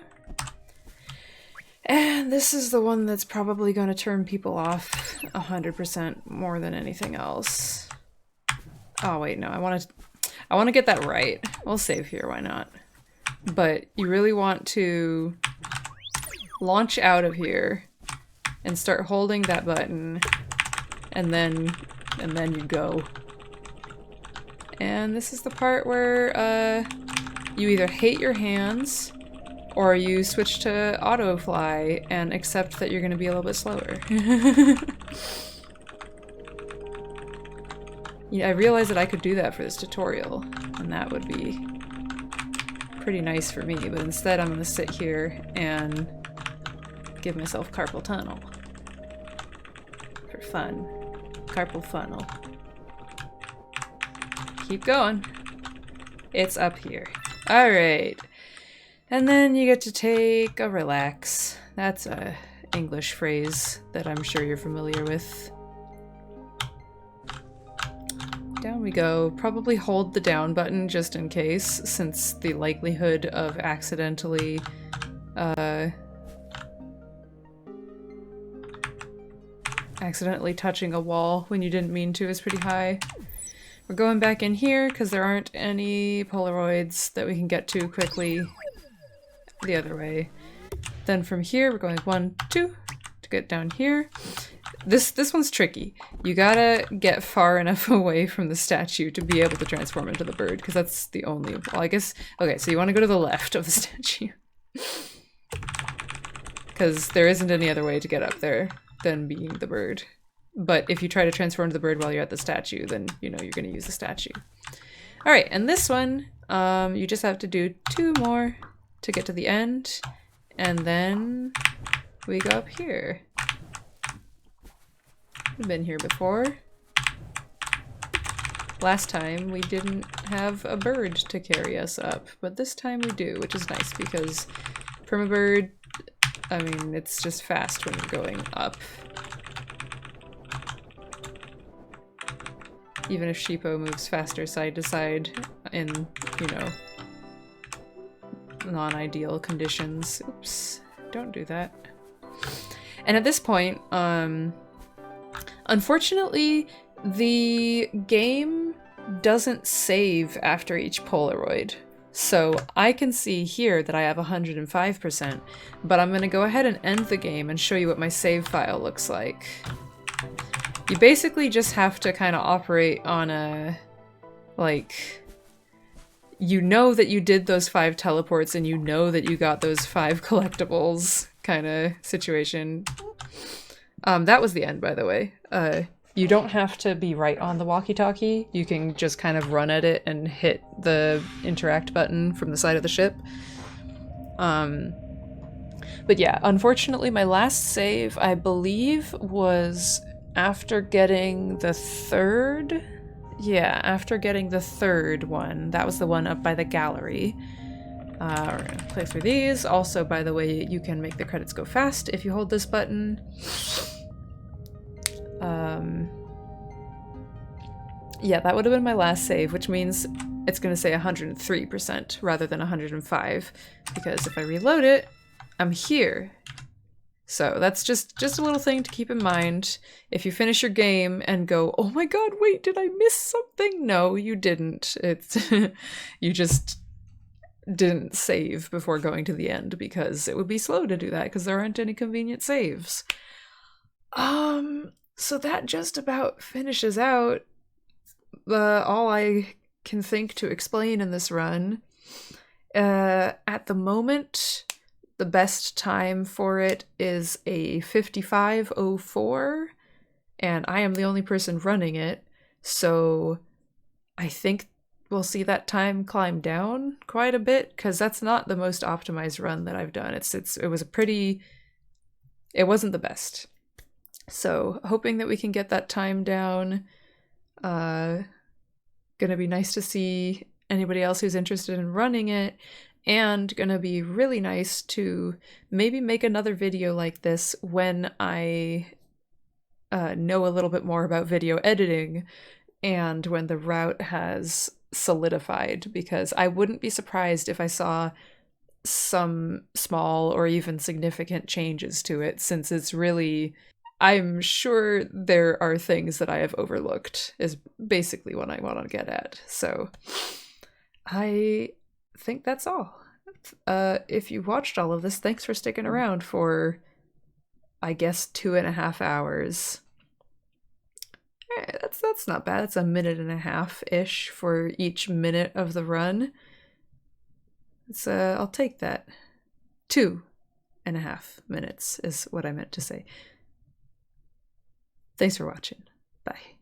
And this is the one that's probably going to turn people off 100% more than anything else. Oh wait, no, I want to get that right. We'll save here, why not? But you really want to launch out of here and start holding that button, and then you go. And this is the part where you either hate your hands or you switch to auto fly and accept that you're going to be a little bit slower. Yeah, I realized that I could do that for this tutorial, and that would be pretty nice for me, but instead I'm going to sit here and give myself carpal tunnel. For fun. Carpal funnel. Keep going. It's up here. Alright. And then you get to take a relax. That's a English phrase that I'm sure you're familiar with. Down we go. Probably hold the down button just in case, since the likelihood of accidentally touching a wall when you didn't mean to is pretty high. We're going back in here because there aren't any Polaroids that we can get to quickly the other way. Then from here we're going 1, 2 to get down here. This one's tricky. You gotta get far enough away from the statue to be able to transform into the bird, because that's the only... Well, I guess... Okay, so you want to go to the left of the statue. Because there isn't any other way to get up there than being the bird. But if you try to transform into the bird while you're at the statue, then you know you're going to use the statue. Alright, and this one, you just have to do 2 more to get to the end, and then we go up here. We've been here before. Last time we didn't have a bird to carry us up, but this time we do, which is nice because permabird, I mean, it's just fast when you're going up. Even if Sheepo moves faster side to side in, you know, non-ideal conditions. Oops, don't do that. And at this point, unfortunately, the game doesn't save after each Polaroid. So I can see here that I have 105%, but I'm going to go ahead and end the game and show you what my save file looks like. You basically just have to kind of operate on a, like, you know that you did those 5 teleports and you know that you got those 5 collectibles kind of situation. That was the end, by the way. You don't have to be right on the walkie-talkie. You can just kind of run at it and hit the interact button from the side of the ship. But yeah, unfortunately my last save, I believe, was after getting the third... Yeah, after getting the third one. That was the one up by the gallery. We're gonna play through these. Also, by the way, you can make the credits go fast if you hold this button. Yeah, that would have been my last save, which means it's going to say 103% rather than 105, because if I reload it, I'm here. So that's just a little thing to keep in mind. If you finish your game and go, oh my god, wait, did I miss something? No, you didn't. It's you just didn't save before going to the end, because it would be slow to do that because there aren't any convenient saves. So that just about finishes out all I can think to explain in this run. At the moment, the best time for it is a 55:04, and I am the only person running it, so I think we'll see that time climb down quite a bit, because that's not the most optimized run that I've done. It wasn't the best. So hoping that we can get that time down. Gonna be nice to see anybody else who's interested in running it, and gonna be really nice to maybe make another video like this when I know a little bit more about video editing and when the route has solidified, because I wouldn't be surprised if I saw some small or even significant changes to it, since it's really, I'm sure there are things that I have overlooked, is basically what I want to get at. So I think that's all. If you watched all of this, thanks for sticking around for, I guess, 2.5 hours. That's not bad. It's a minute and a half-ish for each minute of the run. It's I'll take that. 2.5 minutes is what I meant to say. Thanks for watching. Bye.